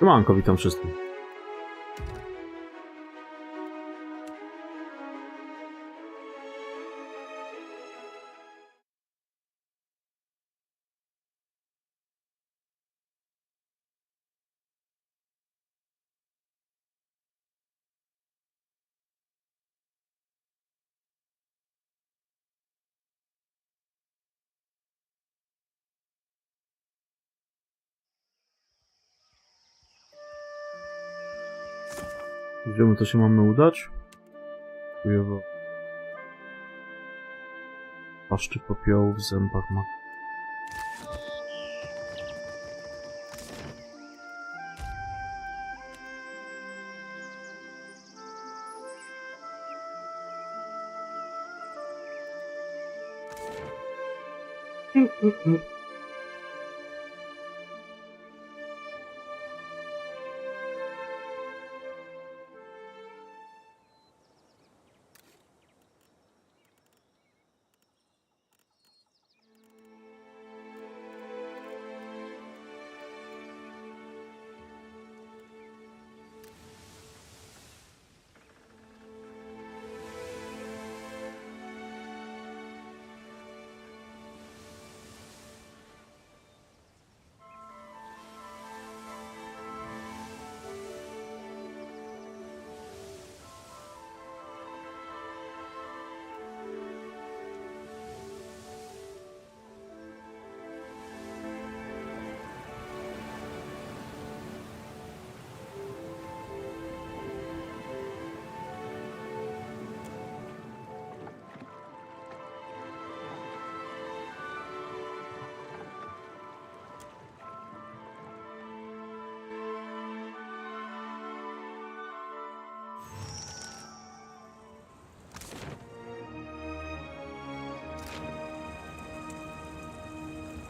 Siemanko, witam wszystkich. Wiemy, co się mamy udać. Chujowo. Paszczy popiołu w zębach ma.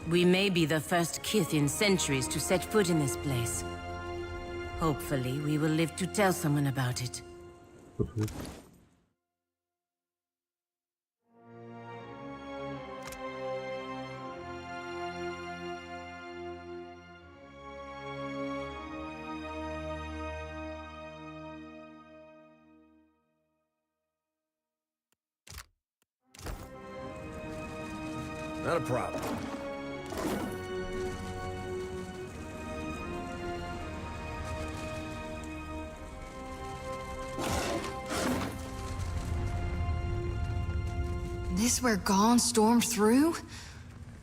We may be the first kith in centuries to set foot in this place. Hopefully, we will live to tell someone about it. Not a problem. This where Gone stormed through?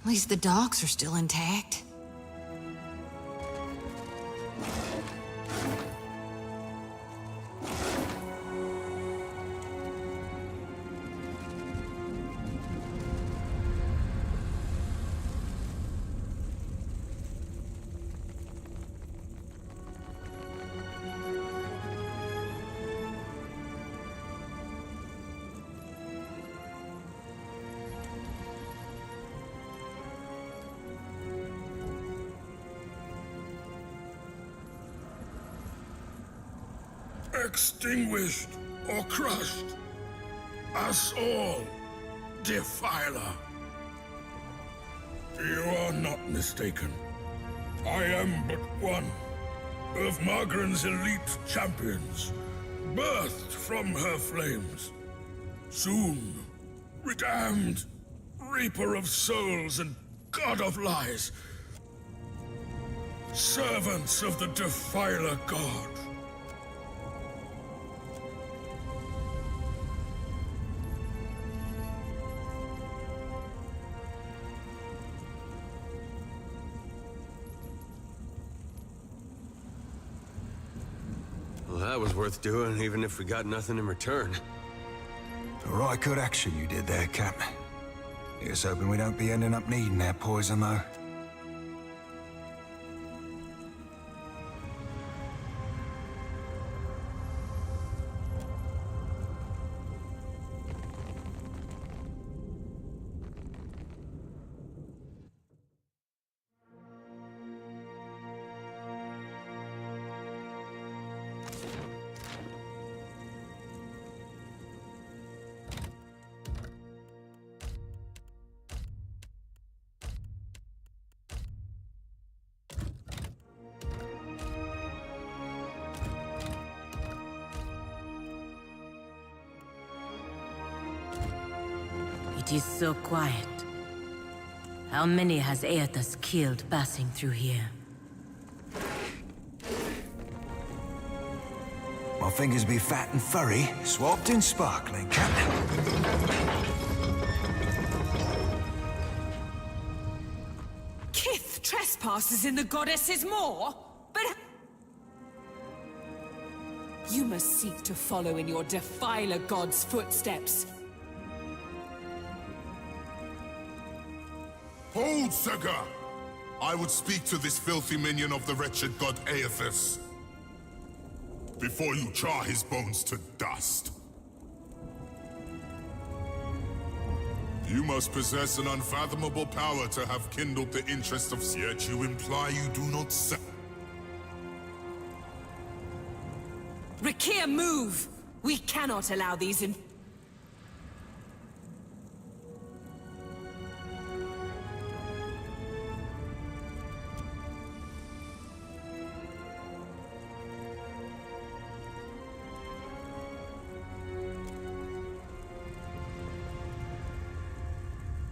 At least the docks are still intact. Extinguished or crushed, us all, Defiler. You are not mistaken. I am but one of Margaren's elite champions, birthed from her flames. Soon, redamned, reaper of souls and god of lies, servants of the Defiler god. Well, that was worth doing, even if we got nothing in return. All right, good action you did there, Cap. Here's hoping we don't be ending up needing that poison, though. It is so quiet. How many has Aethys killed passing through here? My fingers be fat and furry, swapped and sparkling, Captain. Kith trespasses in the goddess's maw? But... You must seek to follow in your defiler god's footsteps. Hold, Sega! I would speak to this filthy minion of the wretched god Aethys before you char his bones to dust. You must possess an unfathomable power to have kindled the interest of... Yet you imply you do not se- Rakir, move! We cannot allow these in...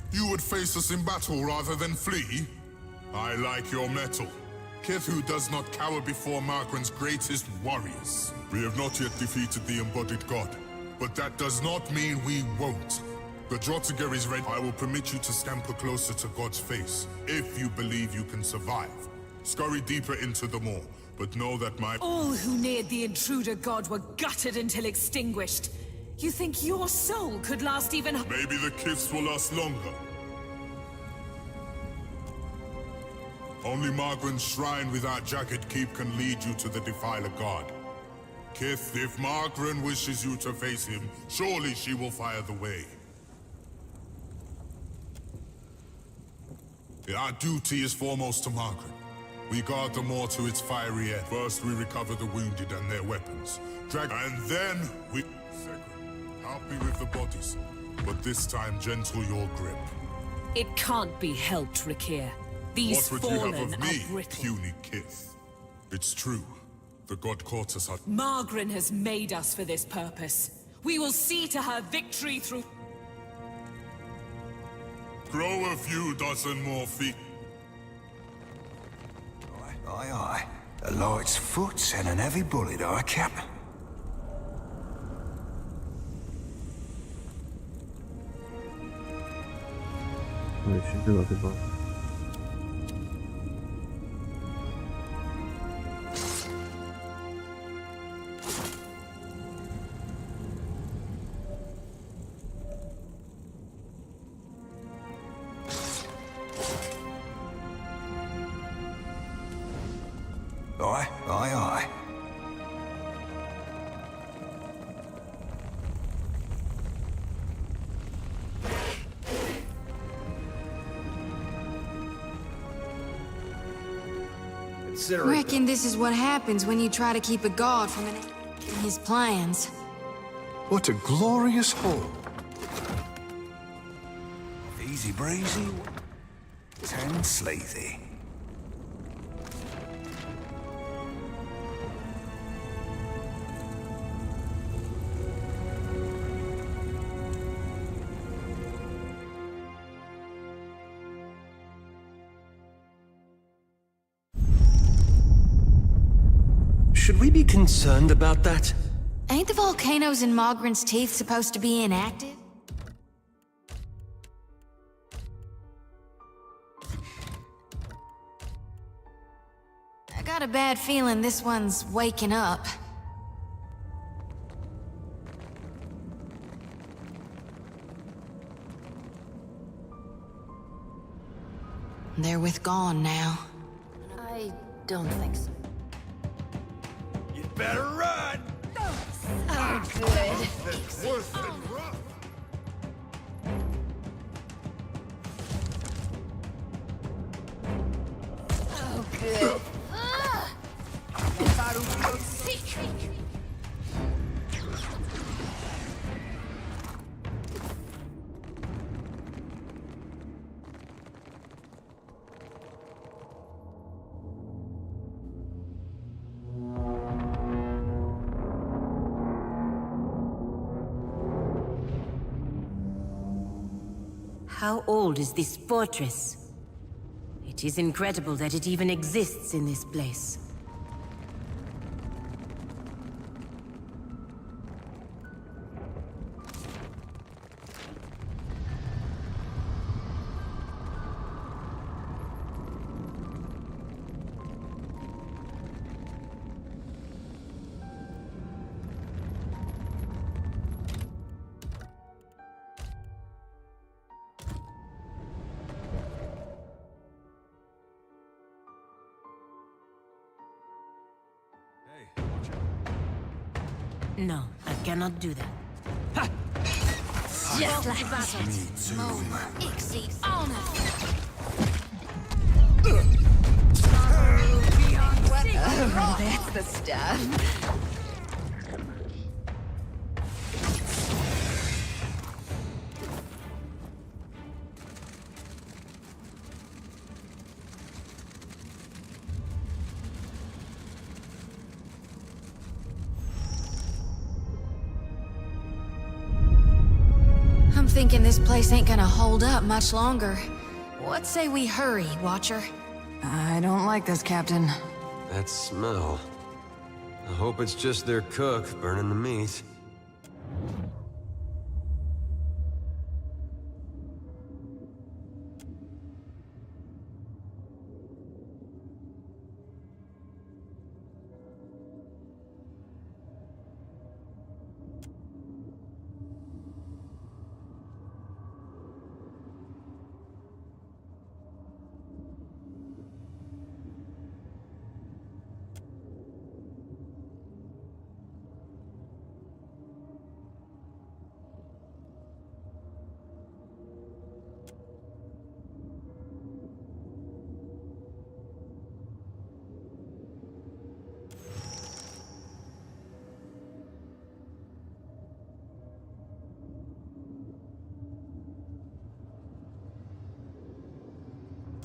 You would face us in battle rather than flee? I like your mettle. Kith who does not cower before Margren's greatest warriors. We have not yet defeated the embodied god, but that does not mean we won't. The Drotiger is ready. I will permit you to scamper closer to God's face, if you believe you can survive. Scurry deeper into the maw, but know that my... All who neared the intruder god were gutted until extinguished. You think your soul could last even... Maybe the Kiths will last longer. Only Margren's shrine without jagged keep can lead you to the Defiler God. Kith, if Margren wishes you to face him, surely she will fire the way. Our duty is foremost to Margren. We guard the moor to its fiery end. First we recover the wounded and their weapons. And then we... Second, help me with the bodies. But this time gentle your grip. It can't be helped, Rakir. These What would you fallen have of me, are brittle. puny Kith? It's true. The god caught us out. Margren has made us for this purpose. We will see to her victory through... Grow a few dozen more feet. Aye, aye. A light's foot and an heavy bullet, aye, Captain. No i się była chyba. Aye, aye, aye. Reckon this is what happens when you try to keep a god from his plans. What a glorious hole. Easy breezy, and sleazy. Should we be concerned about that? Ain't the volcanoes in Mogren's Teeth supposed to be inactive? I got a bad feeling this one's waking up. They're with gone now. I don't think so. Better run! Oh, good. It's worse than run! Oh, good. How old is this fortress? It is incredible that it even exists in this place. No, I cannot do that. Just like battle. More exceeds honor. Oh, that's the stuff. I'm thinking this place ain't gonna hold up much longer. What say we hurry, Watcher? I don't like this, Captain. That smell. I hope it's just their cook burning the meat.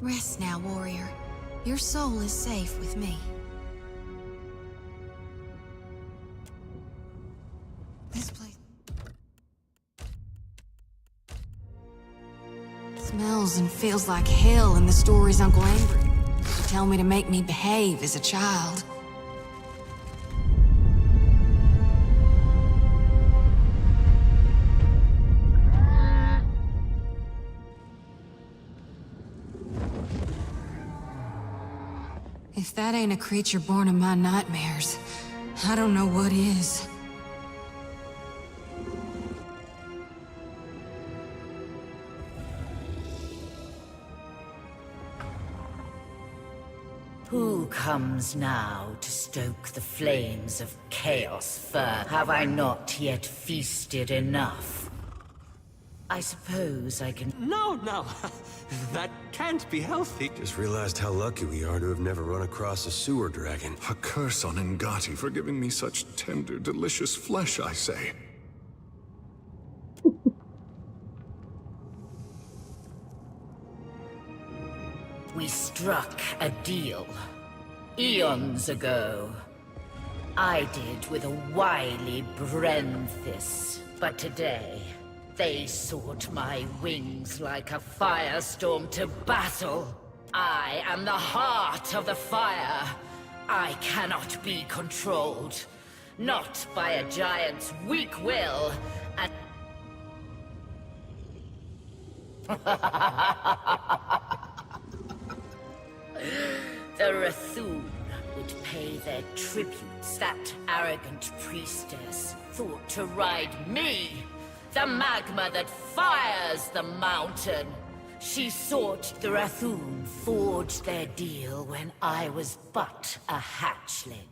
Rest now, warrior. Your soul is safe with me. This place smells and feels like hell in the stories Uncle Angry used to tell me to make me behave as a child. If that ain't a creature born of my nightmares, I don't know what is. Who comes now to stoke the flames of chaos fur? Have I not yet feasted enough? I suppose I can... No, no. That can't be healthy. Just realized how lucky we are to have never run across a sewer dragon. A curse on Ngati for giving me such tender, delicious flesh, I say. We struck a deal. Eons ago. I did with a wily Brenthis. But today, they sought my wings like a firestorm to battle. I am the heart of the fire. I cannot be controlled. Not by a giant's weak will. The Rathun would pay their tributes. That arrogant priestess thought to ride me, the magma that fires the mountain. She sought the Rathun forged their deal when I was but a hatchling.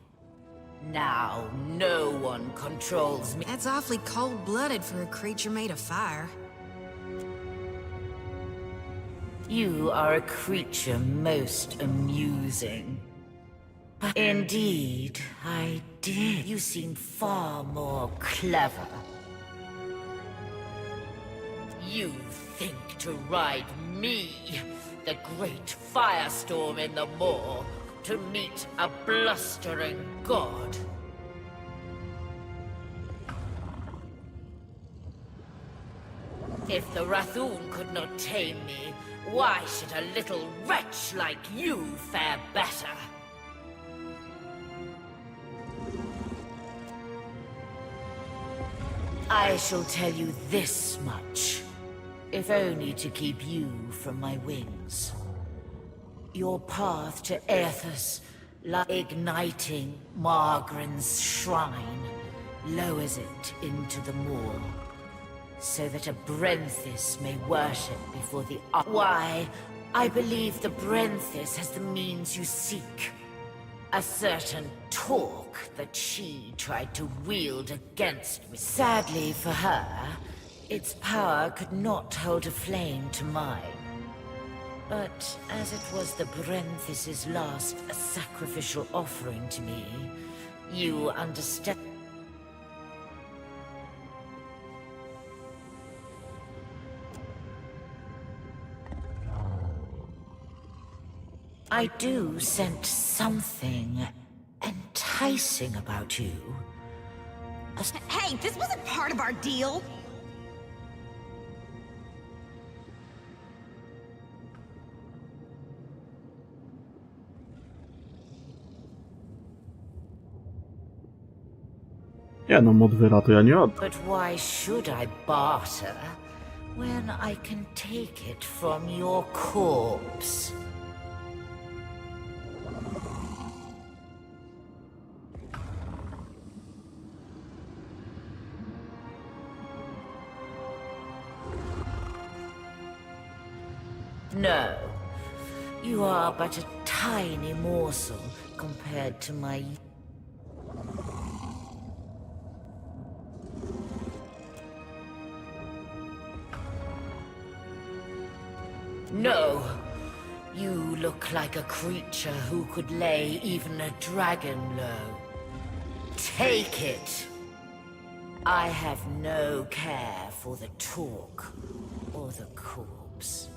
Now no one controls me. That's awfully cold-blooded for a creature made of fire. You are a creature most amusing. Indeed, I did. You seem far more clever. You think to ride me, the great firestorm in the moor, to meet a blustering god. If the Rathoon could not tame me, why should a little wretch like you fare better? I shall tell you this much, if only to keep you from my wings. Your path to Aethys, like igniting Margaren's shrine, lowers it into the moor, so that a Brenthis may worship before the... Why, I believe the Brenthis has the means you seek. A certain talk that she tried to wield against me. Sadly for her, its power could not hold a flame to mine. But as it was the Brenthis' last sacrificial offering to me, you understand. I do sense something enticing about you. Hey, this wasn't part of our deal! Nie no, mod wyra to ja nie oddam. But why should I barter when I can take it from your corpse? No, you are but a tiny morsel compared to my... No, you look like a creature who could lay even a dragon low. Take it! I have no care for the talk or the corpse.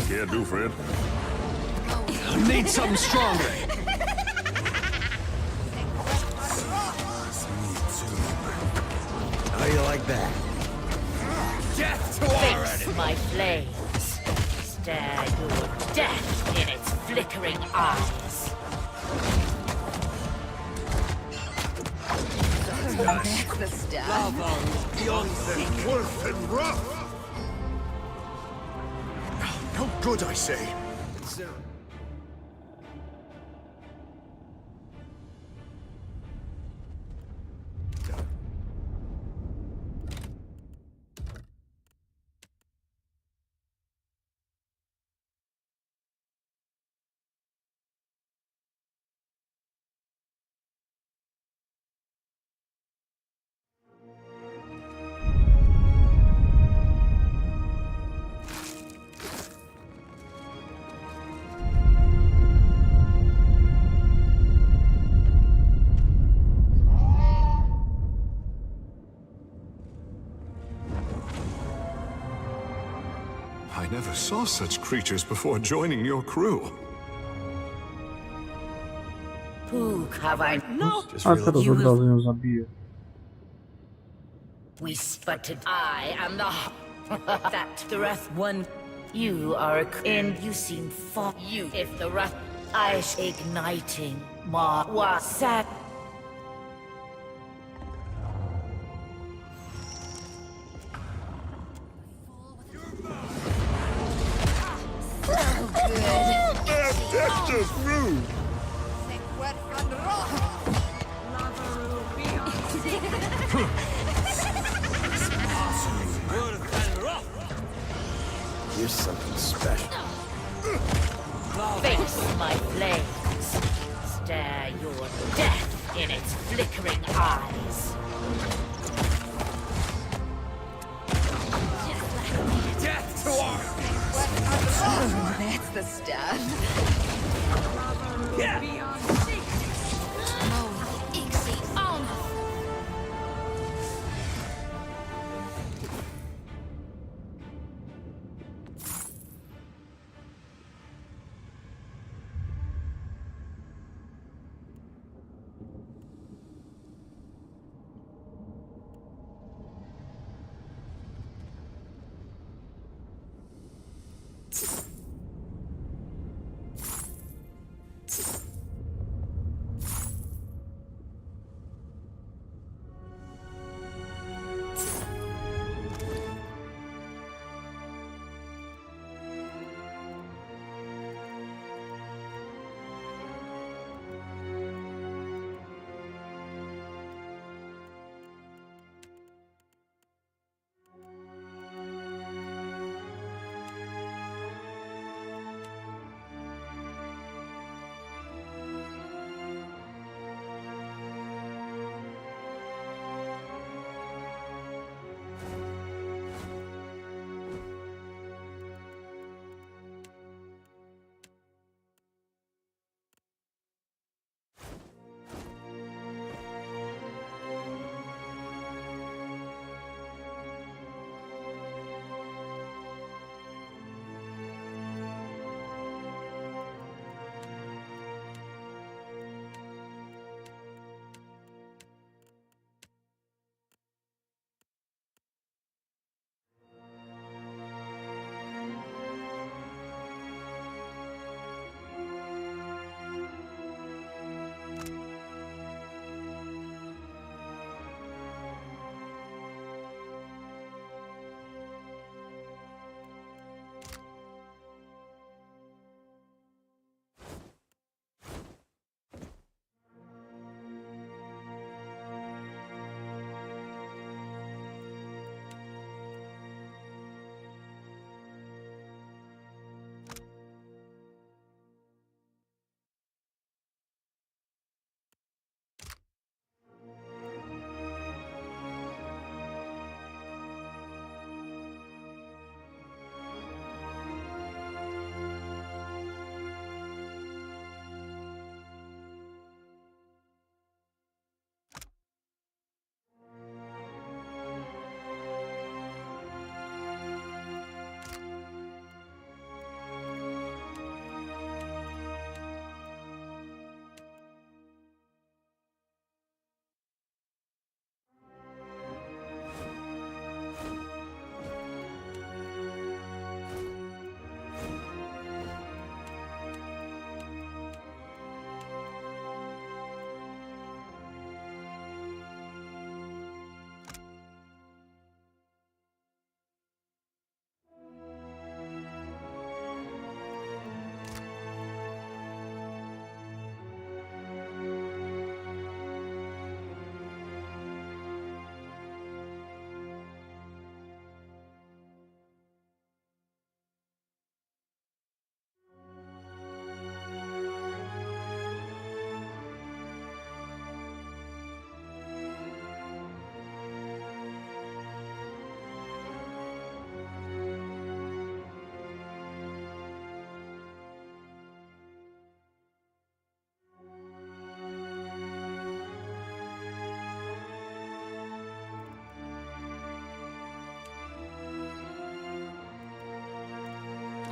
Can't do, friend. Need something stronger. How you like that? Death to our Face enemy. my flames. Stare your death in its flickering eyes. That's the stuff. Lava beyond the Wolf and rough! No good, I say. I never saw such creatures before joining your crew. Who have I? No. A teraz od razu ją zabiję. We sputtered. I am the that the wrath one. You are a and you seem far. You if the wrath I igniting ma was sad. That's just rude! You're something special. Face my flames. Stare your death in its flickering eyes. death to our... Oh, that's the stuff. Yeah.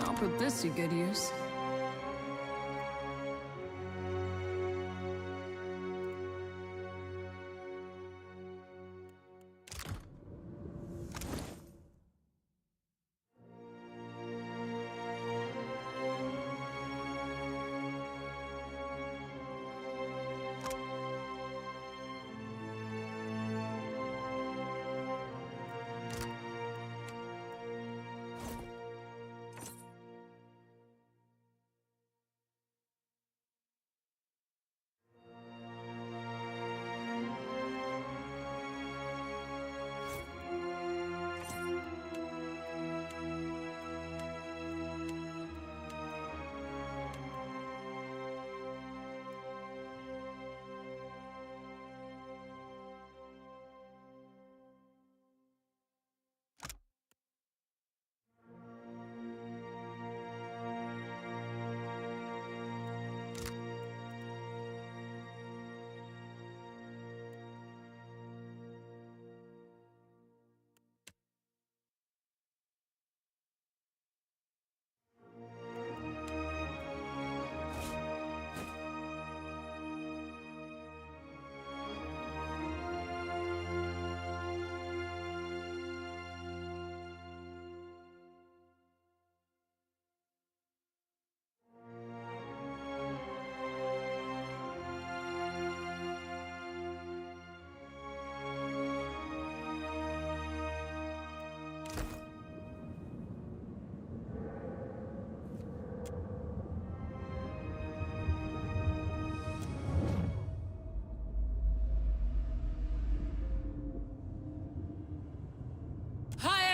I'll put this to good use.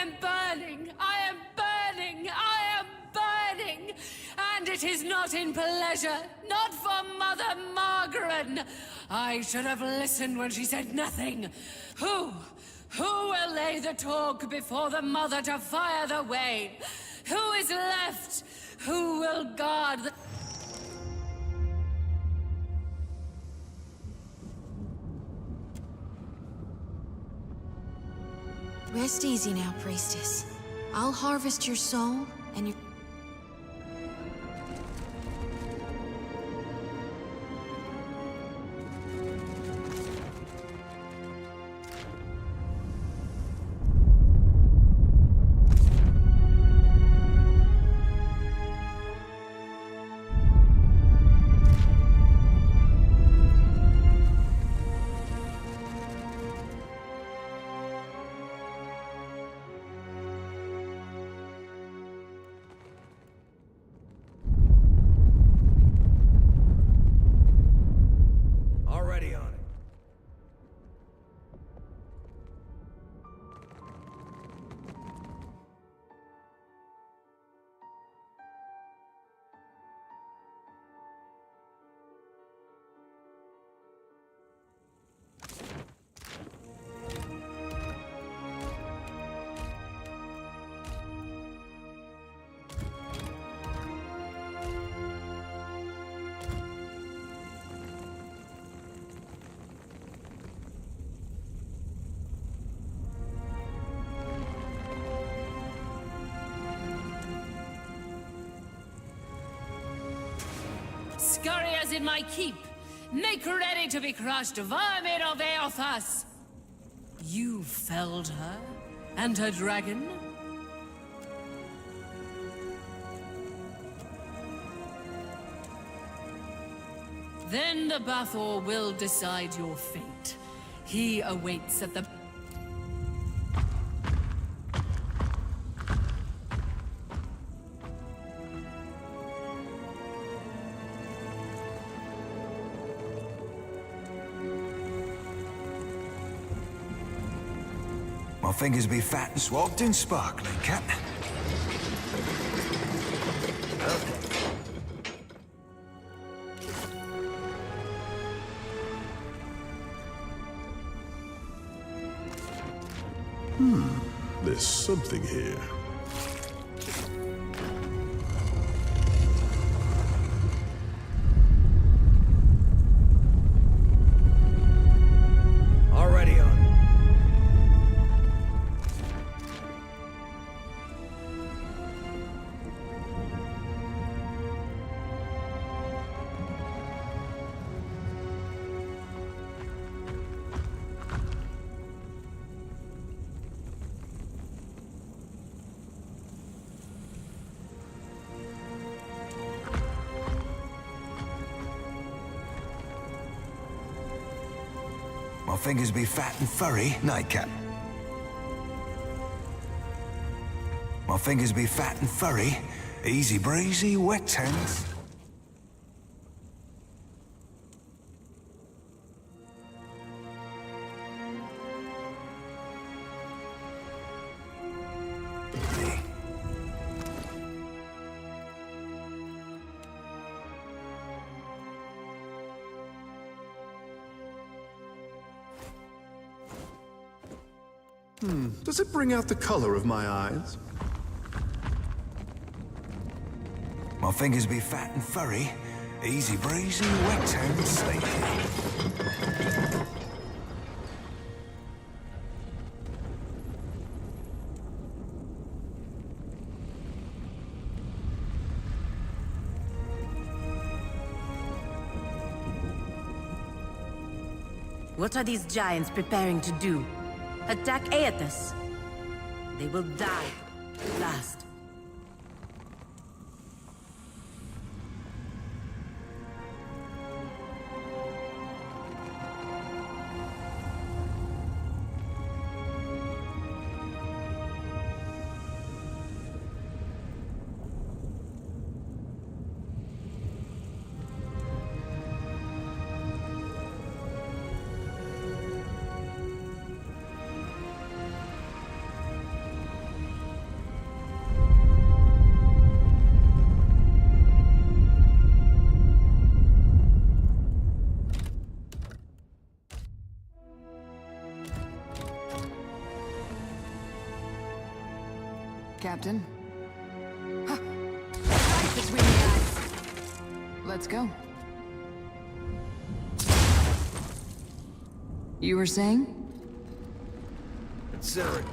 am burning! I am burning! I am burning! And it is not in pleasure, not for Mother Margaret. I should have listened when she said nothing. Who will lay the talk before the mother to fire the way? Who is left? Who will guard the... Rest easy now, priestess. I'll harvest your soul and your... Already on it. Scurriers in my keep! Make ready to be crushed, vermin of Eothas! You felled her? And her dragon? Then the Bathor will decide your fate. He awaits at the... My fingers be fat and swabbed and sparkling, Captain. There's something here. Already on it. My fingers be fat and furry, nightcap. My fingers be fat and furry, easy breezy, wet hands. Does it bring out the color of my eyes? My fingers be fat and furry, easy breezy, wet hands, sleepy. What are these giants preparing to do? Attack Aethys? They will die at last. Captain. Huh. Right between the eyes. Let's go. You were saying? Consider it.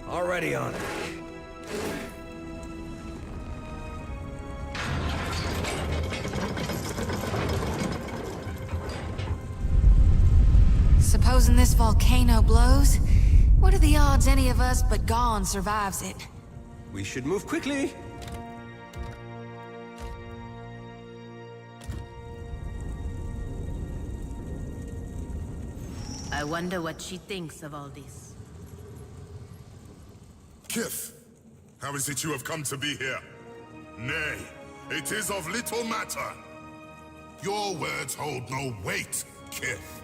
Already on it. Supposing this volcano blows, what are the odds any of us but Gone survives it? We should move quickly. I wonder what she thinks of all this. Kith, how is it you have come to be here? Nay, it is of little matter. Your words hold no weight, Kith.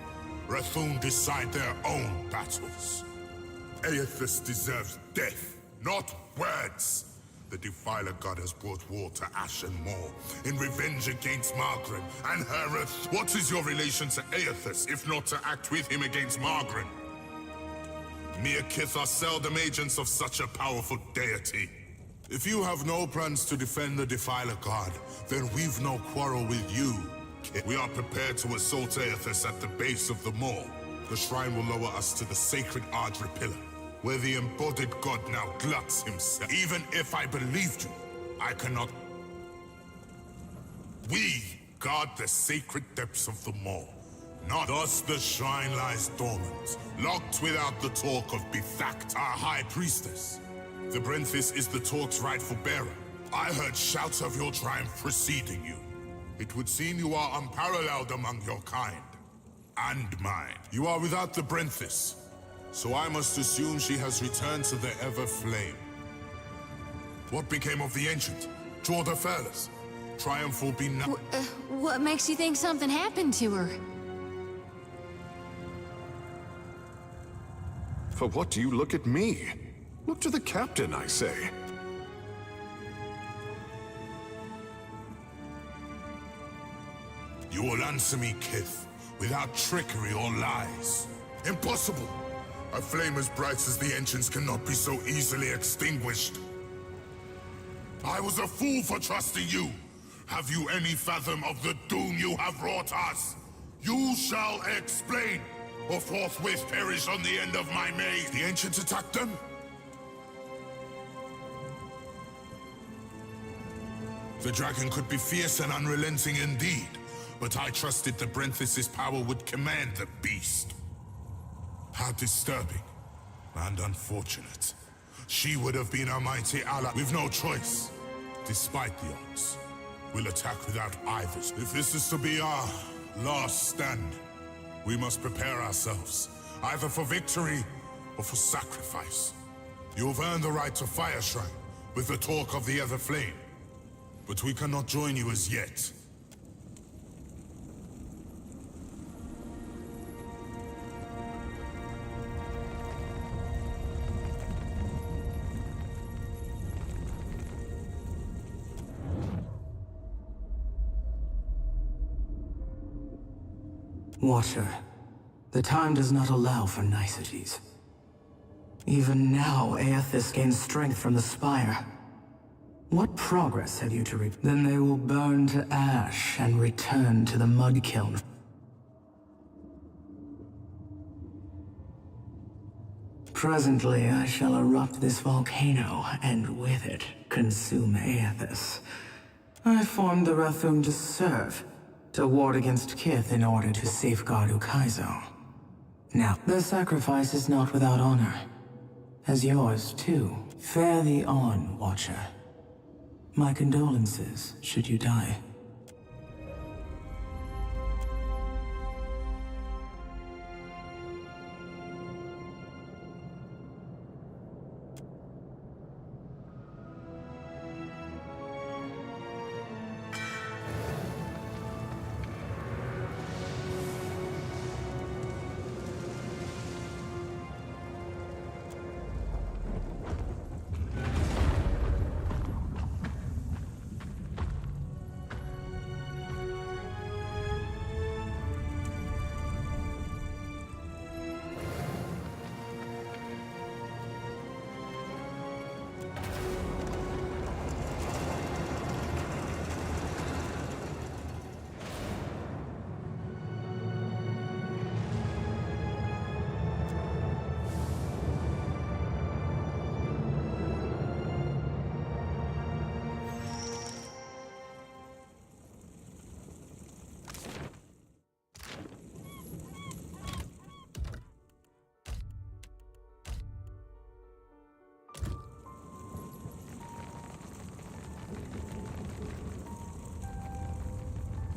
Rathun decide their own battles. Aethys deserves death, not words. The Defiler God has brought war to Ashen Moor in revenge against Margaret and her. What is your relation to Aethys, if not to act with him against Margaret? Mere Kith are seldom agents of such a powerful deity. If you have no plans to defend the Defiler God, then we've no quarrel with you, Kith. We are prepared to assault Aethys at the base of the moor. The shrine will lower us to the sacred Ardry Pillar, where the embodied god now gluts himself. Even if I believed you, I cannot. We guard the sacred depths of the moor. Not thus the shrine lies dormant, locked without the talk of Bethakt, our high priestess. The Brenthis is the talk's rightful bearer. I heard shouts of your triumph preceding you. It would seem you are unparalleled among your kind. And mine. You are without the Brenthis, so I must assume she has returned to the Ever-Flame. What became of the Ancient? Draw the Furless. Triumph will be now. What makes you think something happened to her? For what do you look at me? Look to the captain, I say. You will answer me, Kith, without trickery or lies. Impossible! A flame as bright as the Ancients cannot be so easily extinguished. I was a fool for trusting you. Have you any fathom of the doom you have wrought us? You shall explain, or forthwith perish on the end of my maze. The Ancients attacked them? The dragon could be fierce and unrelenting indeed, but I trusted the Brenthis' power would command the beast. How disturbing and unfortunate. She would have been a mighty ally. We've no choice, despite the odds. We'll attack without either. If this is to be our last stand, we must prepare ourselves, either for victory or for sacrifice. You've earned the right to Fire Shrine with the talk of the Ever Flame, but we cannot join you as yet. Watcher, the time does not allow for niceties. Even now, Aethys gains strength from the spire. What progress have you to reap? Then they will burn to ash and return to the mud kiln. Presently, I shall erupt this volcano, and with it, consume Aethys. I formed the Rathun to serve, to ward against Kith in order to safeguard Ukaizo. Now, the sacrifice is not without honor. As yours, too. Fare thee on, Watcher. My condolences, should you die.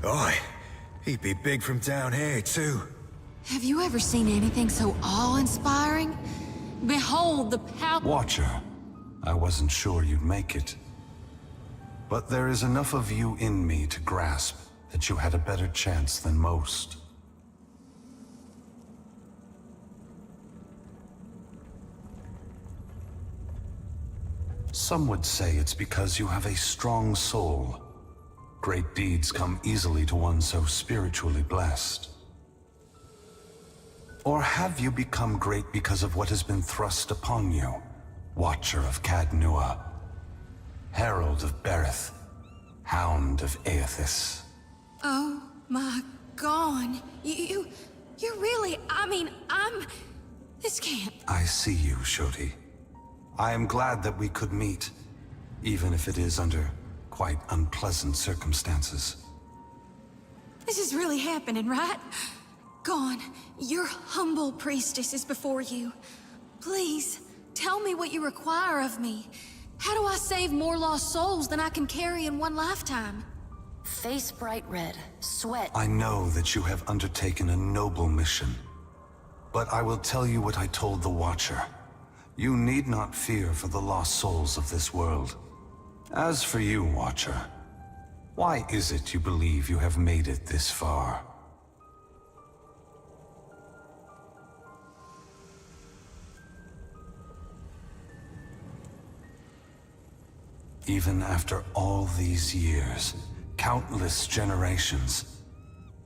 Oi, he'd be big from down here, too. Have you ever seen anything so awe-inspiring? Behold the power— Watcher, I wasn't sure you'd make it. But there is enough of you in me to grasp that you had a better chance than most. Some would say it's because you have a strong soul. Great deeds come easily to one so spiritually blessed. Or have you become great because of what has been thrust upon you? Watcher of Cadnua, Herald of Berith, Hound of Aethys. Oh my god. You're really— This can't— I see you, Shoti. I am glad that we could meet, even if it is under quite unpleasant circumstances. This is really happening, right? Gon, your humble priestess is before you. Please, tell me what you require of me. How do I save more lost souls than I can carry in one lifetime? Face bright red, sweat. I know that you have undertaken a noble mission, but I will tell you what I told the Watcher. You need not fear for the lost souls of this world. As for you, Watcher, why is it you believe you have made it this far? Even after all these years, countless generations,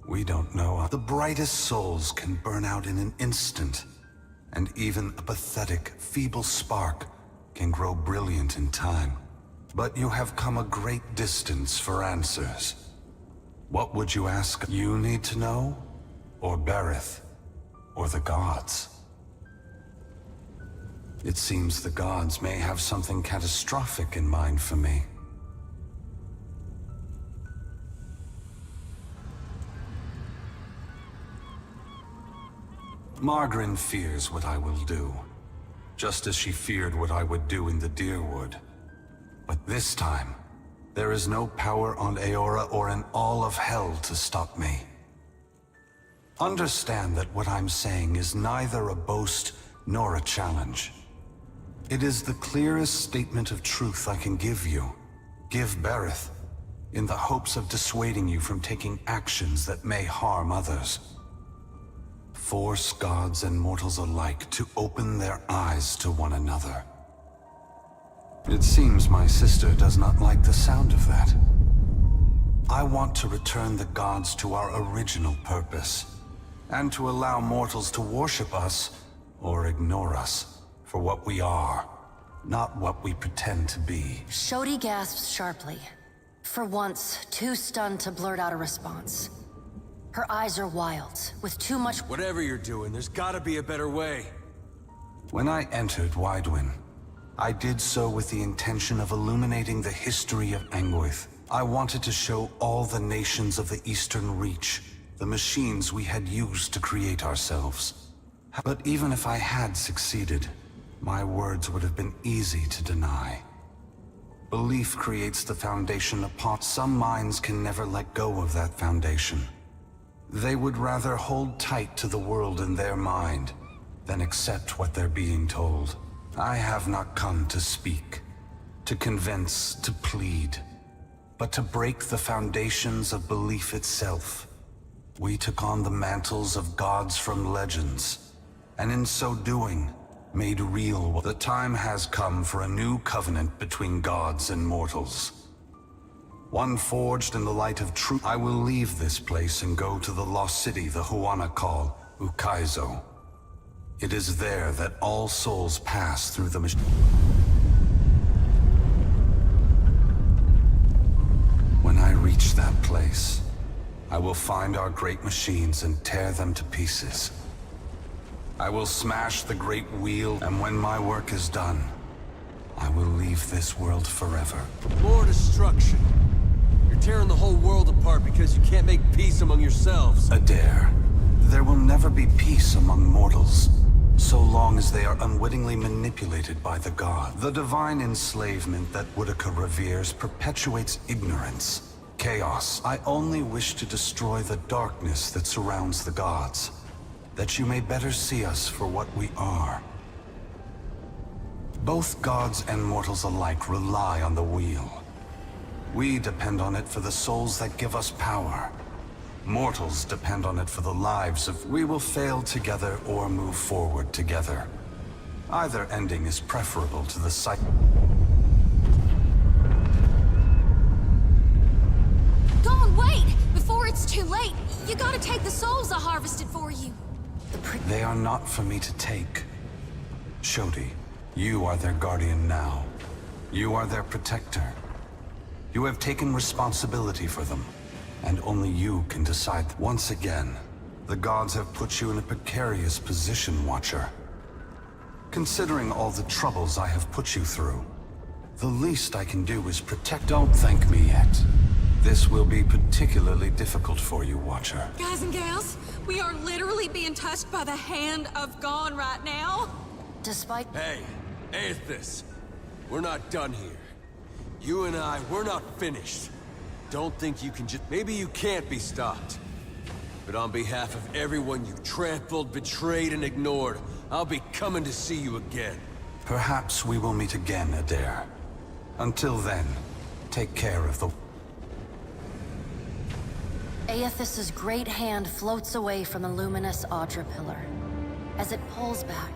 we don't know. The brightest souls can burn out in an instant, and even a pathetic, feeble spark can grow brilliant in time. But you have come a great distance for answers. What would you ask? You need to know? Or Berith? Or the gods? It seems the gods may have something catastrophic in mind for me. Margaret fears what I will do, just as she feared what I would do in the Deerwood. But this time, there is no power on Aora or in all of hell to stop me. Understand that what I'm saying is neither a boast nor a challenge. It is the clearest statement of truth I can give you, give Berith, in the hopes of dissuading you from taking actions that may harm others. Force gods and mortals alike to open their eyes to one another. It seems my sister does not like the sound of that. I want to return the gods to our original purpose, and to allow mortals to worship us, or ignore us, for what we are. not what we pretend to be. Shodi gasps sharply. For once, too stunned to blurt out a response. Her eyes are wild, with too much— Whatever you're doing, there's gotta be a better way. When I entered Widewin, I did so with the intention of illuminating the history of Anguith. I wanted to show all the nations of the Eastern Reach the machines we had used to create ourselves. But even if I had succeeded, my words would have been easy to deny. Belief creates the foundation upon— Some minds can never let go of that foundation. They would rather hold tight to the world in their mind than accept what they're being told. I have not come to speak, to convince, to plead, but to break the foundations of belief itself. We took on the mantles of gods from legends, and in so doing, made real. The time has come for a new covenant between gods and mortals. One forged in the light of truth. I will leave this place and go to the lost city the Huana call Ukaizo. It is there that all souls pass through the machine. When I reach that place, I will find our great machines and tear them to pieces. I will smash the great wheel, and when my work is done, I will leave this world forever. More destruction. You're tearing the whole world apart because you can't make peace among yourselves. Adair, there will never be peace among mortals, so long as they are unwittingly manipulated by the god. The divine enslavement that Woodica reveres perpetuates ignorance, chaos. I only wish to destroy the darkness that surrounds the gods, that you may better see us for what we are. Both gods and mortals alike rely on the wheel. We depend on it for the souls that give us power. Mortals depend on it for the lives of— We will fail together or move forward together. Either ending is preferable to the cycle. Dawn, wait! Before it's too late, you gotta take the souls I harvested for you. They are not for me to take. Shodi, you are their guardian now. You are their protector. You have taken responsibility for them, and only you can decide. Once again, the gods have put you in a precarious position, Watcher. Considering all the troubles I have put you through, the least I can do is protect— Don't thank me yet. This will be particularly difficult for you, Watcher. Guys and gals, we are literally being touched by the hand of God right now. Despite— Hey, Aethys, we're not done here. You and I, we're not finished. Don't think you can just— Maybe you can't be stopped. But on behalf of everyone you trampled, betrayed, and ignored, I'll be coming to see you again. Perhaps we will meet again, Adair. Until then, take care of the— Aethys's great hand floats away from the luminous Audra pillar. As it pulls back,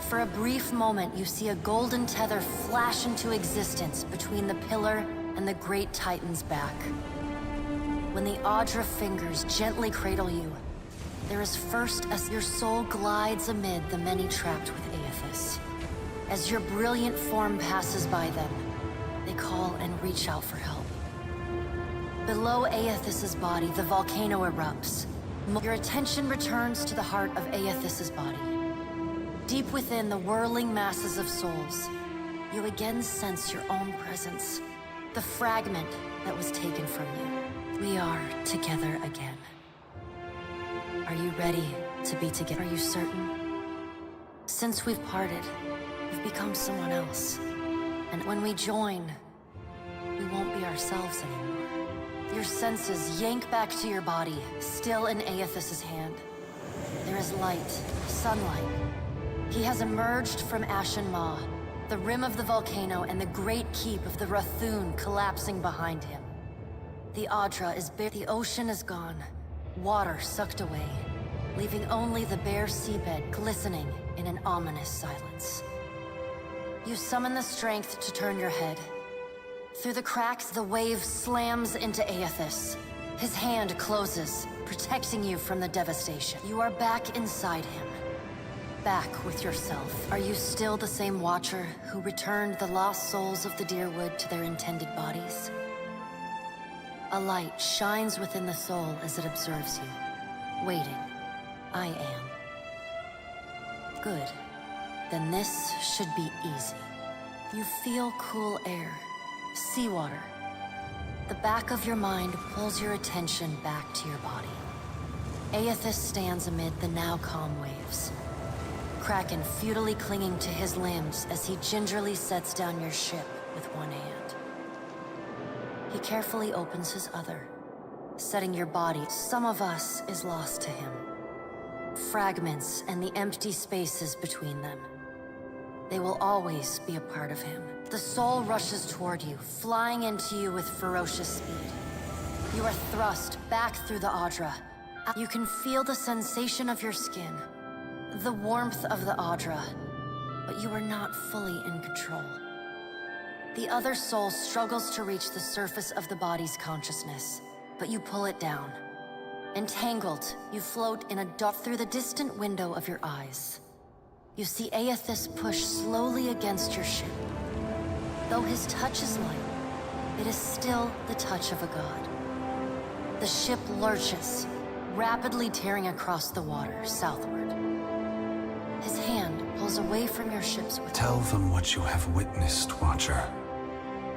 for a brief moment you see a golden tether flash into existence between the pillar and the great Titan's back. When the Audra fingers gently cradle you, there is first as your soul glides amid the many trapped with Aethys. As your brilliant form passes by them, they call and reach out for help. Below Aethys's body, the volcano erupts. Your attention returns to the heart of Aethys's body. Deep within the whirling masses of souls, you again sense your own presence. The fragment that was taken from you. We are together again. Are you ready to be together? Are you certain? Since we've parted, we've become someone else. And when we join, we won't be ourselves anymore. Your senses yank back to your body, still in Aethys's hand. There is light, sunlight. He has emerged from Ashen Maw, the rim of the volcano and the great keep of the Rathun collapsing behind him. The Audra is bare. The ocean is gone, water sucked away, leaving only the bare seabed glistening in an ominous silence. You summon the strength to turn your head. Through the cracks, the wave slams into Aethys. His hand closes, protecting you from the devastation. You are back inside him. back with yourself. Are you still the same Watcher who returned the lost souls of the Deerwood to their intended bodies? A light shines within the soul as it observes you. Waiting. I am. Good. Then this should be easy. You feel cool air, seawater. The back of your mind pulls your attention back to your body. Aethys stands amid the now calm waves. Kraken futilely clinging to his limbs as he gingerly sets down your ship with one hand. He carefully opens his other, setting your body. Some of us is lost to him. Fragments and the empty spaces between them. They will always be a part of him. The soul rushes toward you, flying into you with ferocious speed. You are thrust back through the Audra. You can feel the sensation of your skin, the warmth of the Audra, but you are not fully in control. The other soul struggles to reach the surface of the body's consciousness, but you pull it down. Entangled, you float in a dark through the distant window of your eyes. You see Aethys push slowly against your ship. Though his touch is light, it is still the touch of a god. The ship lurches, rapidly tearing across the water southward. His hand pulls away from your ship's wheel. Tell them what you have witnessed, Watcher.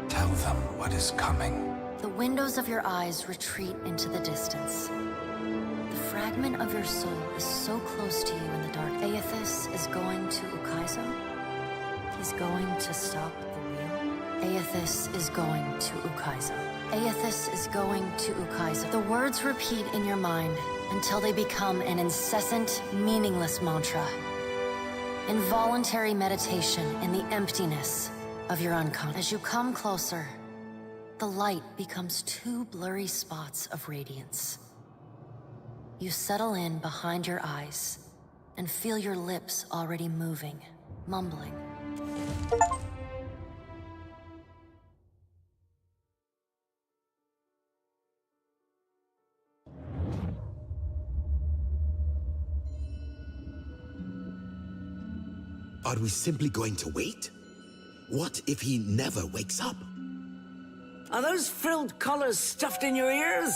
Tell them what is coming. The windows of your eyes retreat into the distance. The fragment of your soul is so close to you in the dark. Aethys is going to Ukaizo. He's going to stop the wheel. Aethys is going to Ukaizo. Aethys is going to Ukaizo. The words repeat in your mind until they become an incessant, meaningless mantra. Involuntary meditation in the emptiness of your unconscious. As you come closer, the light becomes two blurry spots of radiance. You settle in behind your eyes and feel your lips already moving, mumbling. Are we simply going to wait? What if he never wakes up? Are those frilled collars stuffed in your ears?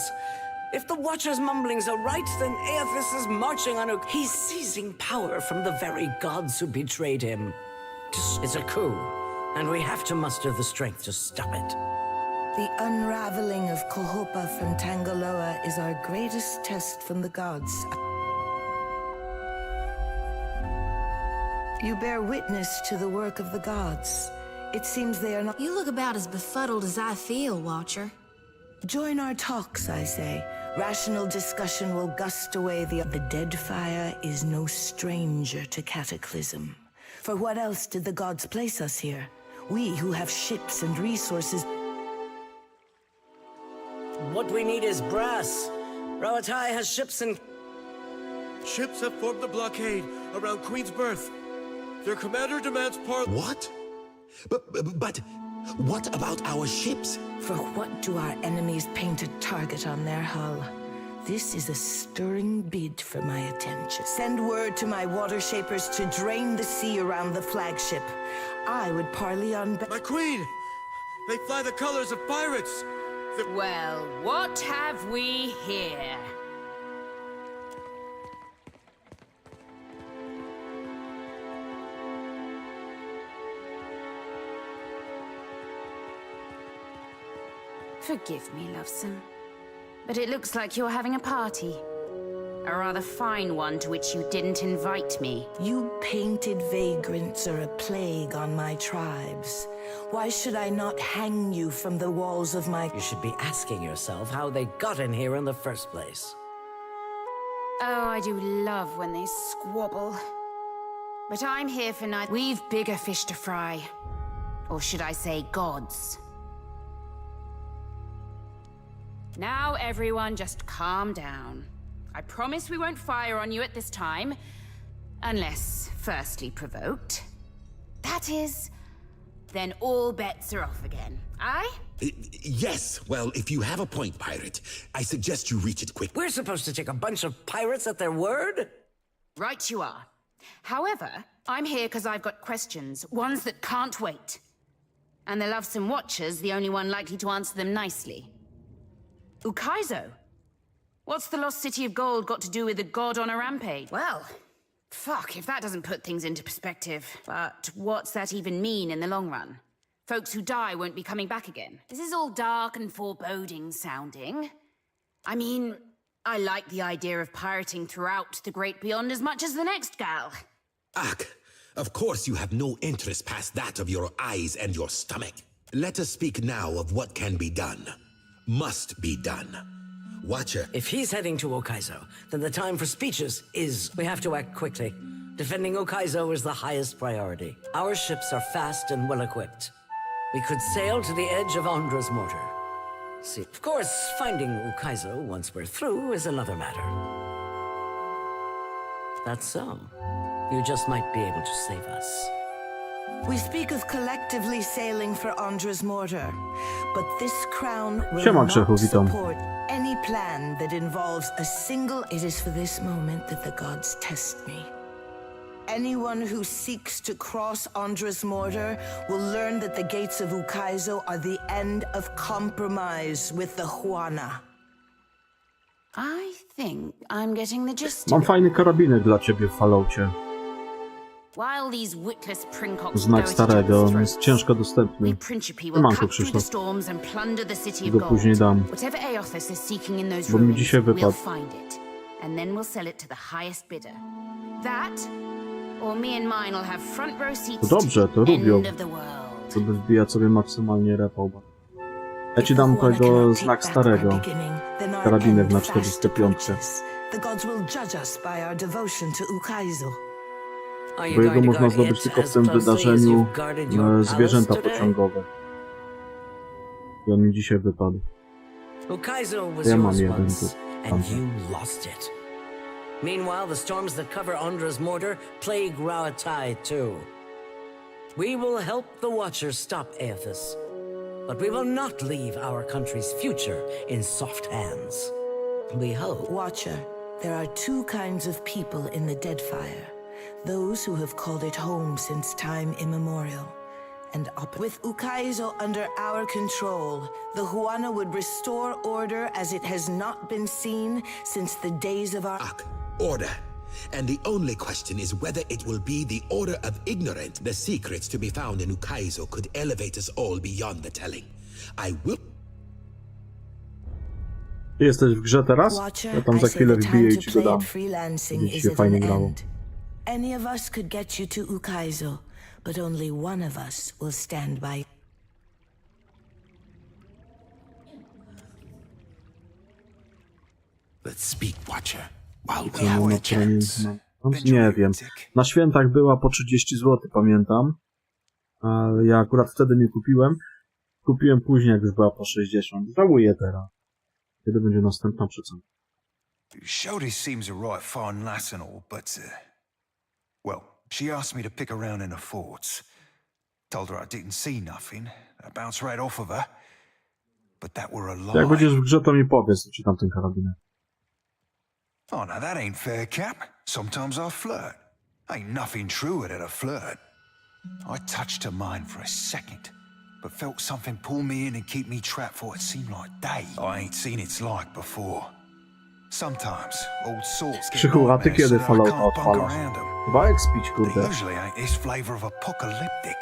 If the Watcher's mumblings are right, then Aethys is marching on He's seizing power from the very gods who betrayed him. It's a coup, and we have to muster the strength to stop it. The unraveling of Kohopa from Tangaloa is our greatest test from the gods. You bear witness to the work of the gods. It seems they are not— You look about as befuddled as I feel, Watcher. Join our talks, I say. Rational discussion will gust away the Deadfire is no stranger to cataclysm. For what else did the gods place us here? We who have ships and resources. What we need is brass. Rawatai has ships and... Ships have formed the blockade around Queen's Birth. Their commander demands part— What? But what about our ships? For what do our enemies paint a target on their hull? This is a stirring bid for my attention. Send word to my water shapers to drain the sea around the flagship. I would parley on— My queen! They fly the colors of pirates! Well, what have we here? Forgive me, lovesome, but it looks like you're having a party. A rather fine one to which you didn't invite me. You painted vagrants are a plague on my tribes. Why should I not hang you from the walls of my— You should be asking yourself how they got in here in the first place. Oh, I do love when they squabble. But I'm here for neither. We've bigger fish to fry. Or should I say gods? Now everyone just calm down. I promise we won't fire on you at this time. Unless firstly provoked. That is, then all bets are off again. Aye? Yes, well, if you have a point, pirate, I suggest you reach it quick. We're supposed to take a bunch of pirates at their word? Right you are. However, I'm here because I've got questions, ones that can't wait. And the Lovesome Watcher's the only one likely to answer them nicely. Ukaizo? What's the lost city of gold got to do with a god on a rampage? Well, fuck, if that doesn't put things into perspective. But what's that even mean in the long run? Folks who die won't be coming back again. This is all dark and foreboding sounding. I mean, I like the idea of pirating throughout the Great Beyond as much as the next gal. Ak, of course you have no interest past that of your eyes and your stomach. Let us speak now of what can be done. Must be done. Watcher. If he's heading to Ukaizo, then the time for speeches is... We have to act quickly. Defending Ukaizo is the highest priority. Our ships are fast and well-equipped. We could sail to the edge of Andra's mortar. See, of course, finding Ukaizo once we're through is another matter. That's so. You just might be able to save us. We speak of collectively sailing for Andra's mortar, but this crown will Siema, not Grzechu, witam. support any plan that involves a single... It is for this moment that the gods test me. Anyone who seeks to cross Andra's mortar will learn that the gates of Ukaizo are the end of compromise with the Huana. I think I'm getting the gist Mam of it. fajny karabinek dla ciebie w Falloutie. While these witless princocks Znak go at starego, each on other's jest throats, ciężko dostępny. we Principi will Manko cut through the Krzysztof. storms and plunder the city of Go gold. później dam. Whatever Aothas is seeking in those Bo mi ruins, dzisiaj we'll wypadł. find it. And then we'll sell it to the highest bidder. That, or me and mine will have front row seats To dobrze, to to the lubią. end of the world. Żeby wbijać sobie maksymalnie repał. Ja ci dam tego znak starego. Karabinek na 45. The gods will judge us by our devotion to Ukaizo. Bo jego można zdobyć tylko w tym wydarzeniu zwierzęta pociągowe. I on mi dzisiaj wypadł. Ukaizo was Ja mam yours jeden once, tu. and you lost it. Meanwhile, the storms that cover Andra's mortar plague Rauatai too. We will help the Watchers stop Aothas, but we will not leave our country's future in soft hands. We hope... Watcher, there are two kinds of people in the Deadfire. Those who have called it home since time immemorial. And with Ukaizo under our control, the Huana would restore order as it has not been seen since the days of our... Order. And the only question is whether it will be the Order of Ignorant. The secrets to be found in Ukaizo could elevate us all beyond the telling. I will... Ty jesteś w grze teraz? Ja tam za chwilę wbiję i ci dodam. Będzie się fajnie grało. Any of us could get you to Ukaizo, but only one of us will stand by. Let's speak, Watcher. While Co mam na trening? Nie wiem. Na świętach była po 30 zł, pamiętam. Ale ja akurat wtedy nie kupiłem. Kupiłem później, jak już była po 60. Żałuję teraz. Kiedy będzie następna przecena? Shody seems a right fine lass and all, but, well, she asked me to pick around in the forts. Told her I didn't see nothing. I bounced right off of her. But that were a lie. Jak będziesz w grze, to mi powiedz, czy tam ten karabinek. Oh, now that ain't fair, Cap. Sometimes I flirt. Ain't nothing truer than a flirt. I touched her mind for a second, but felt something pull me in and keep me trapped for what seemed like days. I ain't seen its like before. Sometimes old sorts get Krzychu, a ty nightmares kiedy so that I Fallouta can't bunk odpalasz? around 'em. Chyba expić, They kurde. usually ain't this flavor of apocalyptic.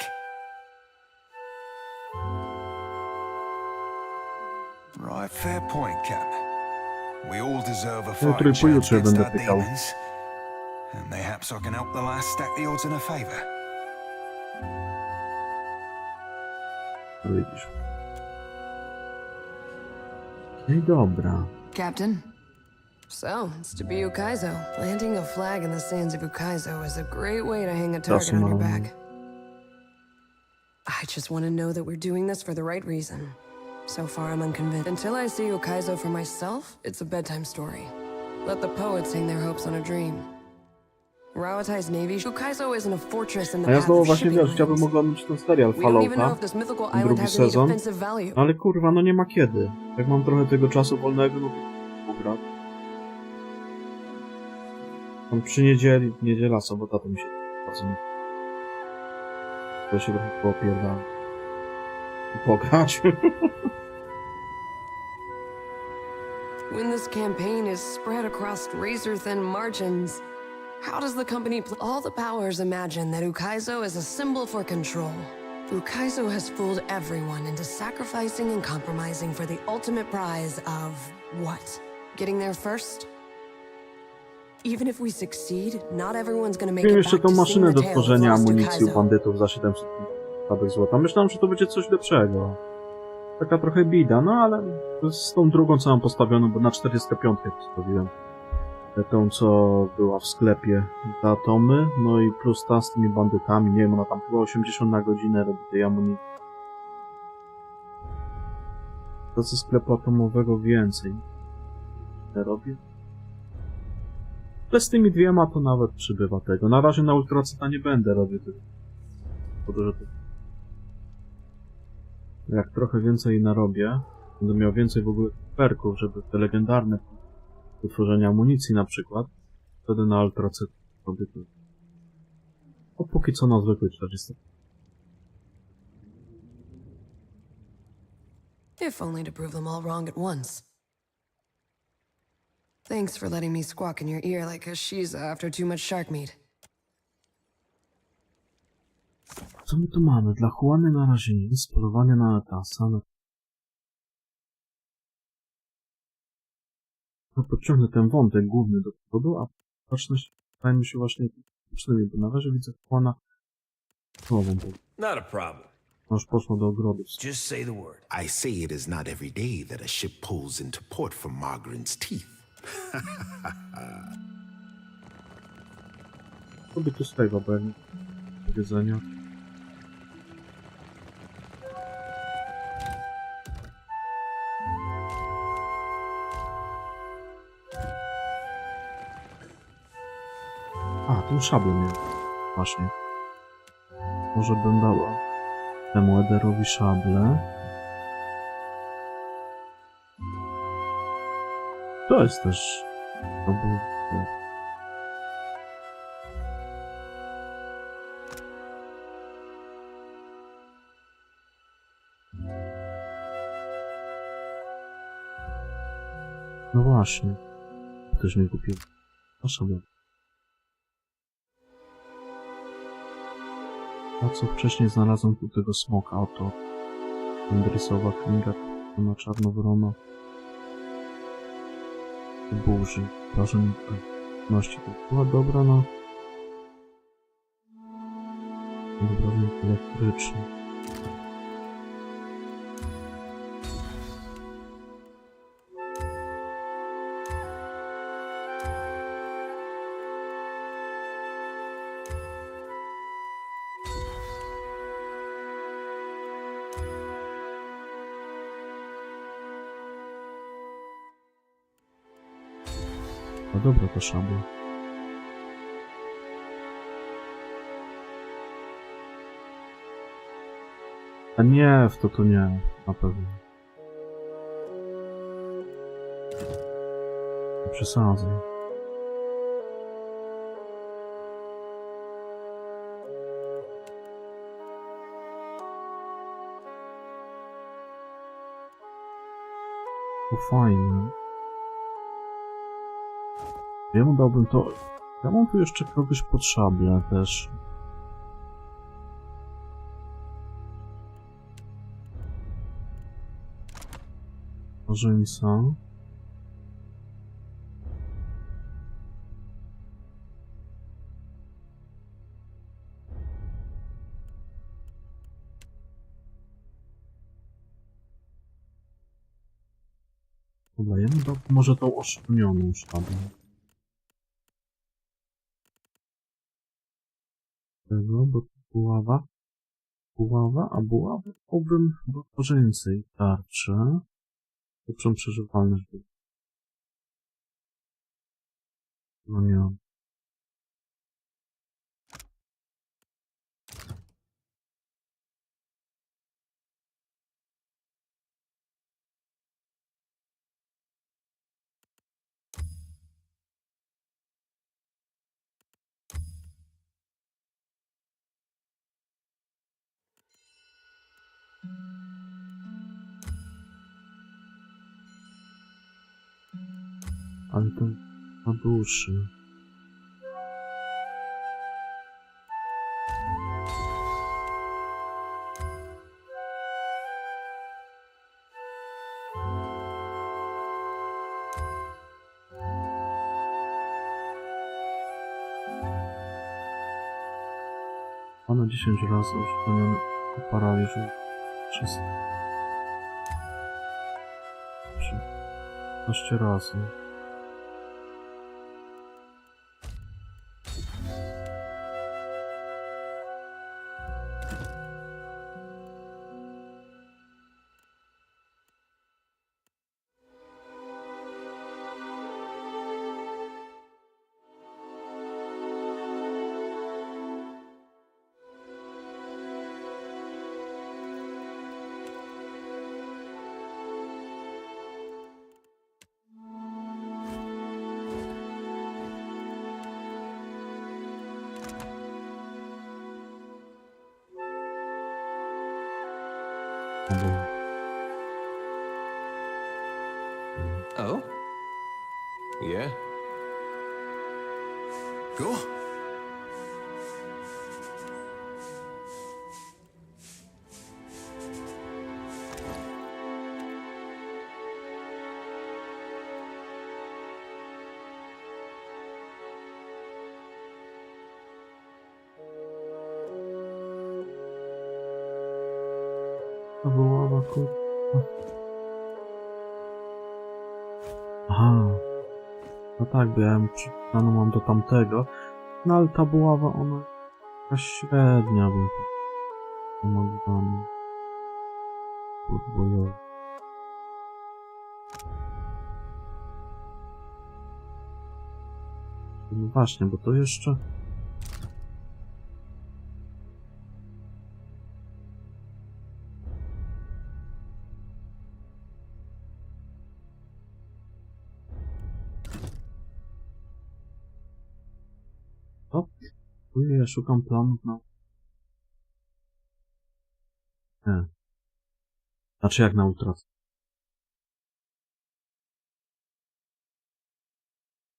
Right, fair point, Cap. We all deserve a Jutro i fighting chance pojutrze against będę our pykał. demons. And mayhaps I can help the lass stack the odds in her favor. No widzisz. No i dobra. Captain. So, it's to be Ukaizo. Planting a flag in the sands of Ukaizo is a great way to hang a target on your back. I just want to know that we're doing this for the right reason. So far, I'm unconvinced. Until I see Ukaizo for myself, it's a bedtime story. Let the poets hang their hopes on a dream. Rauatai's navy. Ukaizo isn't a fortress in the A ja path znowu of właśnie, shipping wiesz, chciałbym oglądać ten serial We don't even know Fallouta. if this mythical Drugi island has any sezon. defensive value. Ale kurwa, no nie ma kiedy. Jak mam trochę tego czasu wolnego, no to pograć. Tam przy niedziela, sobota to mi się bardzo nie... To się trochę poopierdala. Pograć. When this campaign is spread across razor-thin margins, how does the company all the powers imagine that Ukaizo is a symbol for control? Ukaizo has fooled everyone into sacrificing and compromising for the ultimate prize of what? Getting there first? Even if we succeed, not everyone's gonna make Miałem it jeszcze back tą to seeing maszynę the do tale of tworzenia lost amunicji u Ukaizo. bandytów za 700 złota. Myślałem, że to będzie coś lepszego. Taka trochę bida, no ale z tą drugą co mam postawioną, bo na 45 postawiłem. Tą, co była w sklepie za atomy, no i plus ta z tymi bandytami, nie wiem, ona tam chyba 80 na godzinę robi tej amunicji. To ze sklepu atomowego więcej robi. Ale z tymi dwiema to nawet przybywa tego. Na razie na ultraceta nie będę robił tego. Jak trochę więcej narobię, będę miał więcej w ogóle perków, żeby te legendarne do tworzenia amunicji na przykład, wtedy na ultracet robię to. A póki co na zwykły 40. If only to prove them all wrong at once. Thanks for letting me squawk in your ear like a Shiza after too much shark meat. Co my tu mamy? Dla Juany na razie nic, polowanie na Etasa. No podciągnę ten wątek główny do przodu, a baczność stajemy się właśnie przynajmniej, bo na razie widzę Juana nową. Not a problem. Aż poszło do ogrodu. Just say the word. I say it is not every day that a ship pulls into port from Margaret's teeth. Co by tu z tego pewnie? Jedzenia. A, tu szablę miałem. Właśnie. Może bym dała temu Ederowi szablę. To jest też... To był... No właśnie. Też nie kupiłem. A szablę. A co wcześniej znalazłem tu tego smoka, oto Endrysowa klinga, na czarnowrona burzy, wrażenie pewności. To była dobra na wrażenie elektryczne. No dobra, to szabla. A nie, w to nie, na pewno. Nie przesadzaj. To fajne. Ja mu dałbym to... Ja mam tu jeszcze kogoś pod szablę też. Nożyńca. Dobra, ja mu dał może tą oszczędnioną szablę. Tego, bo buława, a buławę dałbym do korzenicy i tarczę. Lepszą przeżywalność. No nie. Ale to na duszy. Ono 10 razy używanie paraliżu przez 15 razy. Oh? Yeah? Go. To była wokół. Aha. No tak, bo ja przypomniano mam do tamtego. No ale ta buława, ona jakaś średnia, bym pomagana. Podbojowa. No właśnie, bo to jeszcze... O, ja szukam planów na... Nie. Znaczy jak na ultra?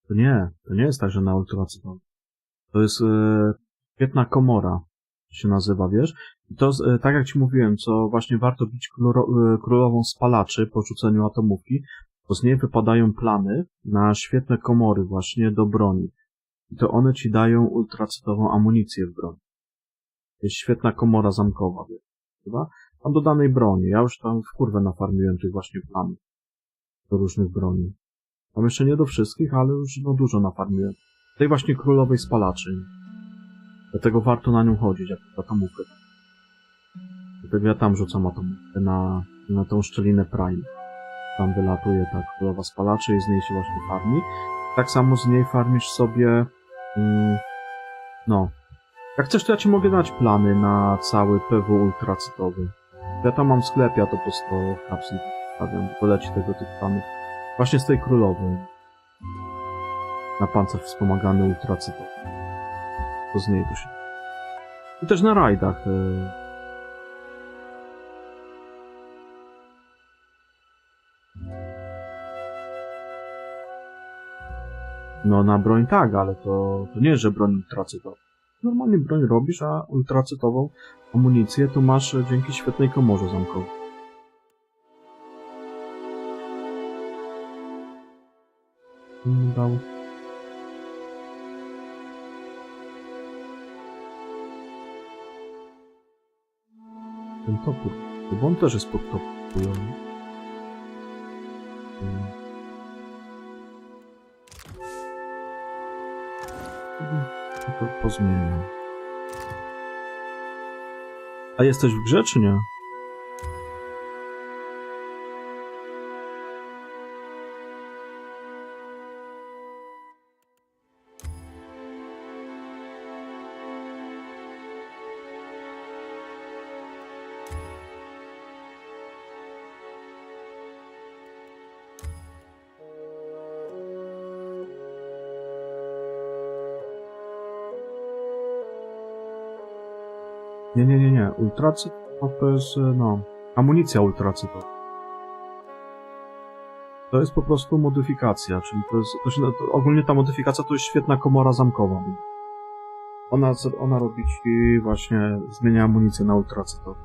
To nie jest tak, że na ultracytowy. To jest świetna komora, się nazywa, wiesz? I to, tak jak ci mówiłem, co właśnie warto bić królową spalaczy po rzuceniu atomówki, bo z niej wypadają plany na świetne komory właśnie do broni. I to one ci dają ultracytową amunicję w broni. Jest świetna komora zamkowa, wiesz? Chyba? Tam do danej broni. Ja już tam w kurwę nafarmiłem tych właśnie planów do różnych broni. Tam jeszcze nie do wszystkich, ale już no dużo nafarmiłem. Tej właśnie królowej spalaczy. Dlatego warto na nią chodzić, jak atomówkę. Dlatego ja tam rzucam atomówkę na tą szczelinę Prime. Tam wylatuje ta królowa spalaczy i z niej się właśnie farmi. Tak samo z niej farmisz sobie... no. Jak chcesz, to ja ci mogę dać plany na cały PW ultracytowy. Ja tam mam w sklepie, a to po 100 kapsli stawiam. Poleci tego tych planów. Właśnie z tej królowej. Na pancerz wspomagany ultracytowy. To z niej to się... I też na rajdach. No na broń tak, ale to nie, że broń ultracytowa. Normalnie broń robisz, a ultracytową amunicję to masz dzięki świetnej komorze zamkowej. Dał. Ten topór, bo on też jest pod topórem. To pozmieniam. A jesteś w grze, czy nie? Nie. Ultracytowa to jest, no, amunicja ultracytowa. To jest po prostu modyfikacja, czyli ogólnie ta modyfikacja to jest świetna komora zamkowa. Ona robi ci właśnie, zmienia amunicję na ultracytowy.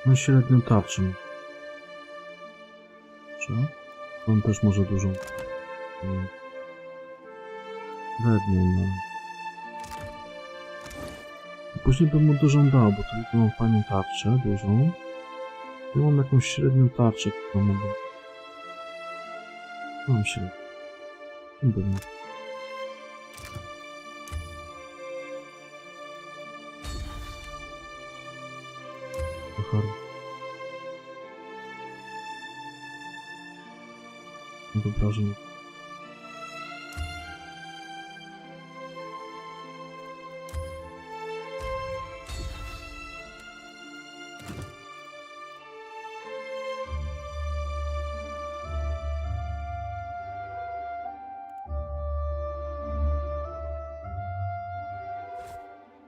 Mam średnią tarczę. On też może dużą. Średnią, no. Później bym mu dużą dał, bo tu mam fajną tarczę, dużą. Ja mam jakąś średnią tarczę, którą mogę. Mam średnią. Bym. Wyobrażenie.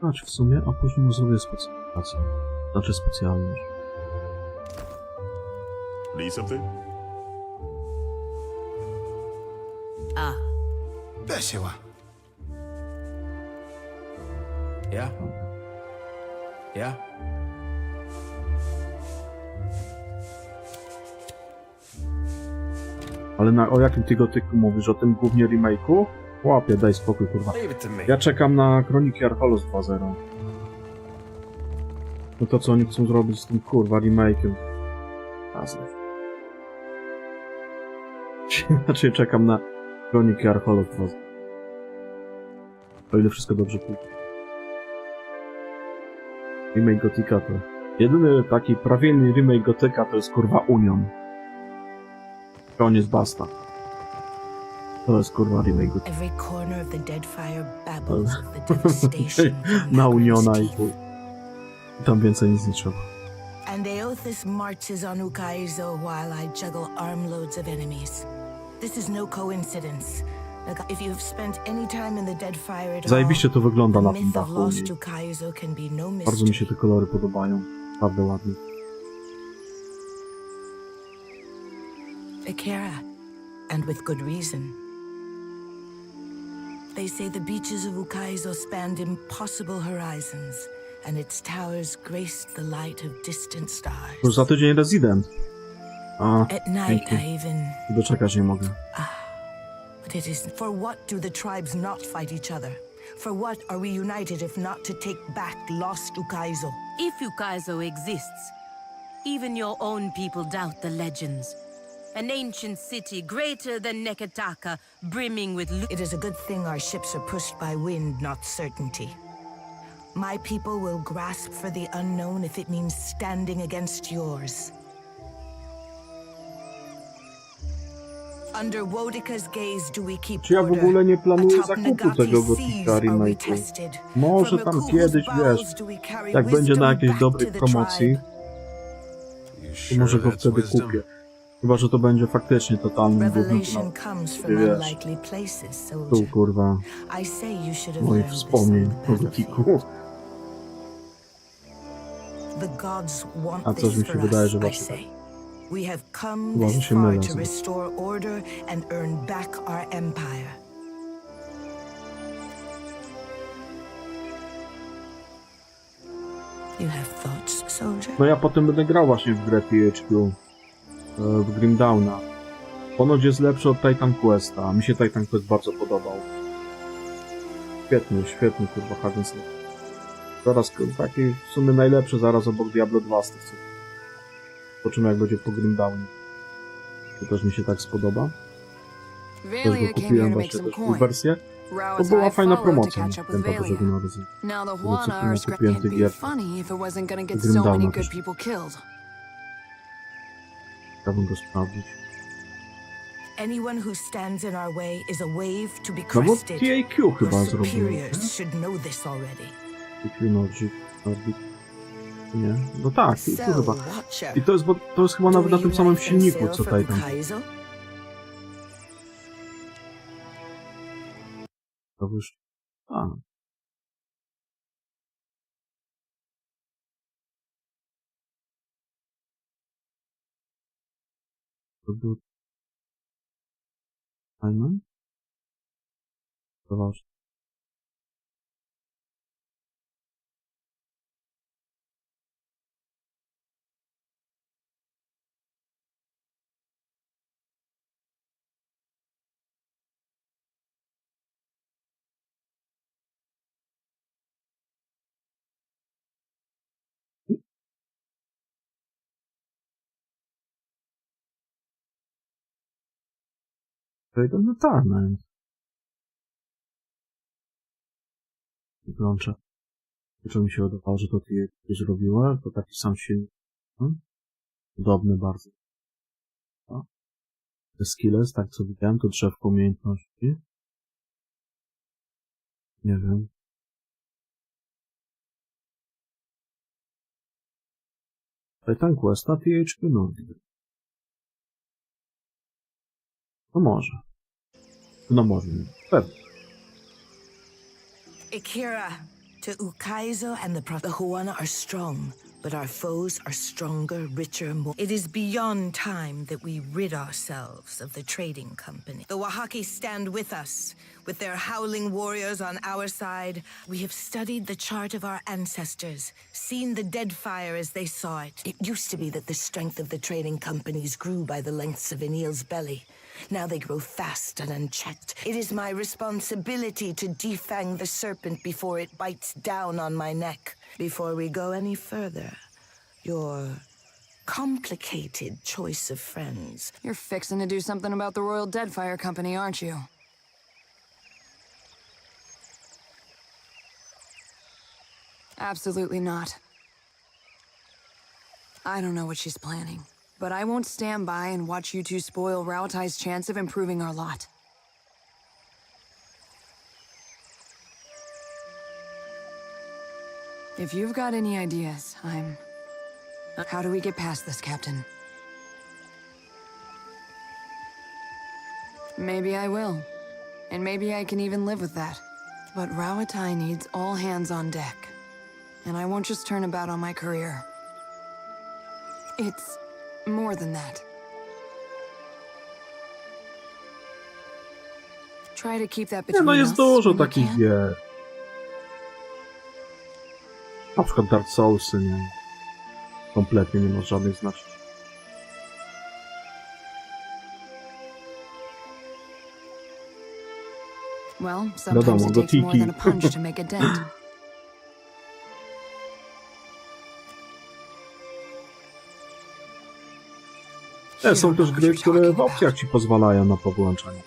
Chodź w sumie, a później mu zrobię specjalizację. Znaczy specjalność. Need something? Wesela. Ja? Ja? Ale o jakim ty gotyku mówisz? O tym głównie remake'u? Łapie, daj spokój, kurwa. Ja czekam na Kroniki Archolos 2.0. No to co oni chcą zrobić z tym, kurwa, remake'iem? Znaczy czekam na Kroniki Archolos 2.0. O ile wszystko dobrze pójdzie. Remake Gotika to... Jedyny taki prawilny remake Gotyka to jest, kurwa, Union. Koniec, basta. To jest, kurwa, remake Gotika. Every corner of the Deadfire babbles of the devastation na Uniona i chuj. Tam więcej nic nie trzeba. And Aothis marches on Ukaizo while I juggle armloads of enemies. This is no coincidence. If you've spent any time in the Deadfire at all, zajebiście to wygląda na tym myth of dachu. lost Ukaizo can be no mystery. Bardzo mi się te kolory podobają. Naprawdę ładnie. Akira, and with good reason. They say the beaches of Ukaizo spanned impossible horizons, and its towers graced the light of distant stars. Już za tydzień Resident. A, At night I even... doczekać nie mogę. But it is... For what do the tribes not fight each other? For what are we united if not to take back lost Ukaizo? If Ukaizo exists, even your own people doubt the legends. An ancient city greater than Neketaka, brimming with... It is a good thing our ships are pushed by wind, not certainty. My people will grasp for the unknown if it means standing against yours. Under Wodika's gaze do we keep Czy ja w order? ogóle nie planuję Atop zakupu Nagati tego seas Gotika are we remake'u? tested. Może From tam Akuhu's kiedyś, bowels wiesz, do we carry jak będzie wisdom na jakiejś back dobrej to the promocji, tribe. to może go wtedy kupię. Chyba, że to będzie faktycznie totalnym gównem. Revelation comes from Wiesz, unlikely places, tu soldier. kurwa I say you should have moich learned this wspomnień on the o Gotiku. The gods want A coś this mi się for wydaje, us, że I właśnie say. We have come Chyba, że this się far mylę to sobie. restore order and earn back our empire. You have thoughts, soldier? No ja potem będę grał właśnie w grę PHQ, w Grimdowna. Ponoć jest lepszy od Titan Questa, mi się Titan Quest bardzo podobał. Świetny kurwa hack and slash. Zaraz taki w sumie najlepszy zaraz obok Diablo 2 z tych co. Zobaczymy jak będzie po Grimdownie. To też mi się tak spodoba. Też go kupiłem właśnie też w wersję. To była fajna promocja. Ten Bożego Narodzenia. Kupiłem tych gier. Grimdowna też. Chciałbym go sprawdzić. Anyone who stands in our way is a wave to be No bo crested. TAQ chyba Your zrobił. superiors should know this already. Nie, no tak, tu chyba. I to jest chyba nawet na tym samym silniku, co Titan. To już... A. To był... Titan? To ważne. No tak, no. Wyłączę. Czy mi się wydawało, że to ty zrobiła? To taki sam silnik. Podobny bardzo. No. Te skills, tak co widziałem, to drzewko umiejętności. Nie wiem. Titan Questa THQ no. No może. No może, nie. Pewnie. Akira, to Ukaizo and the Huana are strong, but our foes are stronger, richer, more. It is beyond time that we rid ourselves of the trading company. The Wahaki stand with us, with their howling warriors on our side. We have studied the chart of our ancestors, seen the Deadfire as they saw it. It used to be that the strength of the trading companies grew by the lengths of Enil's belly. Now they grow fast and unchecked. It is my responsibility to defang the serpent before it bites down on my neck. Before we go any further, your complicated choice of friends. You're fixing to do something about the Royal Deadfire Company, aren't you? Absolutely not. I don't know what she's planning. But I won't stand by and watch you two spoil Raotai's chance of improving our lot. If you've got any ideas, How do we get past this, Captain? Maybe I will. And maybe I can even live with that. But Raotai needs all hands on deck. And I won't just turn about on my career. It's more than that. Try to keep that Nie, between no us jest dużo when you takich can. gier. Na przykład Dark Soulsy, nie? Kompletnie nie ma żadnych znaczeń. Well, sometimes it takes more than a punch to make a dent. Są też gry, które w opcjach ci pozwalają na powłączanie.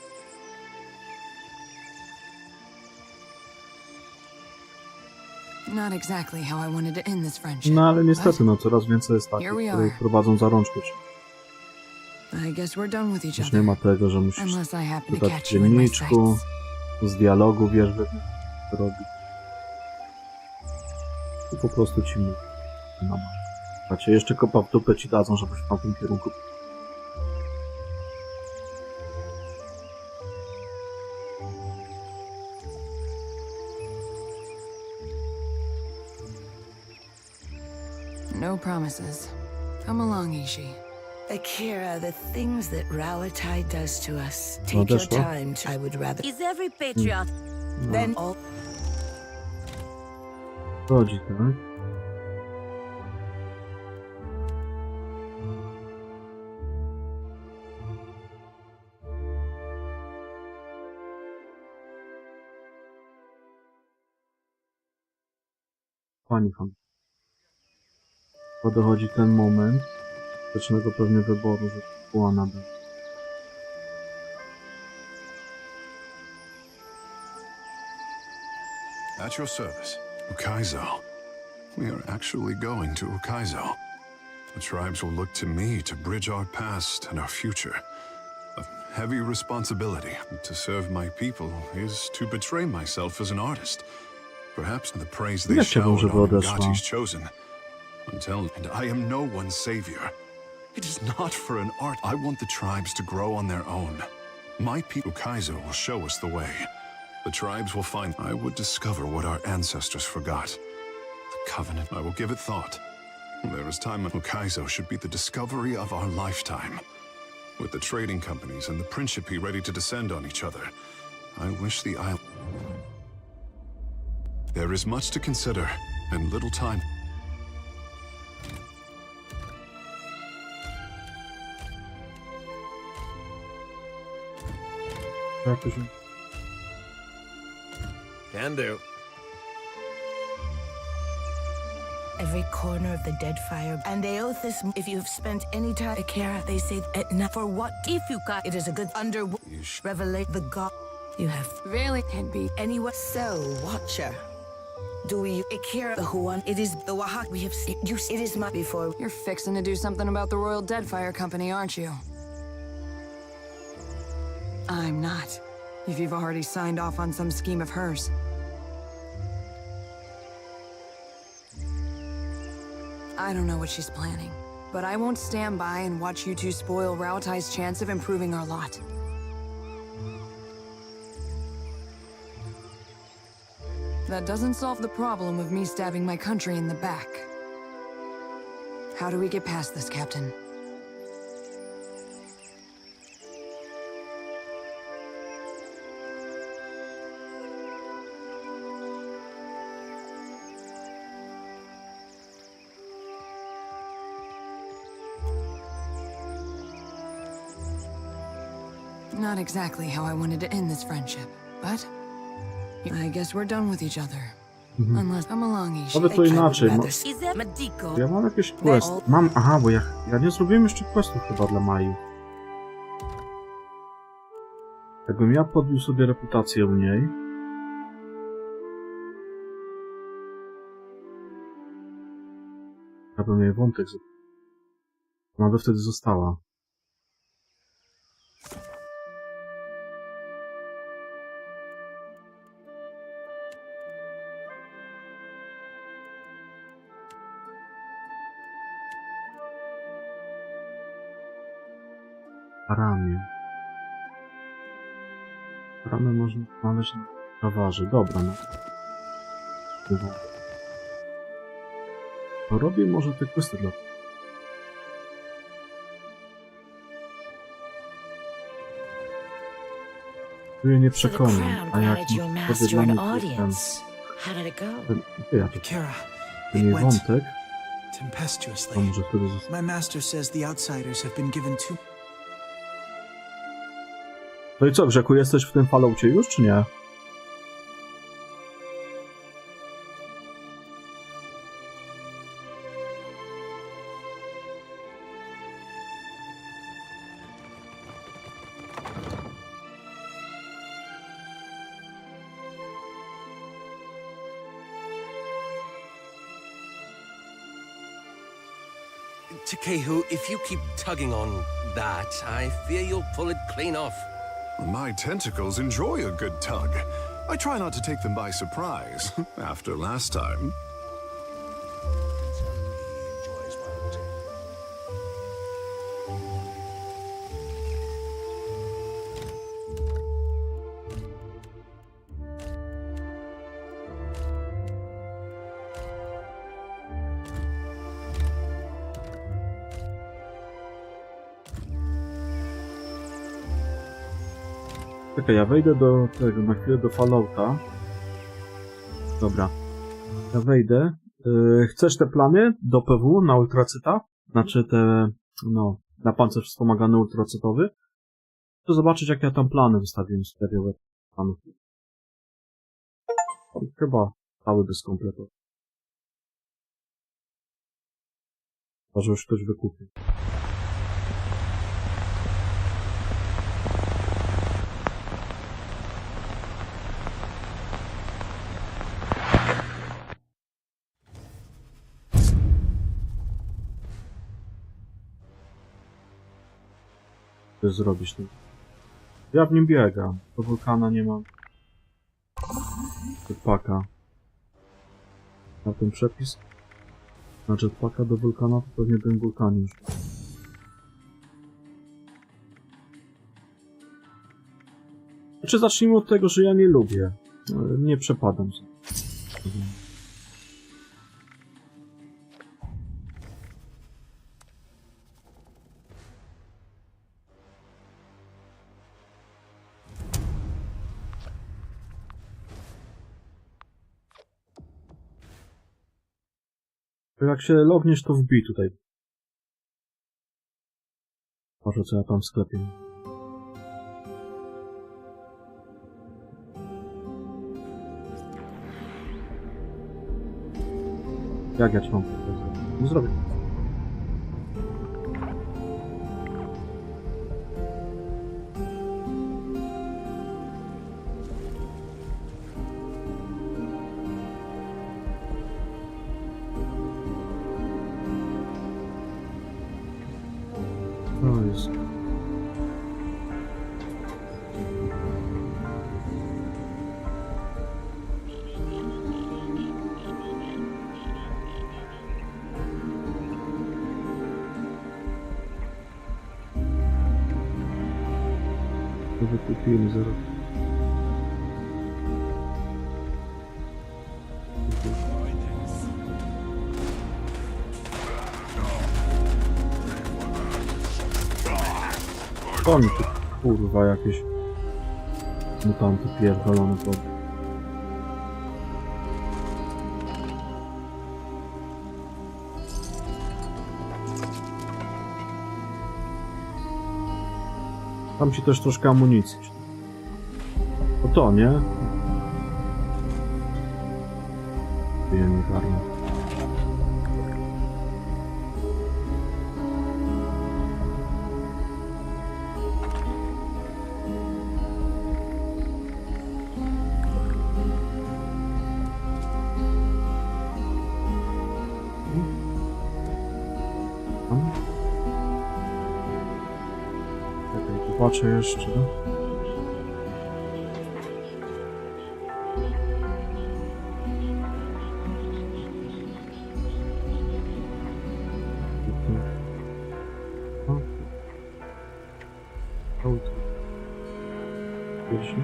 Not exactly how I wanted to end this friendship. No ale niestety, no coraz więcej jest takich, które prowadzą za rączkę. I guess we're done with each Już other. nie ma tego, że musisz Unless I happen to czytać catch w you in my dzienniczku, sights. z dialogu wiesz, co robić. I po prostu ci mówi. No, znaczy, jeszcze kopa w dupę ci dadzą, żebyś w tamtym kierunku. No promises. Come along, Ishi. Akira, the things that Raotai does to us. Take your time. I would rather. Is every patriot Then all. Chodzi, tak? Pani Han. Bo dochodzi ten moment skutecznego pewnie wyboru, że była nadal. At your service. Ukaizo. We are actually going to Ukaizo. The tribes will look to me to bridge our past and our future. A heavy responsibility. To serve my people is to betray myself as an artist. Perhaps the praise they showered on Ngati's chosen. And I am no one's savior. It is not for an art. I want the tribes to grow on their own. My people, Ukaizo, will show us the way. The tribes will find. I would discover what our ancestors forgot. The covenant. I will give it thought. There is time. Ukaizo should be the discovery of our lifetime. With the trading companies and the principi ready to descend on each other, I wish the isle. There is much to consider, and little time. Can do. Every corner of the Deadfire, and they oath this if you've spent any time at Kara, they say at night for what? If you got it is a good revelate the god. You have really can be anyone. So, Watcher. Do we Akira the Huan? It is the Wahak we have seen. It is my before. You're fixing to do something about the Royal Deadfire Company, aren't you? I'm not. If you've already signed off on some scheme of hers. I don't know what she's planning, but I won't stand by and watch you two spoil Raotai's chance of improving our lot. That doesn't solve the problem of me stabbing my country in the back. How do we get past this, Captain? Not exactly how I wanted to end this friendship, but I guess we're done with each other. Unless I'm along each. Ale to inaczej. Ja mam jakiś quest. Aha, bo ja nie zrobiłem jeszcze questów chyba dla Mai. Jakbym ja podbił sobie reputację u niej. Ja bym jej wątek. Ona by wtedy została. Ramię można znaleźć na towarze. Dobra, no. To robię może te questy dla... Czuję nie przekonam, a jak wtedy dla mnie ten jej wątek, to może wtedy zostać. My master says the outsiders have been given too. No i co, Grzeku, jesteś w tym Falloutie już, czy nie? Takehu, if you keep tugging on that, I fear you'll pull it clean off. My tentacles enjoy a good tug. I try not to take them by surprise, after last time. Czekaj, ja wejdę do tego, na chwilę do Fallouta. Dobra. Ja wejdę. Chcesz te plany do PW na ultracyta? Znaczy te, no, na pancerz wspomagany ultracytowy? Chcę zobaczyć, jak ja tam plany wystawiłem z periodu planów. Chyba cały bez kompletu. Może już ktoś wykupił. Co zrobić tym? Ja w nim biegam. Do wulkana nie mam. Jetpacka. Na ten przepis? Na jetpacka do wulkana to pewnie ten wulkan już. Znaczy zacznijmy od tego, że ja nie lubię. Nie przepadam za. Jak się logniesz, to wbij tutaj. Może co ja tam w sklepie. Jak ja ci mam powiedzieć? Nie zrobię. To jest... To wykupili zaraz. To mi tu kurwa jakieś mutanty pierdolone pod. Tam ci też troszkę amunicji. To nie? Wiem, karno. Zobaczę jeszcze. Pierwszy.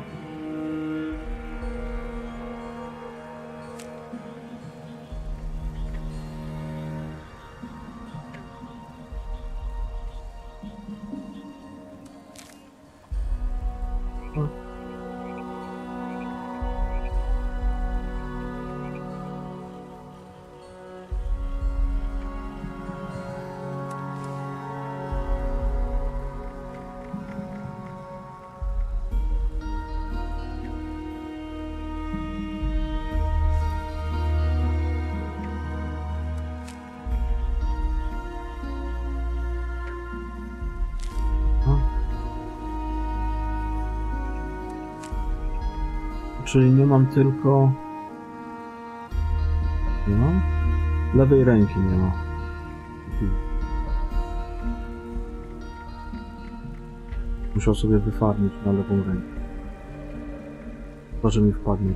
Czyli nie mam tylko... Nie mam? Lewej ręki nie ma. Musiał sobie wyfarmić na lewą rękę. Chyba, że mi wpadnie.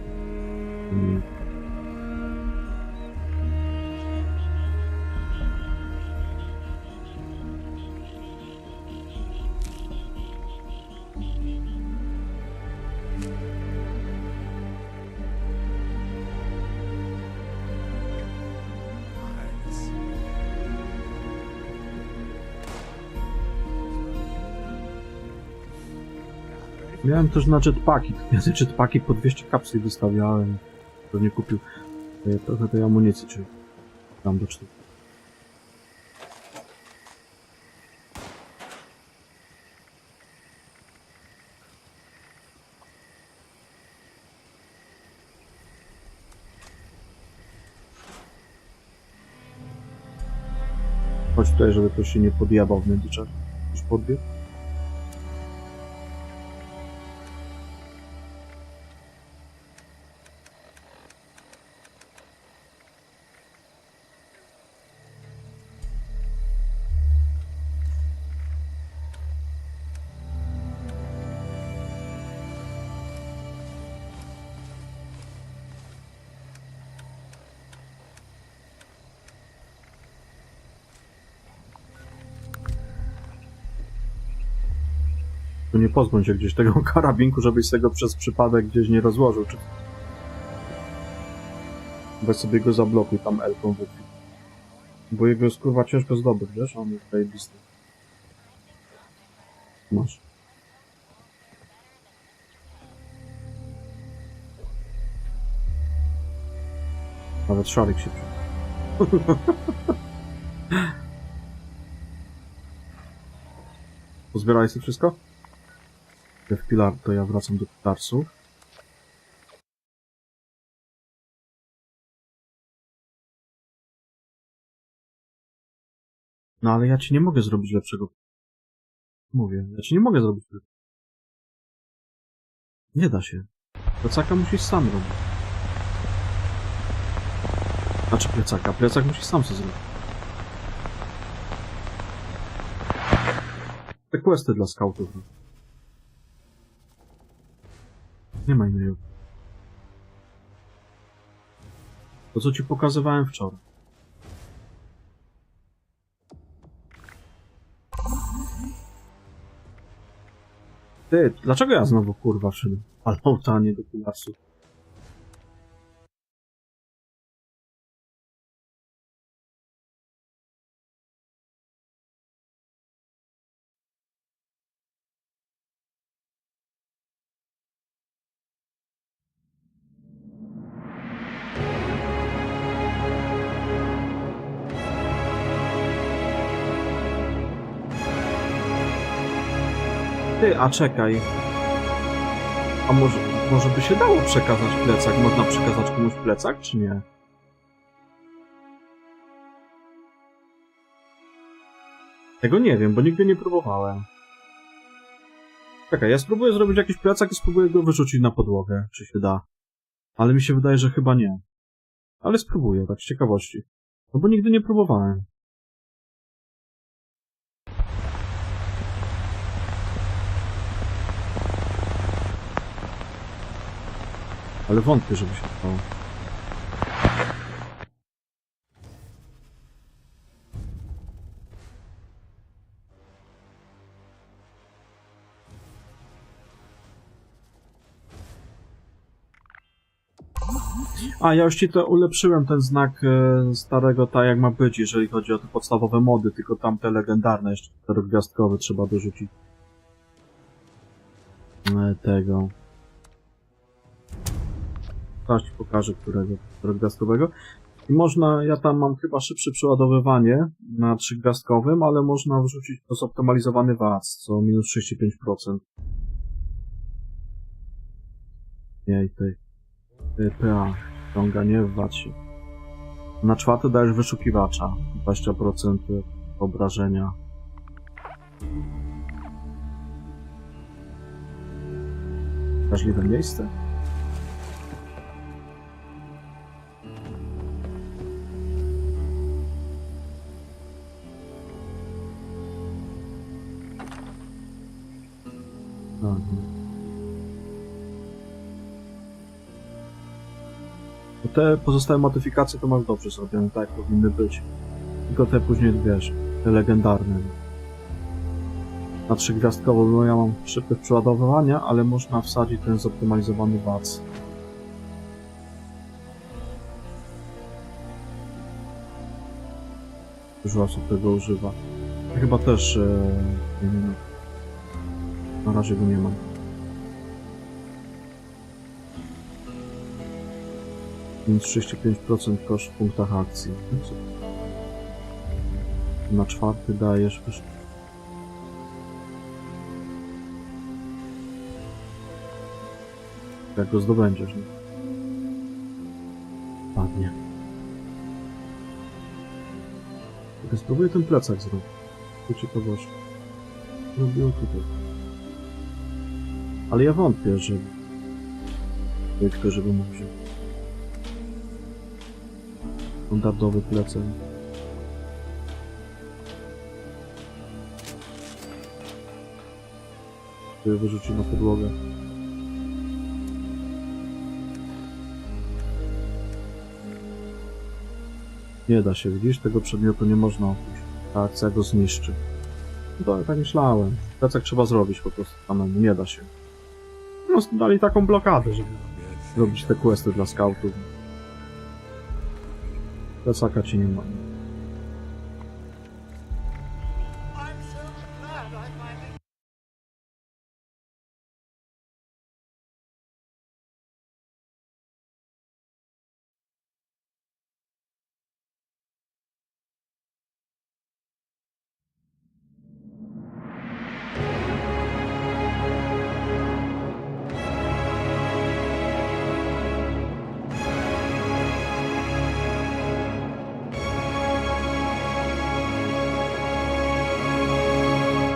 Miałem też na jetpacki. Ja te jetpacki po 200 kapsli wystawiałem. Pewnie kupił trochę tej amunicji, czy tam do 4. Chodź tutaj, żeby ktoś się nie podjebał w międzyczasie. Już podbiegł? To nie pozbądź się gdzieś tego karabinku, żebyś tego przez przypadek gdzieś nie rozłożył. Czy... Weź sobie go zablokuj tam L-ką wypij. Bo jego jest kurwa ciężko zdobyć, wiesz? On jest zajebisty. Masz. Nawet szarik się przyda. Pozbieraj sobie wszystko? W pilar, to ja wracam do pilarsów. No ale ja ci nie mogę zrobić lepszego. Mówię, ja ci nie mogę zrobić lepszego. Nie da się. Plecaka musisz sam robić. Znaczy plecaka. Plecak musisz sam sobie zrobić. Te questy dla skautów. Nie ma innej. To co ci pokazywałem wczoraj. Ty, dlaczego ja znowu kurwa wszedłem? Alauta, nie do pilarsu. Ty, a czekaj. A może by się dało przekazać plecak? Można przekazać komuś plecak, czy nie? Tego nie wiem, bo nigdy nie próbowałem. Czekaj, ja spróbuję zrobić jakiś plecak i spróbuję go wyrzucić na podłogę, czy się da. Ale mi się wydaje, że chyba nie. Ale spróbuję, tak z ciekawości. No bo nigdy nie próbowałem. Ale wątpię, żeby się stało. A, ja już ci to ulepszyłem, ten znak starego, tak jak ma być, jeżeli chodzi o te podstawowe mody, tylko tamte legendarne, jeszcze 4-gwiazdkowe trzeba dorzucić. Tego. Teraz ci pokażę, którego 4-gwiazdkowego. I można, ja tam mam chyba szybsze przeładowywanie na 3-gwiazdkowym, ale można wrzucić to zoptymalizowany VAT, co minus 35%. Jej, tej. PA, ściąganie w VAT-ie. Na 4 dajesz wyszukiwacza, 20% obrażenia. Wrażliwe miejsce? Te pozostałe modyfikacje to masz dobrze zrobione, tak jak powinny być. Tylko te później, wiesz, te legendarne. Na 3-gwiazdkowo, bo ja mam szybkie przeładowywania, ale można wsadzić ten zoptymalizowany VAT. Dużo osób tego używa. Ja chyba też nie wiem. Na razie go nie mam. Minus 35% koszt w punktach akcji. Na 4 dajesz jak go zdobędziesz, nie? Ładnie. Spróbuję ten plecak zrobić. Do ciekawości. Robiłem tutaj. Ale ja wątpię, że ktoś by mógł wziąć. Standardowy plecak. Który wyrzucił na podłogę. Nie da się, widzisz? Tego przedmiotu nie można opuścić. Ta akcja go zniszczy. No to tak myślałem. Plecak trzeba zrobić po prostu samemu, nie da się. No, dali taką blokadę, żeby robić te questy dla scoutów. Plecaka ci nie ma.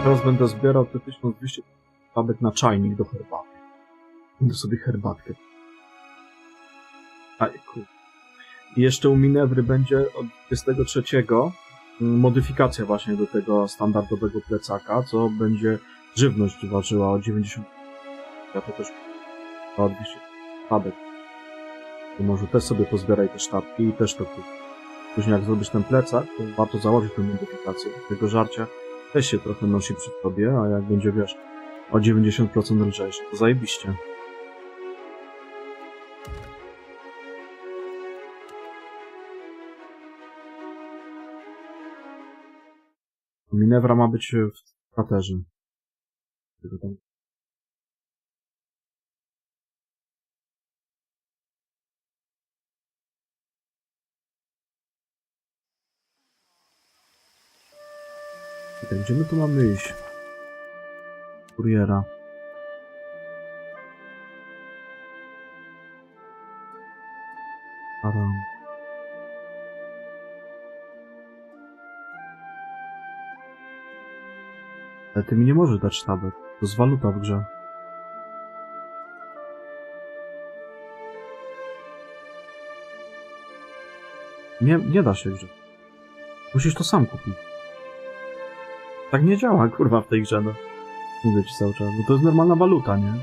Teraz będę zbierał te 1200 tabek na czajnik do herbaty. Będę sobie herbatkę. Ajku. I jeszcze u Minewry będzie od 23 modyfikacja właśnie do tego standardowego plecaka, co będzie żywność ważyła o 90. Ja to też o 200 tabek. To może też sobie pozbieraj te sztabki i też to kup. Później jak zrobisz ten plecak, to warto założyć tę modyfikację. Tego żarcia też się trochę nosi przy tobie, a jak będzie, wiesz, o 90% lżejszy, to zajebiście. Minewra ma być w kraterze. Gdzie my tu mamy iść? Kuriera. Aram. Ale ty mi nie możesz dać sztabek. To jest waluta w grze. Nie da się w grze. Musisz to sam kupić. Tak nie działa, kurwa, w tej grze, no. Mówię ci cały czas, bo to jest normalna waluta, nie?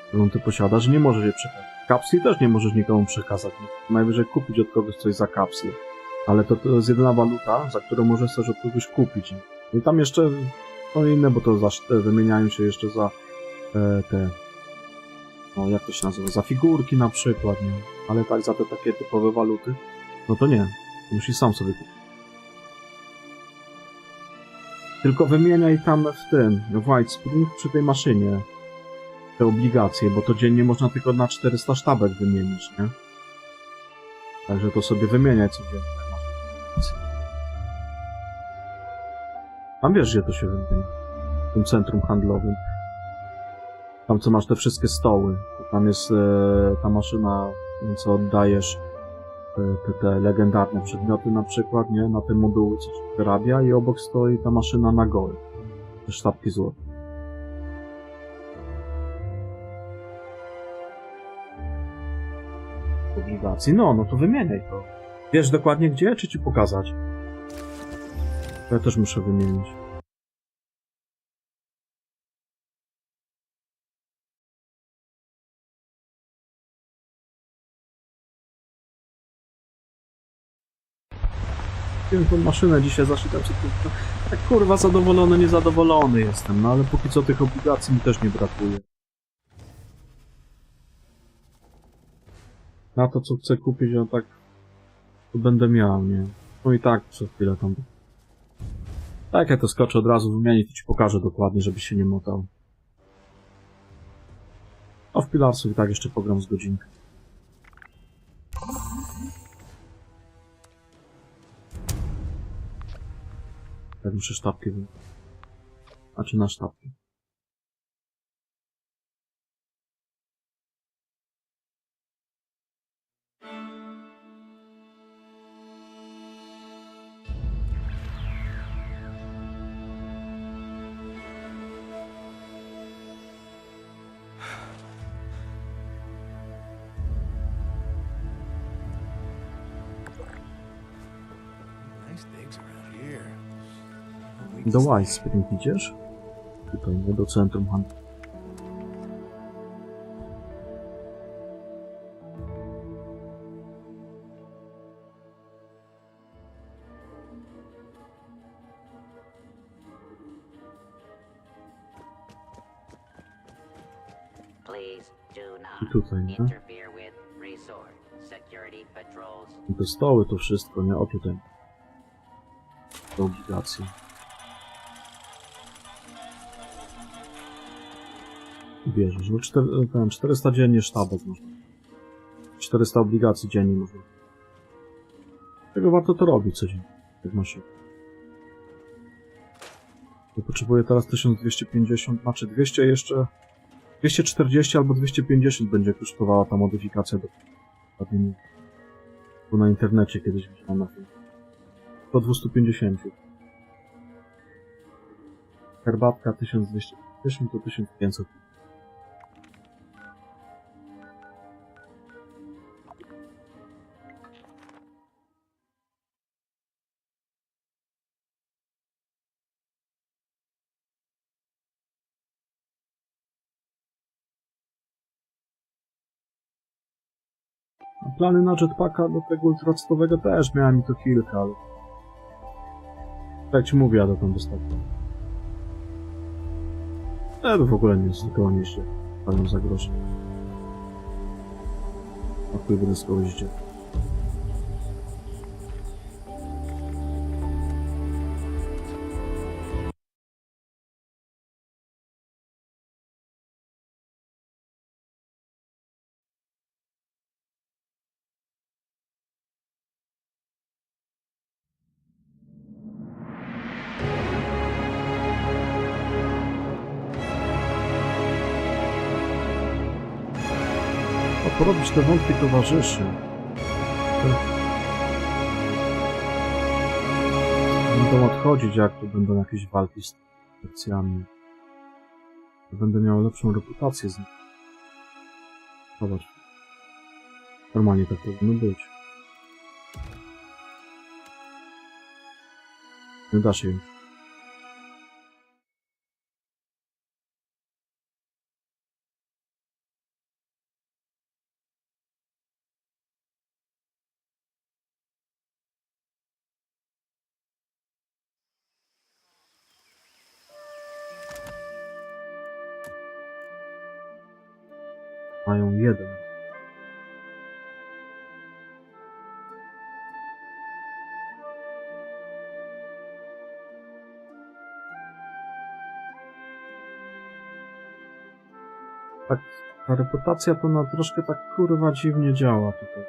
Którą ty posiadasz, nie możesz jej przekazać. Kapsli też nie możesz nikomu przekazać. Najwyżej kupić od kogoś coś za kapsli. Ale to jest jedyna waluta, za którą możesz też od kogoś kupić. Nie? I tam jeszcze są inne, bo to wymieniają się jeszcze za te... No, jak to się nazywa? Za figurki na przykład, nie? Ale tak, za te takie typowe waluty, no to nie. Musisz sam sobie kupić. Tylko wymieniaj tam w tym, w White Spring przy tej maszynie te obligacje, bo to dziennie można tylko na 400 sztabek wymienić, nie? Także to sobie wymieniaj codziennie. Tam wiesz, gdzie to się wymienia. W tym centrum handlowym. Tam, co masz te wszystkie stoły. Tam jest ta maszyna, co oddajesz te legendarne przedmioty na przykład, nie? Na te moduły, co się wyrabia i obok stoi ta maszyna na goły. Te sztabki złote. Obligacji. No to wymieniaj to. Wiesz dokładnie gdzie, czy ci pokazać? Ja też muszę wymienić. Tą maszynę dzisiaj za 700. Tak kurwa zadowolony, niezadowolony jestem, no ale póki co tych obligacji mi też nie brakuje. Na to co chcę kupić, no tak to będę miał, nie? No i tak co chwilę tam. Tak jak to skoczę od razu wymienić, to ci pokażę dokładnie, żebyś się nie motał. A w Pilarsów i tak jeszcze pogram z godzinkę. Tak muszę sztabki wyjąć. A czy na sztabki? Do White Spring idziesz? Tutaj, nie do centrum handlu. I tutaj, nie? I te stoły, to wszystko, nie? O tutaj. Te obligacje. Bierzesz, no 400 dziennie sztabek można. 400 obligacji dziennie można. Dlatego warto to robić codziennie, jak masz. Ja potrzebuję teraz 1250, znaczy 200 jeszcze... 240 albo 250 będzie kosztowała ta modyfikacja do... Bo na internecie kiedyś widziałem na film. Do 250. Herbatka 1250 to 1500. A plany na jetpacka do tego ultractowego też miałem to kilka, ale... Tak ci mówię, ja tam dostałem. To w ogóle nie jest tylko nie się panią za grosze. A wpływy z kogoś idzie. Porobić te wątki towarzyszy. Będą odchodzić, jak tu będą jakieś walki z akcjami. Będę miał lepszą reputację z nich. Zobacz. Normalnie tak powinno być. Nie da się. Mają jeden. Tak, ta reputacja to na troszkę tak kurwa dziwnie działa tutaj.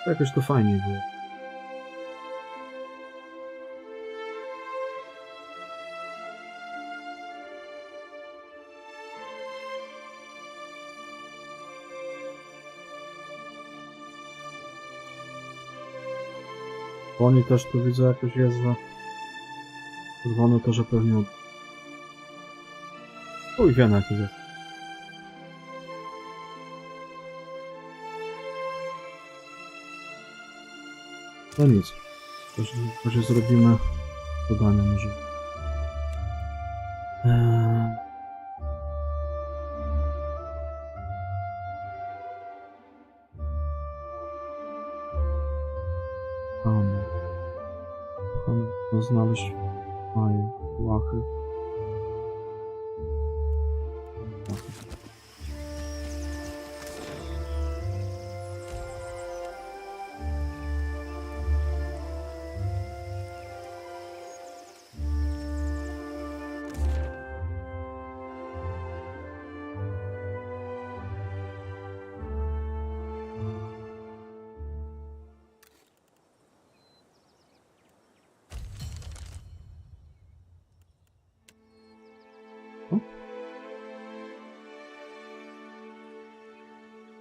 Jakoś to fajnie było. Bo oni też tu widzę jakoś jest, że... Czerwone to, że pewnie... Uj, wiem jaki jest. No nic. To się zrobimy podania może. Znaleźć Moje, łachy.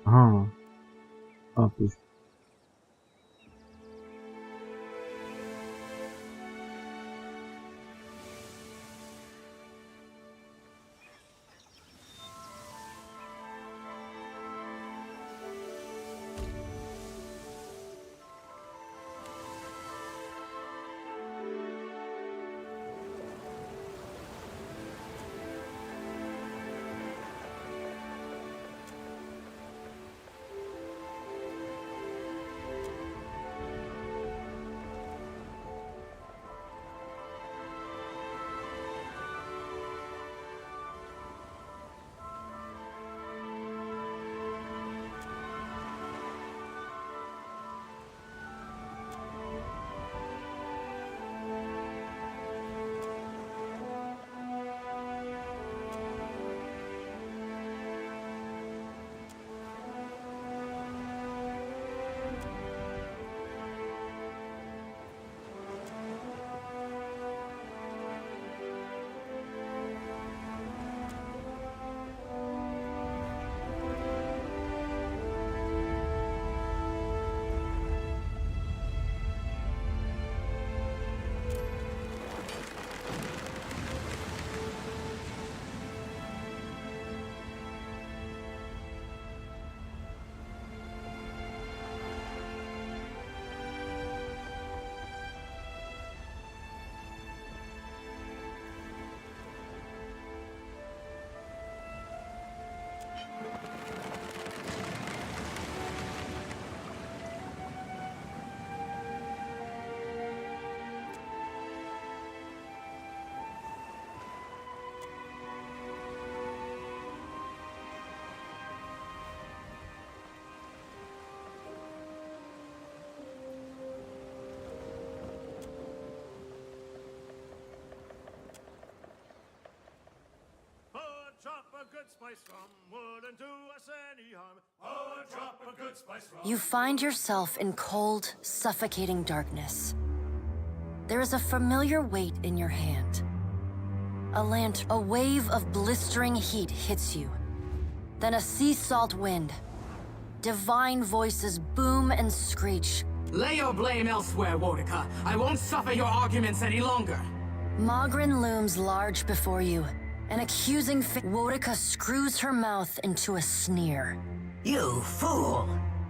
Aha. A, tu już. You find yourself in cold, suffocating darkness. There is a familiar weight in your hand. A lantern. A wave of blistering heat hits you. Then a sea salt wind. Divine voices boom and screech. Lay your blame elsewhere, Wodika. I won't suffer your arguments any longer. Mogren looms large before you. An accusing Wodika screws her mouth into a sneer. You fool!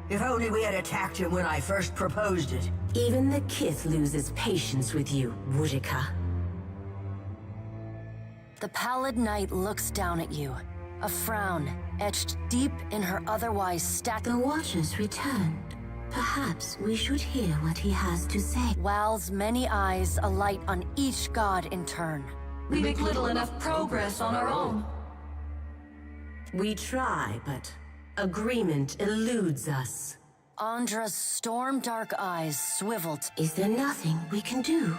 If only we had attacked him when I first proposed it. Even the Kith loses patience with you, Wodika. The pallid knight looks down at you. A frown etched deep in her otherwise stacked. The Watcher's returned. Perhaps we should hear what he has to say. Wal's many eyes alight on each god in turn. We make little enough progress on our own. We try, but agreement eludes us. Andra's storm-dark eyes swiveled. Is there nothing we can do?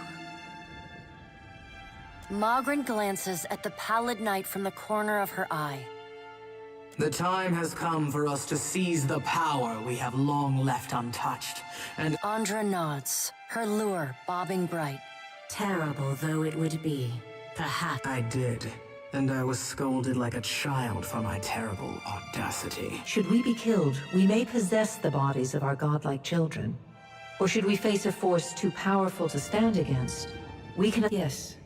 Mogren glances at the pallid knight from the corner of her eye. The time has come for us to seize the power we have long left untouched, and Andra nods, her lure bobbing bright. Terrible though it would be, perhaps. I did, and I was scolded like a child for my terrible audacity. Should we be killed, we may possess the bodies of our godlike children. Or should we face a force too powerful to stand against? We can... Yes.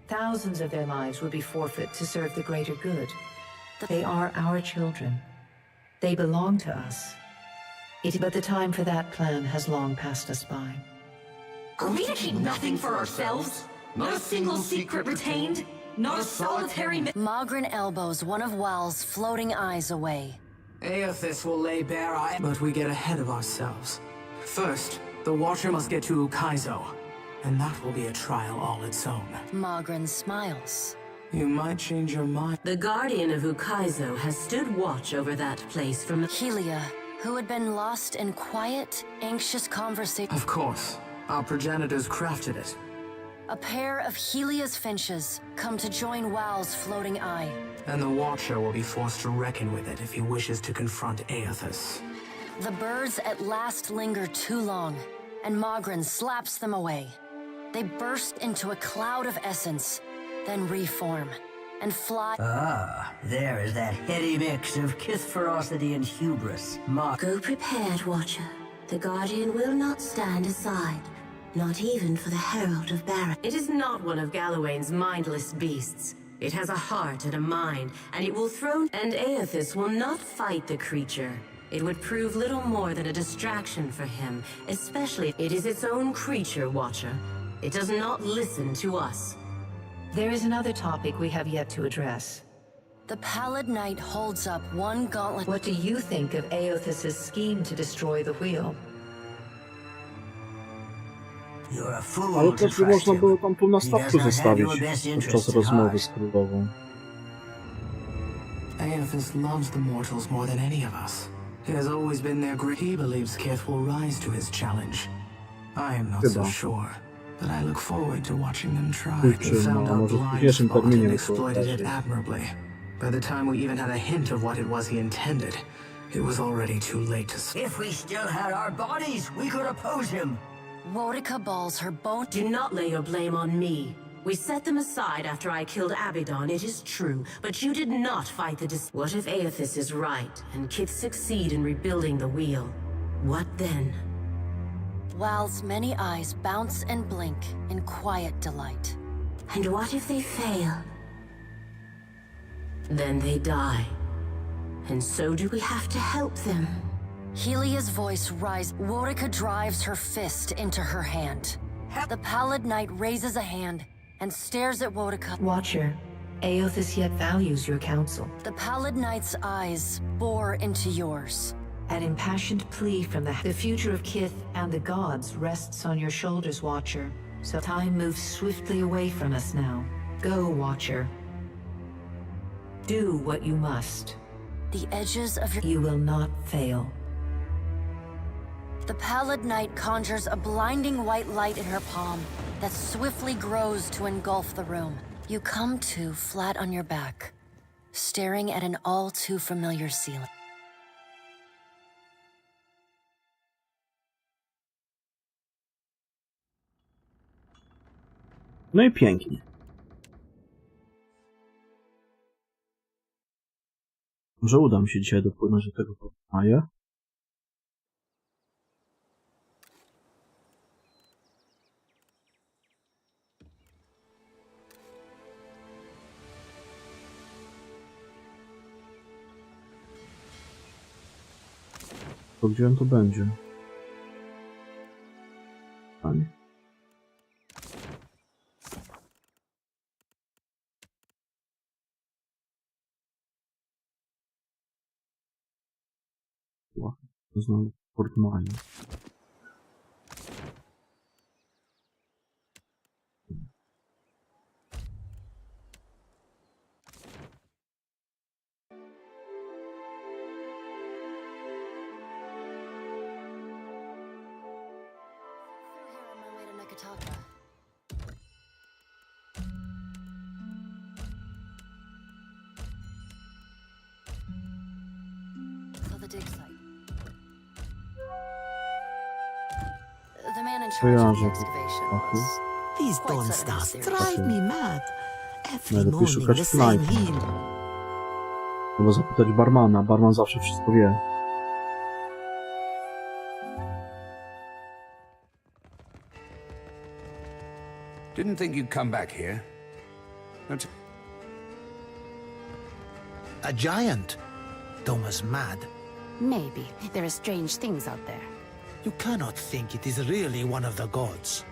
Thousands of their lives would be forfeit to serve the greater good. They are our children. They belong to us. But the time for that plan has long passed us by. Are we to keep nothing for ourselves? Not a single secret retained? Not a solitary... Mogren elbows one of Wal's floating eyes away. Aethys will lay bare our... But we get ahead of ourselves. First, the Watcher must get to Ukaizo, and that will be a trial all its own. Mogren smiles. You might change your mind. The Guardian of Ukaizo has stood watch over that place from... Helia, who had been lost in quiet, anxious conversation. Of course. Our progenitors crafted it. A pair of Helia's finches come to join Wal's floating eye. And the Watcher will be forced to reckon with it if he wishes to confront Aethys. The birds at last linger too long, and Mogren slaps them away. They burst into a cloud of essence, then reform, and fly. Ah, there is that heady mix of Kith ferocity and hubris. Go prepared, Watcher. The Guardian will not stand aside. Not even for the Herald of Barret. It is not one of Gallowayne's mindless beasts. It has a heart and a mind, and it will throw... And Aethys will not fight the creature. It would prove little more than a distraction for him, especially... It is its own creature, Watcher. It does not listen to us. There is another topic we have yet to address. The Pallid Knight holds up one gauntlet. What do you think of Aethys' scheme to destroy the wheel? You're a fool. Ale też można było tam tu na statku zostawić podczas rozmowy z królową. Aethys loves the mortals more than any of us. He has always been their great... He believes Kith will rise to his challenge. I am not so sure, but I look forward to watching them try. They found our blind spot and exploited it admirably. By the time we even had a hint of what it was he intended, it was already too late to... If we still had our bodies, we could oppose him. Wodika balls her bone. Do not lay your blame on me. We set them aside after I killed Abaddon, it is true, but you did not fight the What if Aethys is right, and Kith succeed in rebuilding the wheel? What then? Wal's many eyes bounce and blink in quiet delight. And what if they fail? Then they die. And so do we have to help them? Helia's voice rises. Wodika drives her fist into her hand. The Pallid Knight raises a hand and stares at Wodika. Watcher, Aethys yet values your counsel. The Pallid Knight's eyes bore into yours. An impassioned plea from the future of Kith and the gods rests on your shoulders, Watcher. So time moves swiftly away from us now. Go, Watcher. Do what you must. The edges of your... You will not fail. The Pallid Knight conjures a blinding white light in her palm that swiftly grows to engulf the room. You come to flat on your back. staring at an all too familiar ceiling. No i pięknie. Może uda mi się dzisiaj dopłynąć do tego Moje. To gdzie on tu będzie? Panie. Znowu portmanie. Kojarzę. These Dawn Stars drive me mad. Every Najlepiej morning szukać the same knajpy. hymn. Albo zapytać barmana. Barman zawsze wszystko wie. Didn't think you'd come back here. A giant. Thomas mad. Maybe. There are strange things out there. You cannot think it is really one of the gods.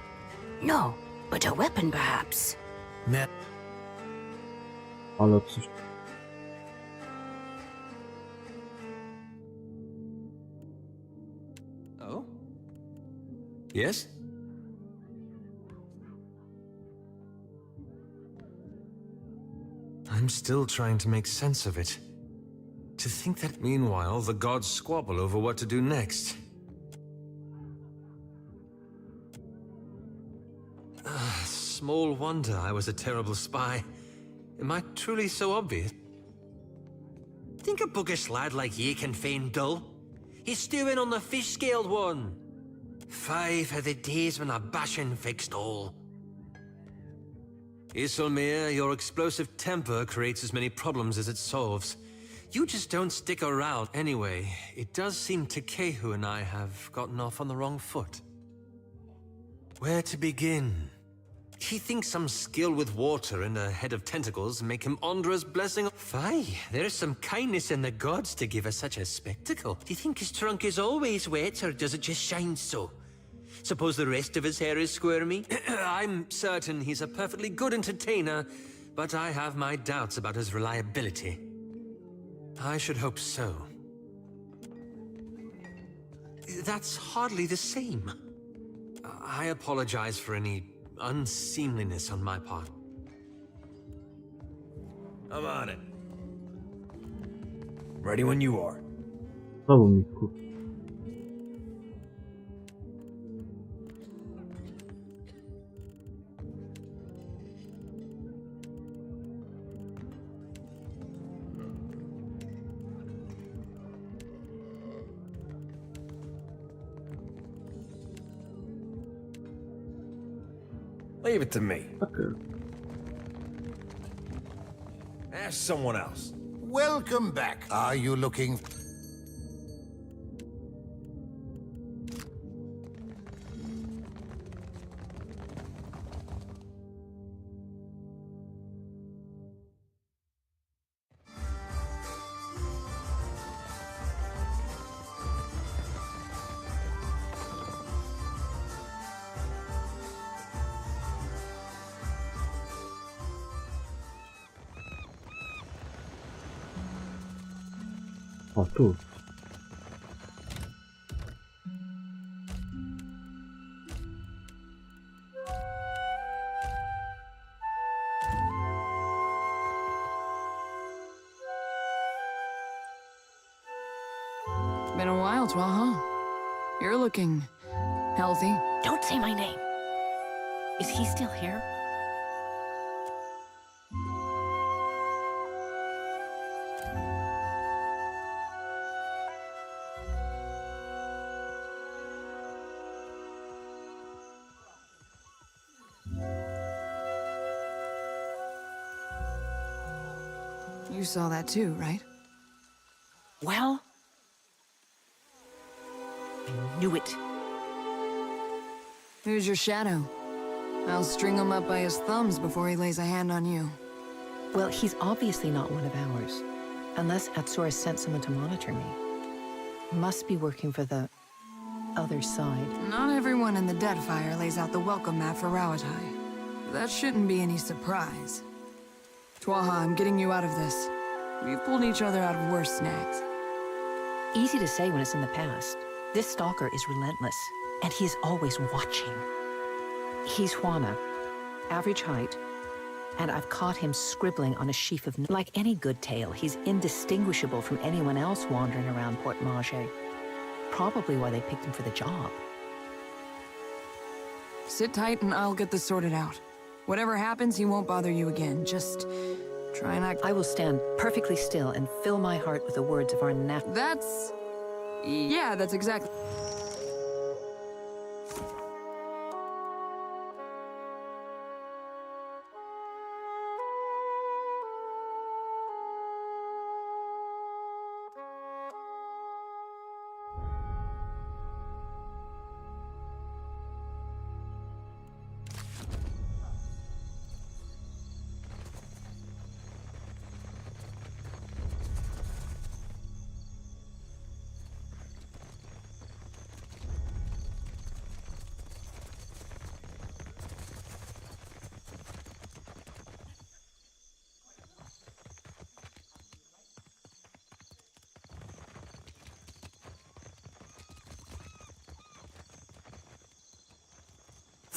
No, but a weapon perhaps. Ale coś... Oh? Yes? I'm still trying to make sense of it. To think that meanwhile the gods squabble over what to do next. Small wonder I was a terrible spy. Am I truly so obvious? Think a buggish lad like ye can feign dull? He's stewing on the fish-scaled one. 5 are the days when a bashing fixed all. Isolmir, your explosive temper creates as many problems as it solves. You just don't stick around. Anyway, it does seem Takehu and I have gotten off on the wrong foot. Where to begin? He thinks some skill with water and a head of tentacles make him Ondra's blessing. Fie, there's some kindness in the gods to give us such a spectacle. Do you think his trunk is always wet, or does it just shine so? Suppose the rest of his hair is squirmy? I'm certain he's a perfectly good entertainer, but I have my doubts about his reliability. I should hope so. That's hardly the same. I apologize for any unseemliness on my part. I'm on it. Ready when you are. Znowu mi kur... Leave it to me. Okay. Ask someone else. Welcome back. Are you looking... O, tu. Been a while, Twa, huh? You're looking healthy. Don't say my name. Is he still here? You saw that too, right? Well, I knew it. Who's your shadow? I'll string him up by his thumbs before he lays a hand on you. Well, he's obviously not one of ours. Unless Atsura sent someone to monitor me. Must be working for the other side. Not everyone in the Deadfire lays out the welcome mat for Rawatai. That shouldn't be any surprise. Twaha, I'm getting you out of this. We've pulled each other out of worse snags. Easy to say when it's in the past. This stalker is relentless, and he is always watching. He's Juana, average height, and I've caught him scribbling on a sheaf of... Like any good tale, he's indistinguishable from anyone else wandering around Port Maje. Probably why they picked him for the job. Sit tight and I'll get this sorted out. Whatever happens, he won't bother you again. Just try not... I will stand perfectly still and fill my heart with the words of our That's... Yeah, that's exactly...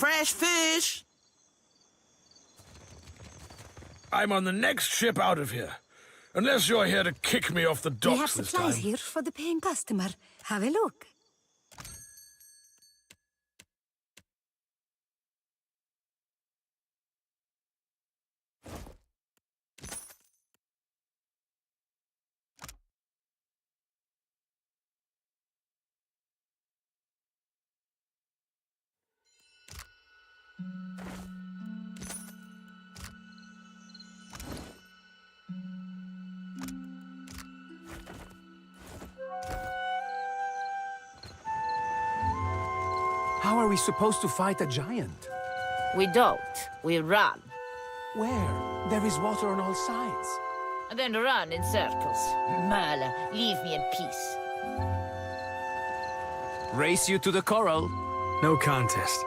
Fresh fish! I'm on the next ship out of here. Unless you're here to kick me off the We have docks this supplies time. here for the paying customer. Have a look. How are we supposed to fight a giant? We don't. We run. Where? There is water on all sides. And then run in circles. Merla, leave me in peace. Race you to the coral. No contest.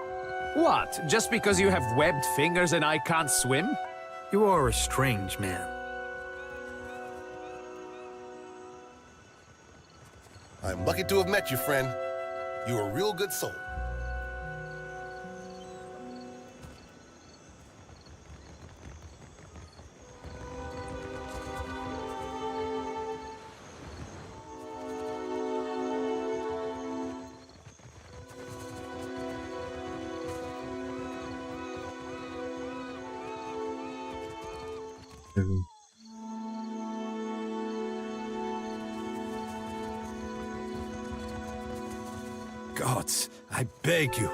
What? Just because you have webbed fingers and I can't swim? You are a strange man. I'm lucky to have met you, friend. You're a real good soul. Gods, I beg you,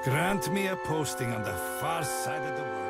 grant me a posting on the far side of the world.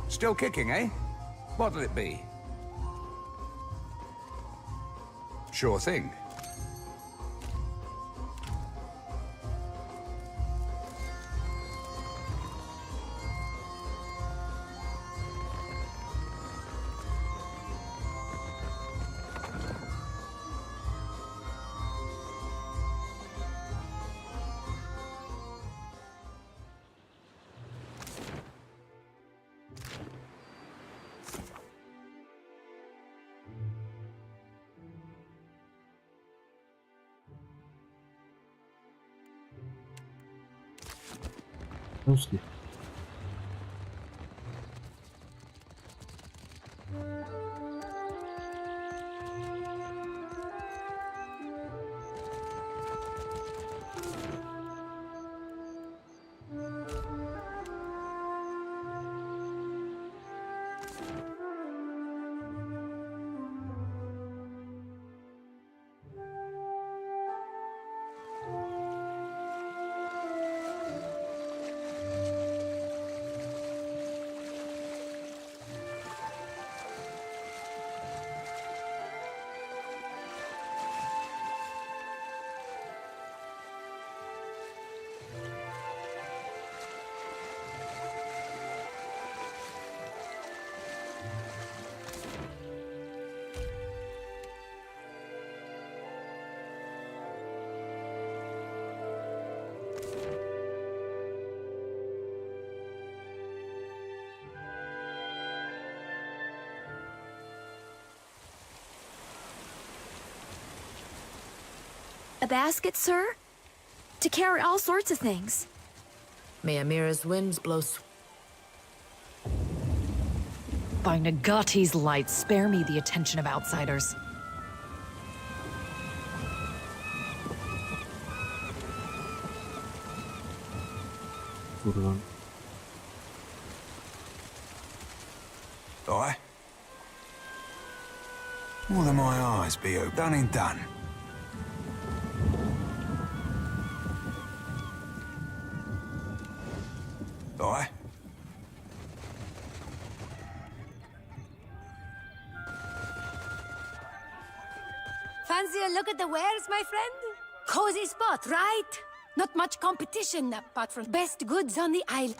Still kicking, eh? What'll it be? Sure thing. Polski. A basket, sir? To carry all sorts of things. May Amira's winds blow By Nagati's light, spare me the attention of outsiders. Kurwa. Aye? More than my eyes be open. Done and done. Aye? Fancy a look at the wares, my friend? Cozy spot, right? Not much competition apart from best goods on the island.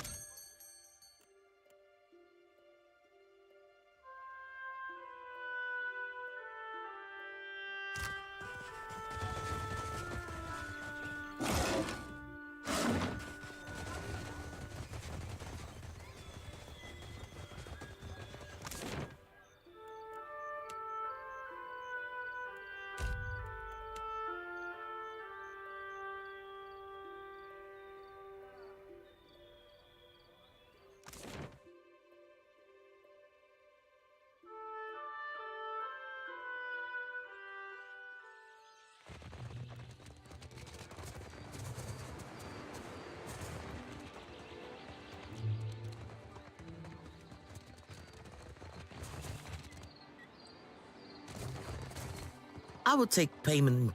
I will take payment in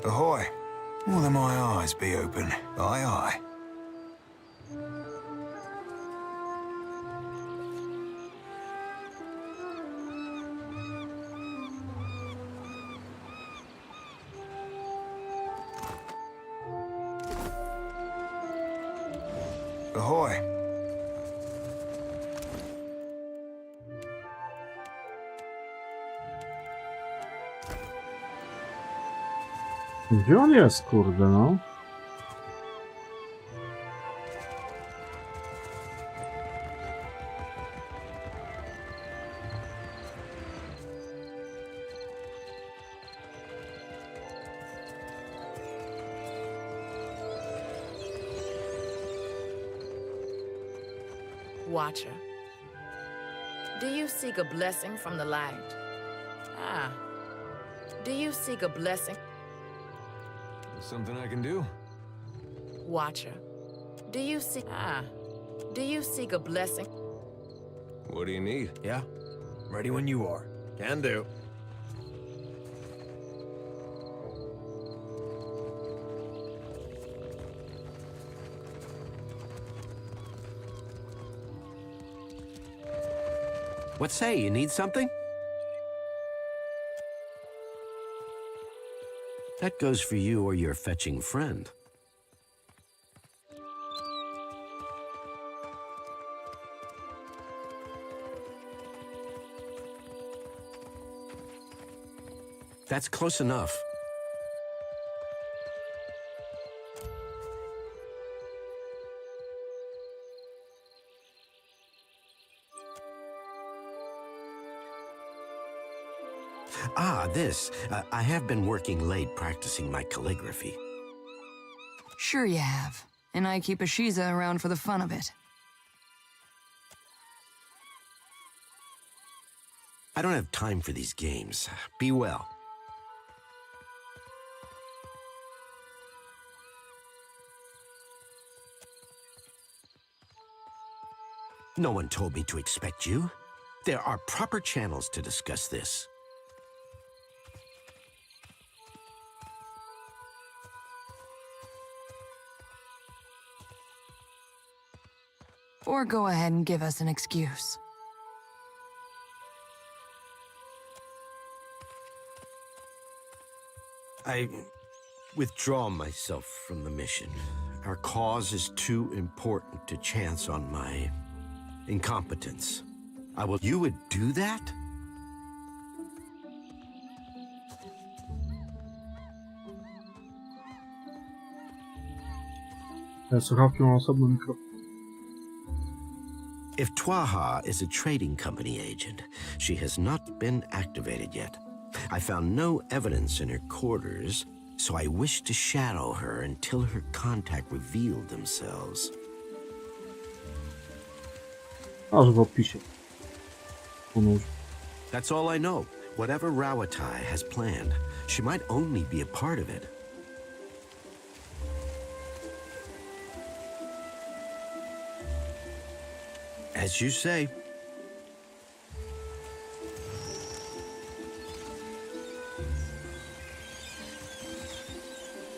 Ahoy! More than my eyes be open. Aye, aye. Ahoy! Gdzie on jest, kurde, no? Watcher. Do you seek a blessing from the light? Ah. Do you seek a blessing? Something I can do? Watcher. Do you seek... Ah. Do you seek a blessing? What do you need? Yeah? Ready when you are. Can do. What say, you need something? That goes for you or your fetching friend. That's close enough. Ah, this. I have been working late practicing my calligraphy. Sure you have. And I keep a Shiza around for the fun of it. I don't have time for these games. Be well. No one told me to expect you. There are proper channels to discuss this. Or go ahead and give us an excuse. I withdraw myself from the mission. Our cause is too important to chance on my incompetence. You would do that? Słuchawki mam osobny mikrofon. If Twaha is a trading company agent, she has not been activated yet. I found no evidence in her quarters, so I wish to shadow her until her contact revealed themselves. Aż w opisie. That's all I know. Whatever Rawatai has planned, she might only be a part of it. As you say.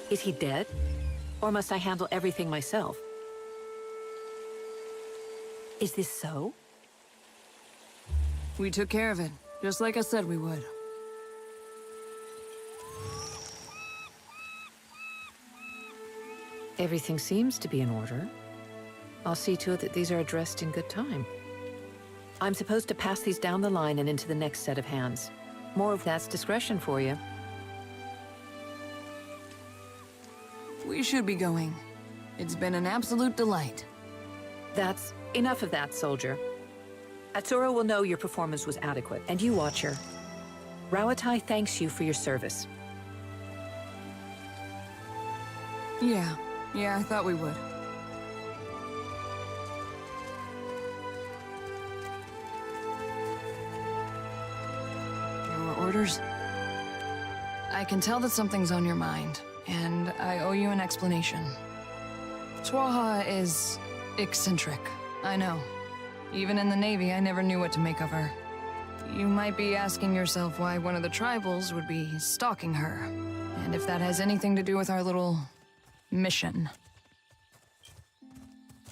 Is he dead? Or must I handle everything myself? Is this so? We took care of it, just like I said we would. Everything seems to be in order. I'll see to it that these are addressed in good time. I'm supposed to pass these down the line and into the next set of hands. More of that's discretion for you. We should be going. It's been an absolute delight. That's enough of that, soldier. Atsura will know your performance was adequate, and you, Watcher. Rawatai thanks you for your service. Yeah, I thought we would. Your orders? I can tell that something's on your mind, and I owe you an explanation. Twaha is eccentric, I know. Even in the Navy, I never knew what to make of her. You might be asking yourself why one of the tribals would be stalking her, and if that has anything to do with our little mission.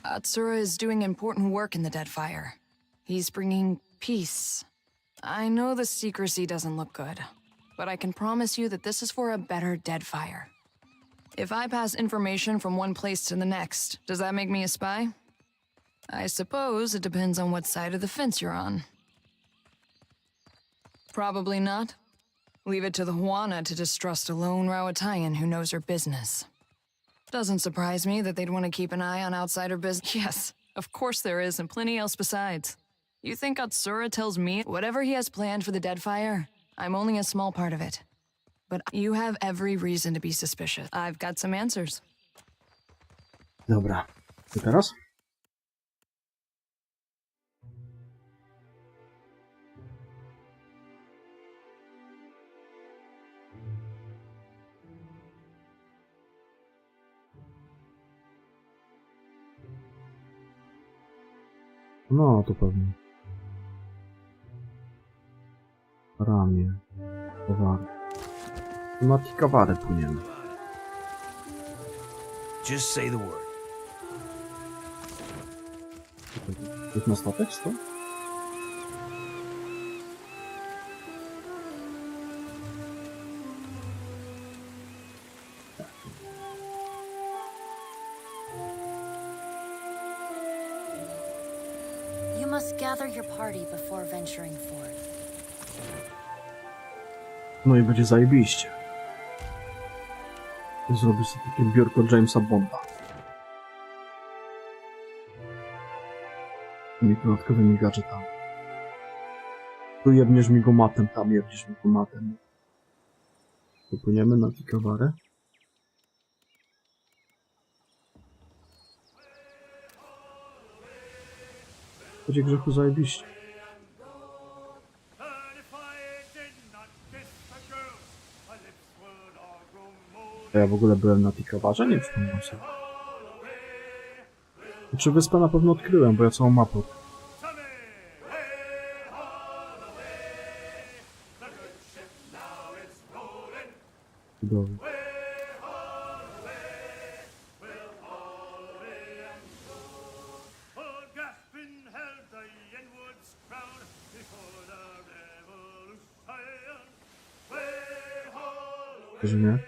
Atsura is doing important work in the Deadfire. He's bringing peace. I know the secrecy doesn't look good, but I can promise you that this is for a better Deadfire. If I pass information from one place to the next, does that make me a spy? I suppose it depends on what side of the fence you're on. Probably not. Leave it to the Huana to distrust a lone Rawataian who knows her business. Doesn't surprise me that they'd want to keep an eye on outsider business. Yes, of course there is, and plenty else besides. You think Atsura tells me whatever he has planned for the Deadfire? I'm only a small part of it. But you have every reason to be suspicious. I've got some answers. Dobra. I teraz? No, to pewnie. Ramię. Towary. Na Tikawary płyniemy. Just say the word. Jest na statek, co? You must gather your party before venturing forth. No i będzie zajebiście. Zrobię sobie takie biurko Jamesa Bonda. Z tymi dodatkowymi gadżetami. Tu jebniesz mi go matem, tam jebniesz mi go matem. Popłyniemy na pikowarę. Będzie grzechu zajebiście. A ja w ogóle byłem na pikowarze? Nie przypomnę sobie. Znaczy wyspę na pewno odkryłem, bo ja całą mapę. Cudownie. Że nie?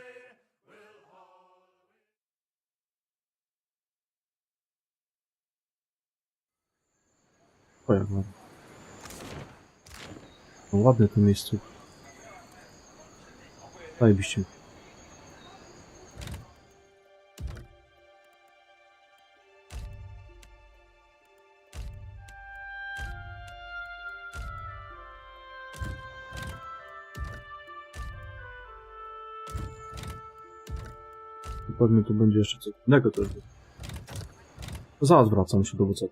O jak ładnie. No, ładne to miejsce. Zajebiście. Pewnie tu będzie jeszcze coś innego też. Zaraz wracam się do WC.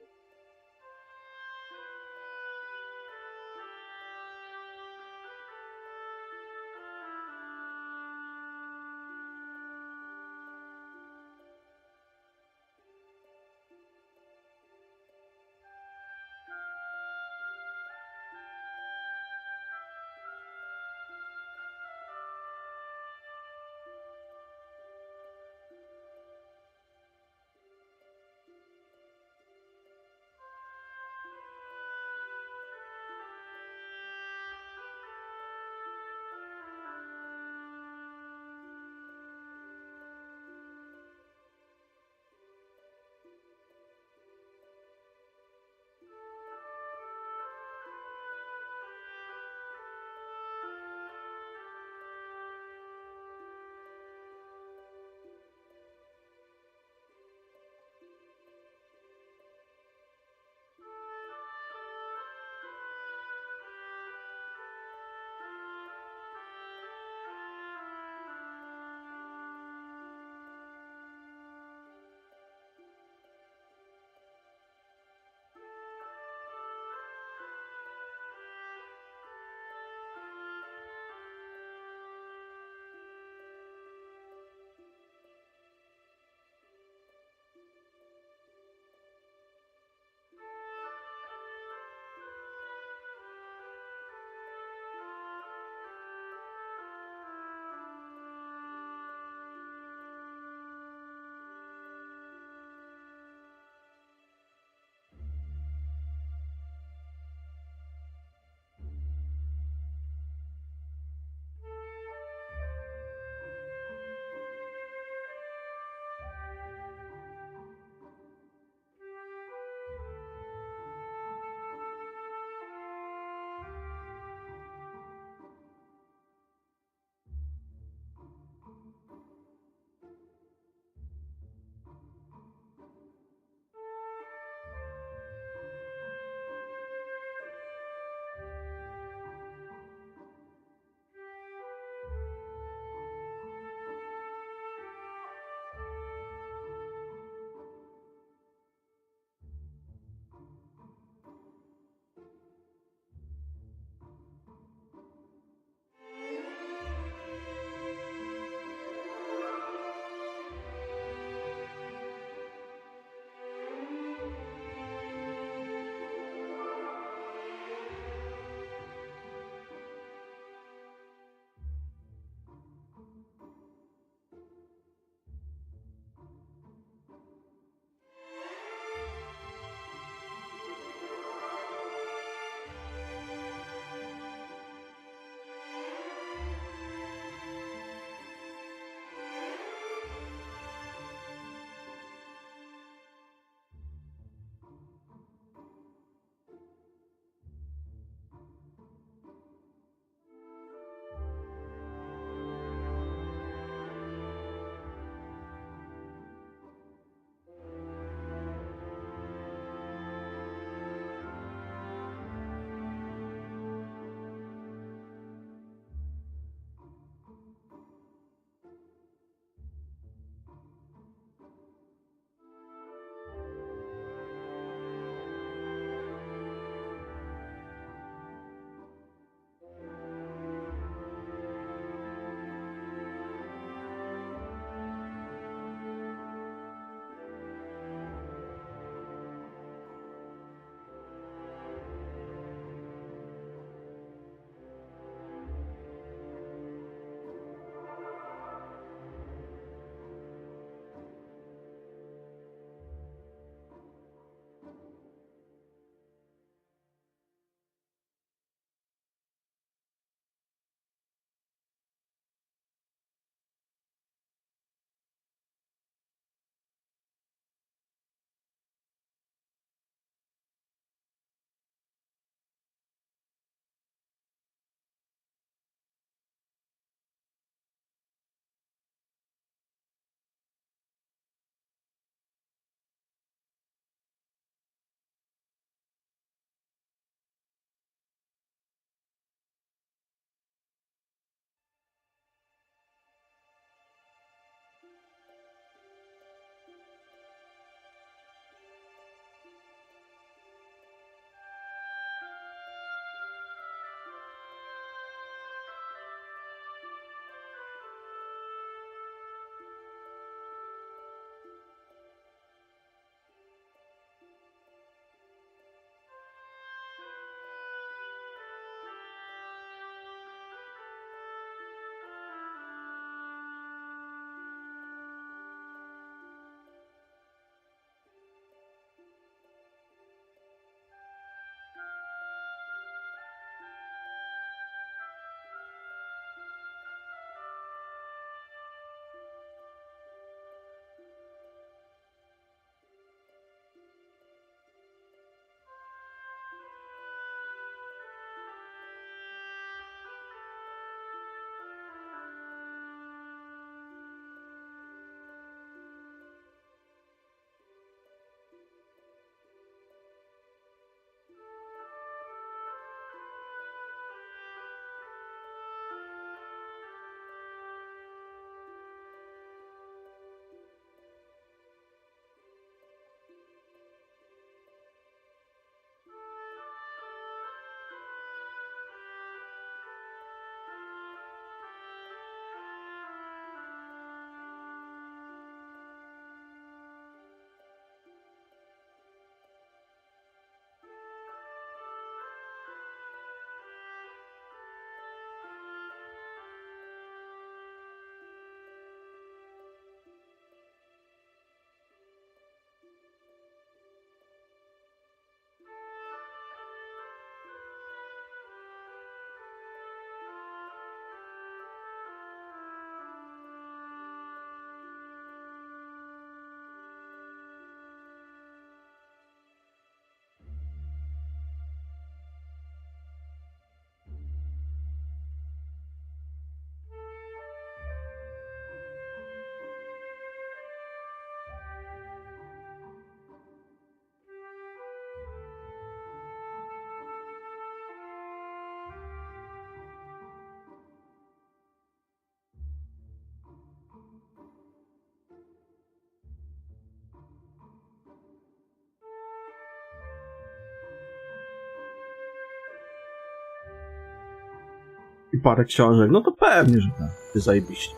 I parę książek. No to pewnie, że tak. Ty zajebiście.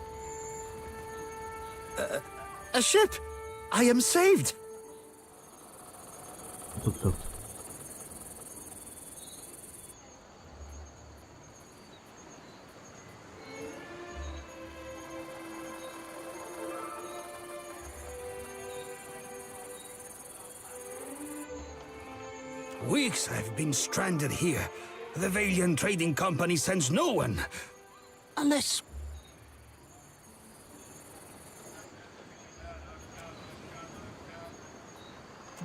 A ship! I am saved! To. Weeks I've been stranded here. The Valiant Trading Company sends no one. Unless...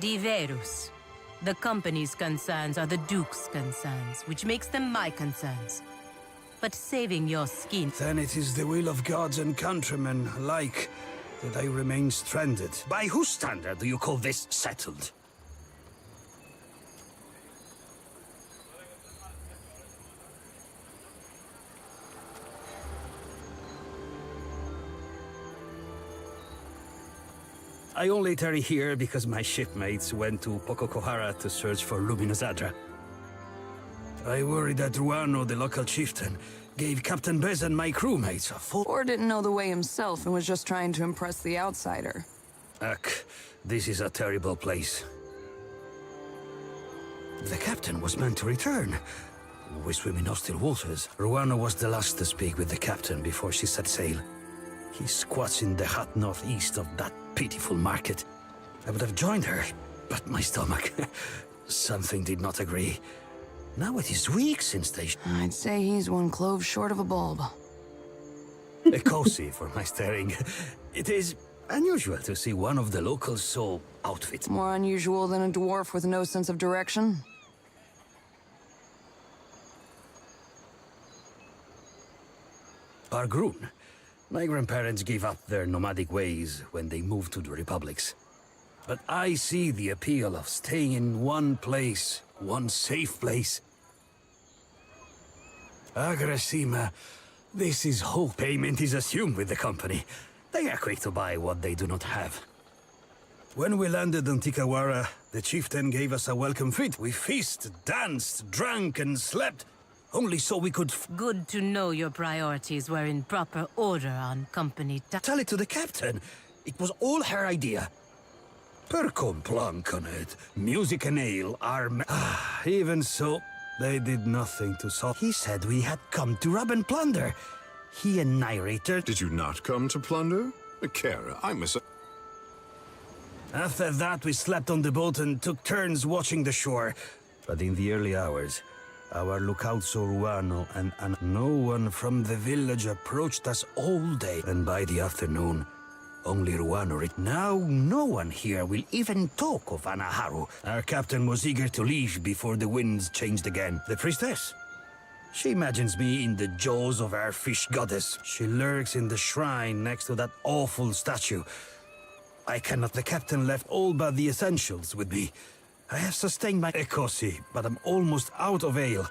Diverus. The company's concerns are the Duke's concerns, which makes them my concerns. But saving your skin... Then it is the will of gods and countrymen alike that I remain stranded. By whose standard do you call this settled? I only tarry here because my shipmates went to Pococohara to search for Luminous Adra. I worry that Ruano, the local chieftain, gave Captain Bez and my crewmates a full... Or didn't know the way himself and was just trying to impress the outsider. Ugh, this is a terrible place. The captain was meant to return. We swim in hostile waters. Ruano was the last to speak with the captain before she set sail. He squats in the hut northeast of that pitiful market. I would have joined her, but my stomach... something did not agree. Now it is weeks since they... I'd say he's one clove short of a bulb. A cozy for my staring. It is unusual to see one of the locals so outfit. More unusual than a dwarf with no sense of direction. Bargroon. My grandparents gave up their nomadic ways when they moved to the republics. But I see the appeal of staying in one place, one safe place. Agrasima, this is hope. Payment is assumed with the company. They are quick to buy what they do not have. When we landed on Tikawara, the chieftain gave us a welcome feast. We feasted, danced, drank, and slept. Only so we could... Good to know your priorities were in proper order on company Tell it to the captain. It was all her idea. Percom plunk on it. Music and ale are... Even so, they did nothing to solve... He said we had come to rob and plunder. He and narrator... Did you not come to plunder? Kara, I must... After that, we slept on the boat and took turns watching the shore. But in the early hours... Our lookout saw Ruano, and no one from the village approached us all day. And by the afternoon, only Ruano. Now no one here will even talk of Anaharu. Our captain was eager to leave before the winds changed again. The priestess? She imagines me in the jaws of our fish goddess. She lurks in the shrine next to that awful statue. I cannot. The captain left all but the essentials with me. I have sustained my ecosi, but I'm almost out of ale.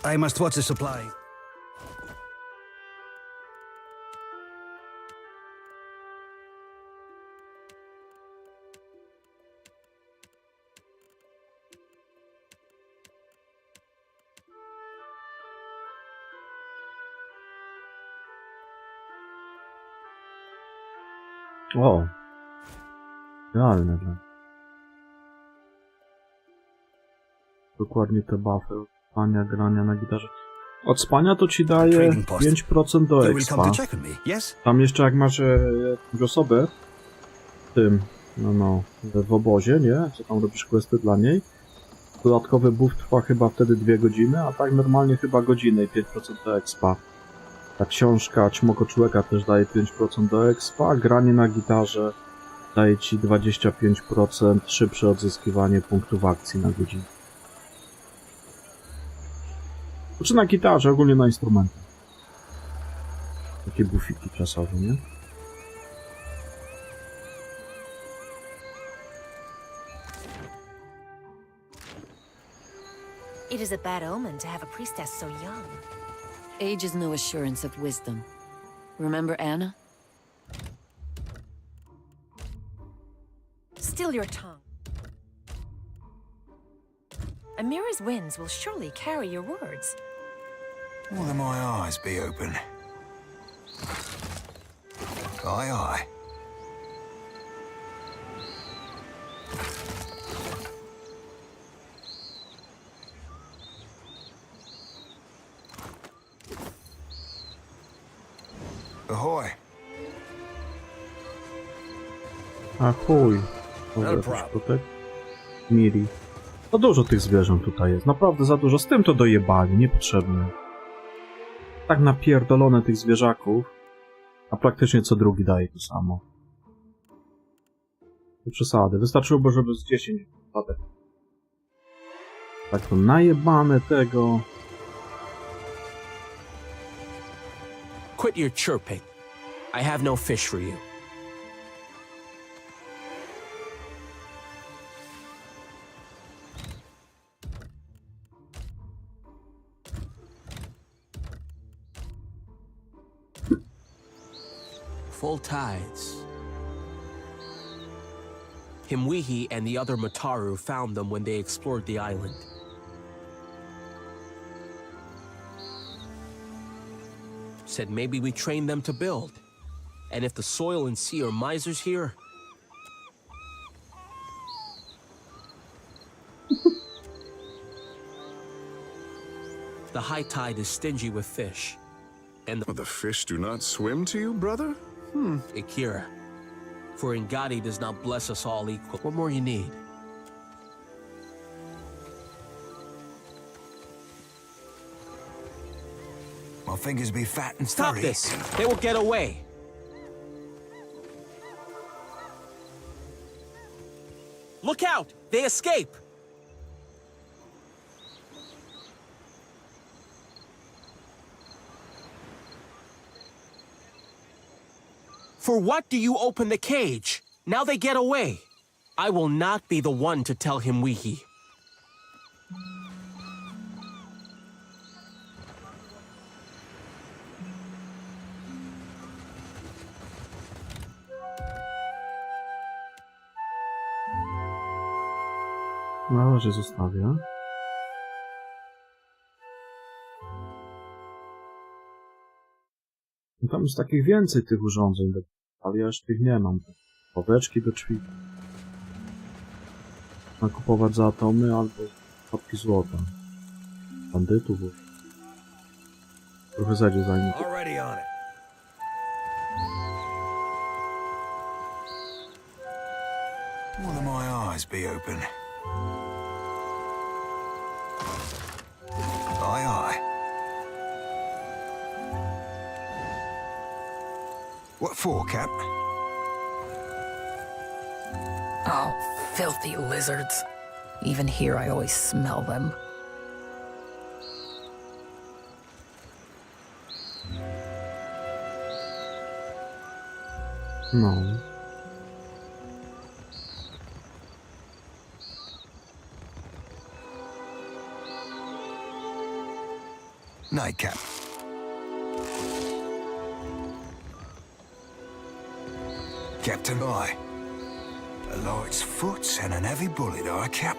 I must watch the supply. O. Idealne. Dokładnie te buffy od spania, grania na gitarze. Od spania to ci daje 5% do expa. Tam jeszcze jak masz jakąś osobę w tym, w obozie, nie? Co tam robisz questy dla niej. Dodatkowy buff trwa chyba wtedy 2 godziny, a tak normalnie chyba godzinę i 5% do expa. Ta książka Ćmoko Człowieka też daje 5% do expa, granie na gitarze daje ci 25% szybsze odzyskiwanie punktów akcji na godzinę. Znaczy na gitarze, ogólnie na instrumentach. Takie bufiki czasowe, nie? It is a bad omen to have a priestess so young. Age is no assurance of wisdom. Remember Anna? Still your tongue. Amira's winds will surely carry your words. Will my eyes be open? Aye, aye. Ahoy. Ahoj. Tutaj. Miri. No dużo tych zwierząt tutaj jest. Naprawdę za dużo. Z tym to dojebali. Niepotrzebne. Tak napierdolone tych zwierzaków. A praktycznie co drugi daje to samo. To przesady. Wystarczyłoby, żeby z 10 wypadek. Tak to najebane tego. Quit your chirping. I have no fish for you. Full tides. Himwehi and the other Mataru found them when they explored the island. Said maybe we train them to build. And if the soil and sea are misers here... The high tide is stingy with fish. And the fish do not swim to you, brother? Akira. For Ngati does not bless us all equal. What more you need? My fingers be fat and Stop stubby. this! They will get away! Look out! They escape! For what do you open the cage? Now they get away. I will not be the one to tell him Wihi. Na razie zostawię. No tam jest takich więcej tych urządzeń, ale ja już tych nie mam. Poweczki do drzwi. Nakupować za atomy albo kropki złota. Bandytów. Trochę zajdzie za nim. Already on it. Will my eyes be open? Aye, aye. What for, Cap? Oh, filthy lizards. Even here, I always smell them. No. Nightcap. Captain, aye. A light's foot and an heavy bullet, aye, Cap.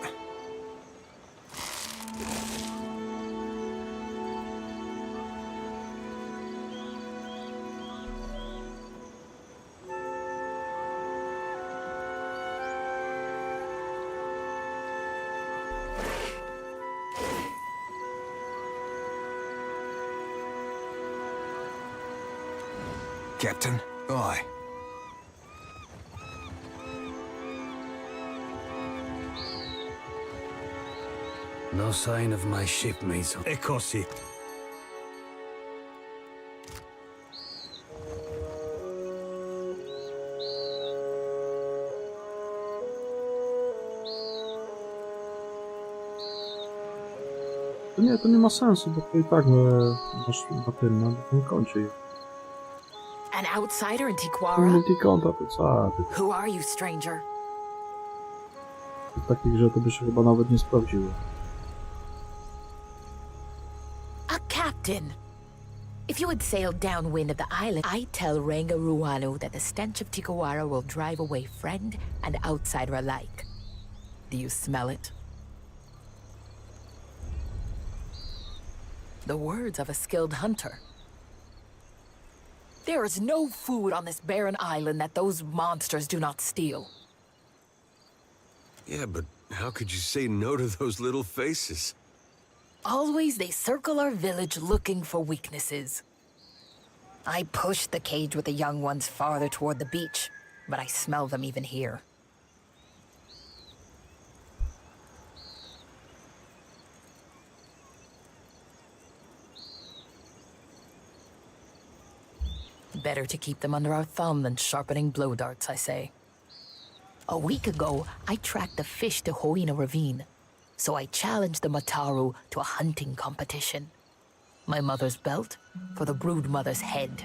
Captain, aye. No sign of my shipmates. Ekosi. To nie ma sensu, bo to i tak masz na tym, na tym koncie. An outsider in Tiquara? Multikonta to co? Who are you, stranger? W takiej grze to by się chyba nawet nie sprawdziło. A captain. If you had sailed downwind of the island, I'd tell Ranga Ruano that the stench of Tikawara will drive away friend and outsider alike. Do you smell it? The words of a skilled hunter. There is no food on this barren island that those monsters do not steal. Yeah, but how could you say no to those little faces? Always they circle our village looking for weaknesses. I pushed the cage with the young ones farther toward the beach, but I smell them even here. Better to keep them under our thumb than sharpening blow darts, I say. A week ago, I tracked a fish to Hoina Ravine, so I challenged the Mataru to a hunting competition. My mother's belt for the brood mother's head.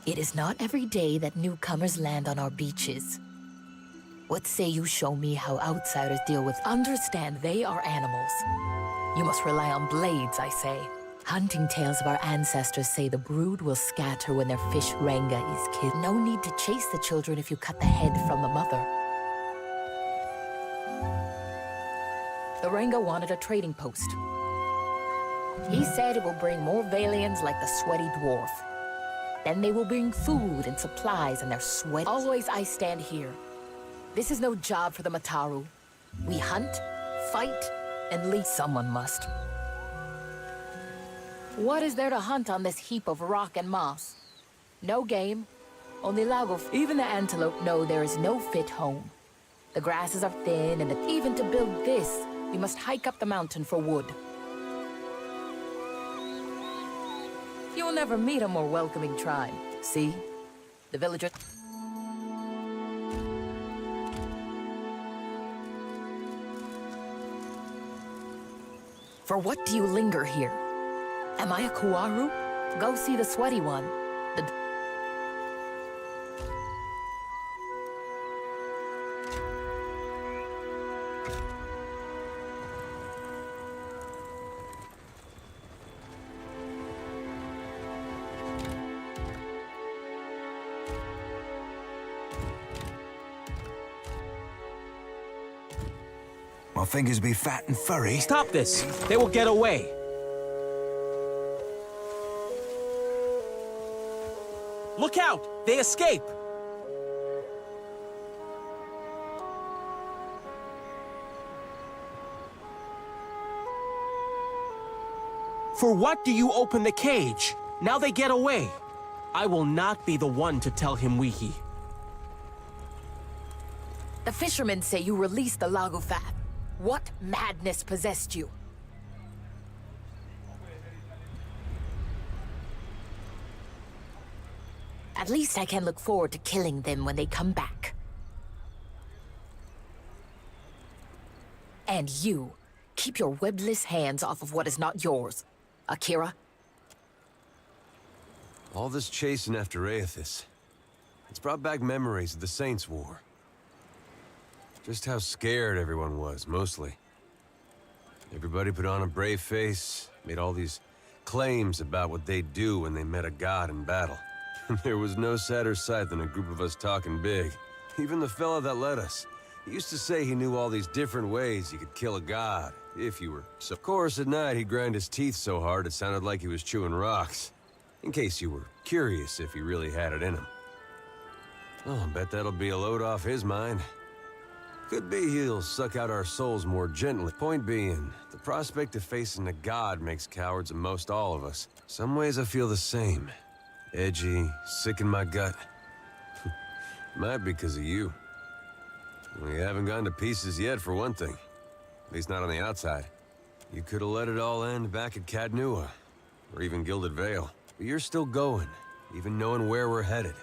It is not every day that newcomers land on our beaches. What say you show me how outsiders deal with? Understand they are animals. You must rely on blades, I say. Hunting tales of our ancestors say the brood will scatter when their fish Ranga is killed. No need to chase the children if you cut the head from the mother. The Ranga wanted a trading post. He said it will bring more Valians like the sweaty dwarf. Then they will bring food and supplies and their sweat. Always I stand here. This is no job for the Mataru. We hunt, fight, and lead. Someone must. What is there to hunt on this heap of rock and moss? No game, only lago. Even the antelope know there is no fit home. The grasses are thin, and even to build this, we must hike up the mountain for wood. You will never meet a more welcoming tribe. See? The villagers... For what do you linger here? Am I a Kuaru? Go see the sweaty one. My fingers be fat and furry. Stop this! They will get away. Look out! They escape! For what do you open the cage? Now they get away. I will not be the one to tell him Wihi. The fishermen say you released the Lago Fat. What madness possessed you? At least I can look forward to killing them when they come back. And you, keep your webless hands off of what is not yours. Akira? All this chasing after Aethys, it's brought back memories of the Saints' War. Just how scared everyone was, mostly. Everybody put on a brave face, made all these claims about what they'd do when they met a god in battle. There was no sadder sight than a group of us talking big. Even the fella that led us. He used to say he knew all these different ways you could kill a god, if you were so. Of course, at night he'd grind his teeth so hard it sounded like he was chewing rocks. In case you were curious if he really had it in him. Oh, I bet that'll be a load off his mind. Could be he'll suck out our souls more gently. Point being, the prospect of facing a god makes cowards of most all of us. Some ways I feel the same. Edgy, sick in my gut. Might be because of you. We haven't gone to pieces yet, for one thing. At least not on the outside. You could have let it all end back at Cadnua, or even Gilded Vale. But you're still going, even knowing where we're headed.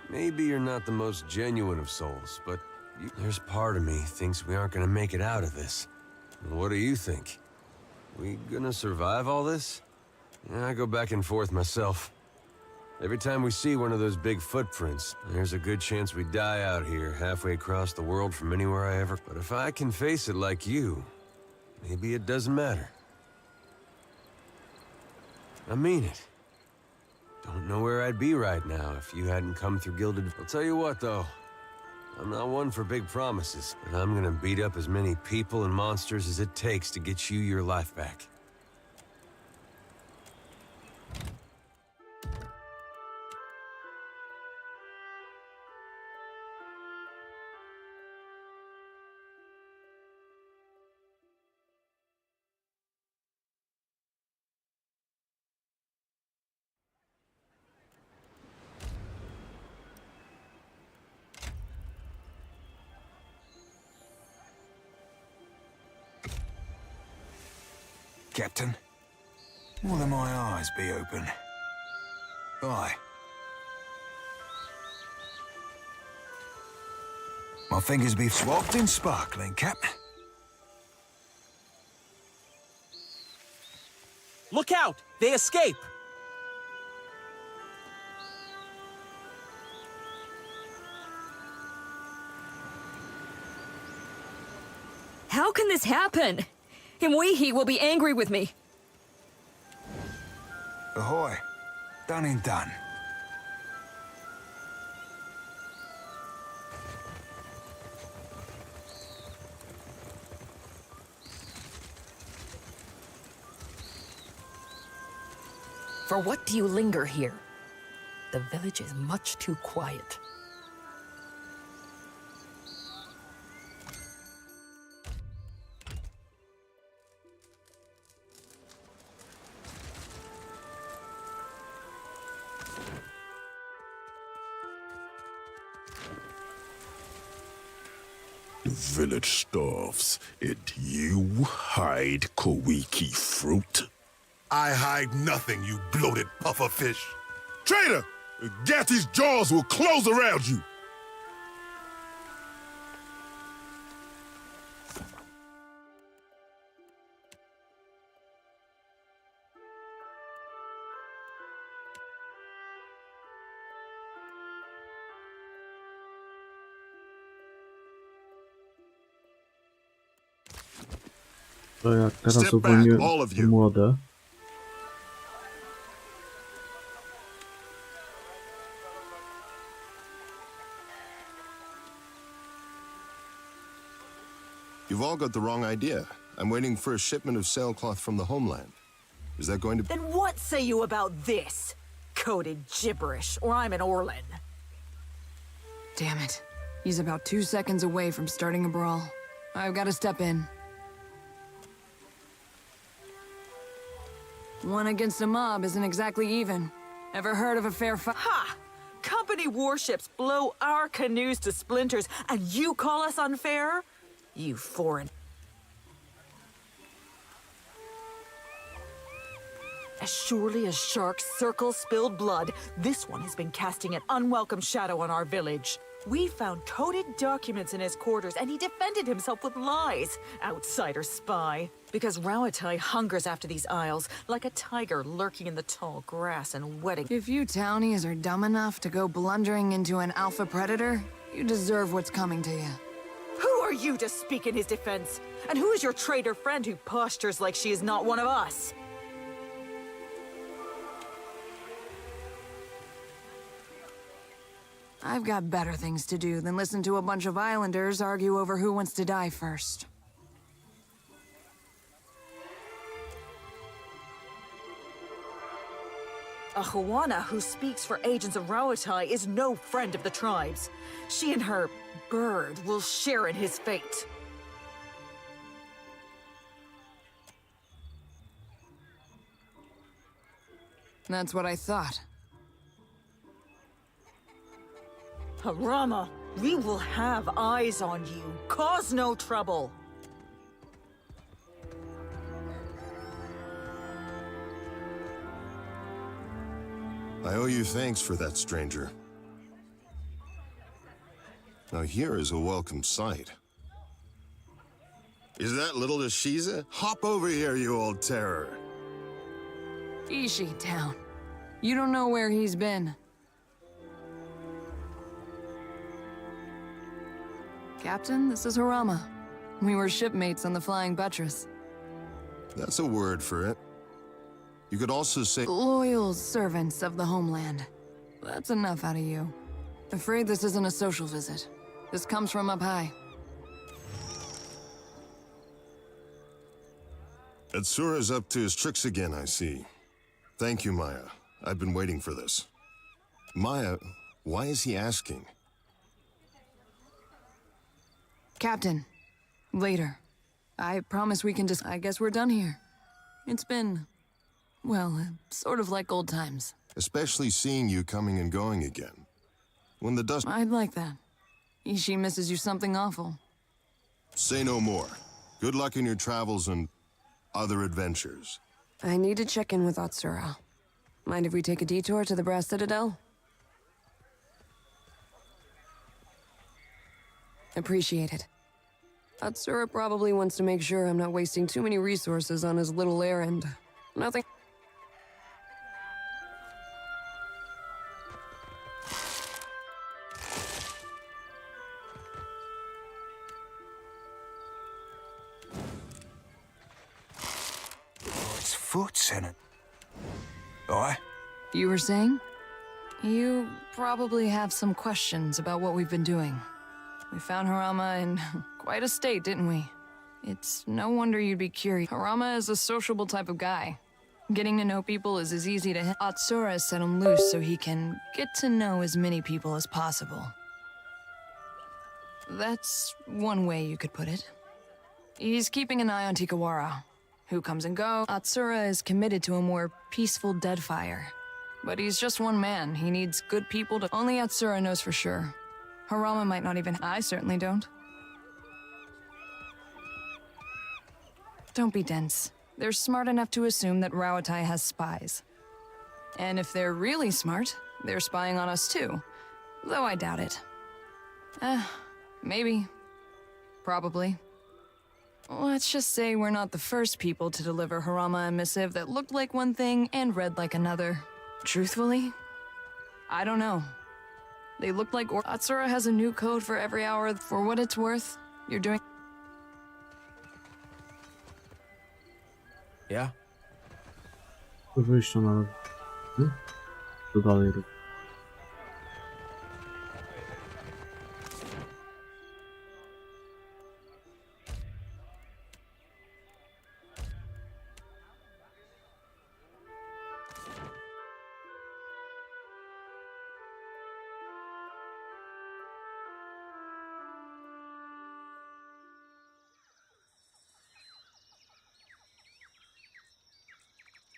Maybe you're not the most genuine of souls, but there's part of me thinks we aren't gonna make it out of this. And what do you think? We gonna survive all this? Yeah, I go back and forth myself. Every time we see one of those big footprints, there's a good chance we die out here, halfway across the world from anywhere I ever... But if I can face it like you, maybe it doesn't matter. I mean it. Don't know where I'd be right now if you hadn't come through Gilded. I'll tell you what, though. I'm not one for big promises, but I'm gonna beat up as many people and monsters as it takes to get you your life back. Captain, will my eyes be open? Aye. My fingers be swapped and sparkling, Cap. Look out! They escape! How can this happen? Imwehi will be angry with me. Ahoy. Done and done. For what do you linger here? The village is much too quiet. The village starves, and you hide Kowiki fruit? I hide nothing, you bloated pufferfish. Traitor! Gatty's jaws will close around you! To jak teraz uwolniłem młode. You've all got the wrong idea. I'm waiting for a shipment of sailcloth from the homeland. Is that going to... Then what say you about this? Coded gibberish, or I'm an Orlin. Damn it. He's about 2 seconds away from starting a brawl. I've got to step in. One against a mob isn't exactly even. Ever heard of a fair fight? Ha! Company warships blow our canoes to splinters, and you call us unfair? You foreign... As surely as sharks circle spilled blood, this one has been casting an unwelcome shadow on our village. We found coded documents in his quarters, and he defended himself with lies. Outsider spy. Because Rauatai hungers after these isles, like a tiger lurking in the tall grass and wetting. If you townies are dumb enough to go blundering into an alpha predator, you deserve what's coming to you. Who are you to speak in his defense? And who is your traitor friend who postures like she is not one of us? I've got better things to do than listen to a bunch of islanders argue over who wants to die first. A Huana who speaks for agents of Rauatai is no friend of the tribes. She and her bird will share in his fate. That's what I thought. Harama, we will have eyes on you. Cause no trouble. I owe you thanks for that, stranger. Now here is a welcome sight. Is that little Ashiza? Hop over here, you old terror. Ishi town. You don't know where he's been. Captain, this is Harama. We were shipmates on the Flying Buttress. That's a word for it. You could also say... Loyal servants of the homeland. That's enough out of you. Afraid this isn't a social visit. This comes from up high. Atsura's up to his tricks again, I see. Thank you, Maya. I've been waiting for this. Maya, why is he asking? Captain, later. I promise we can just... I guess we're done here. It's been... well, sort of like old times. Especially seeing you coming and going again. When the dust... I'd like that. Ishi misses you something awful. Say no more. Good luck in your travels and other adventures. I need to check in with Atsura. Mind if we take a detour to the Brass Citadel? Appreciate it. Atsura probably wants to make sure I'm not wasting too many resources on his little errand. Nothing... Foot's in it. Aye? You were saying? You probably have some questions about what we've been doing. We found Harama in quite a state, didn't we? It's no wonder you'd be curious. Harama is a sociable type of guy. Getting to know people is as easy to... Atsura set him loose so he can get to know as many people as possible. That's one way you could put it. He's keeping an eye on Tikawara. Who comes and goes. Atsura is committed to a more peaceful Deadfire. But he's just one man. He needs good people to... Only Atsura knows for sure. Harama might not even... I certainly don't. Don't be dense. They're smart enough to assume that Rawatai has spies. And if they're really smart, they're spying on us too. Though I doubt it. Maybe. Probably. Let's just say we're not the first people to deliver Harama a missive that looked like one thing and read like another. Truthfully, I don't know. They look like... Atsura has a new code for every hour. For what it's worth, you're doing... Yeah? Wyjście nawet. Co dalej robić?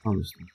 Honestly.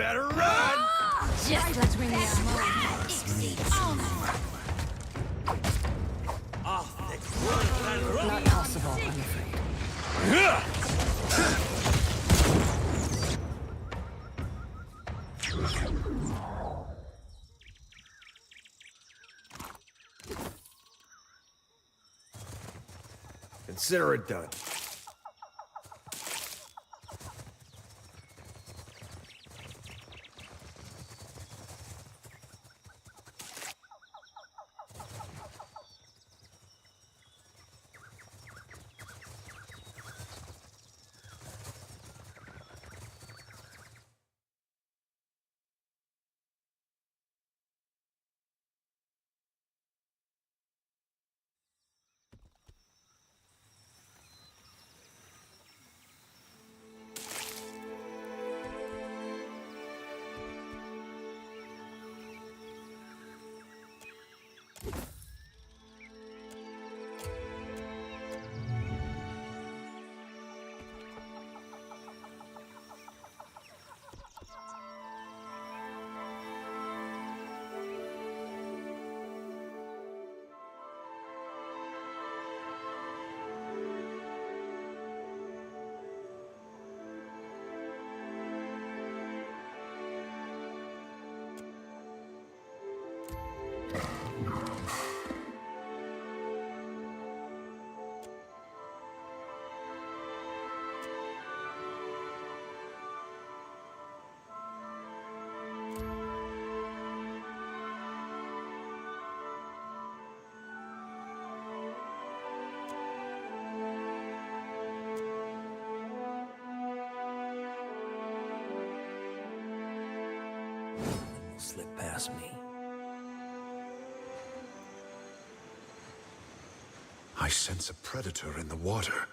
better run! Just let's bring the ammo. Not possible, I'm afraid. Consider it done. Slip past me. I sense a predator in the water.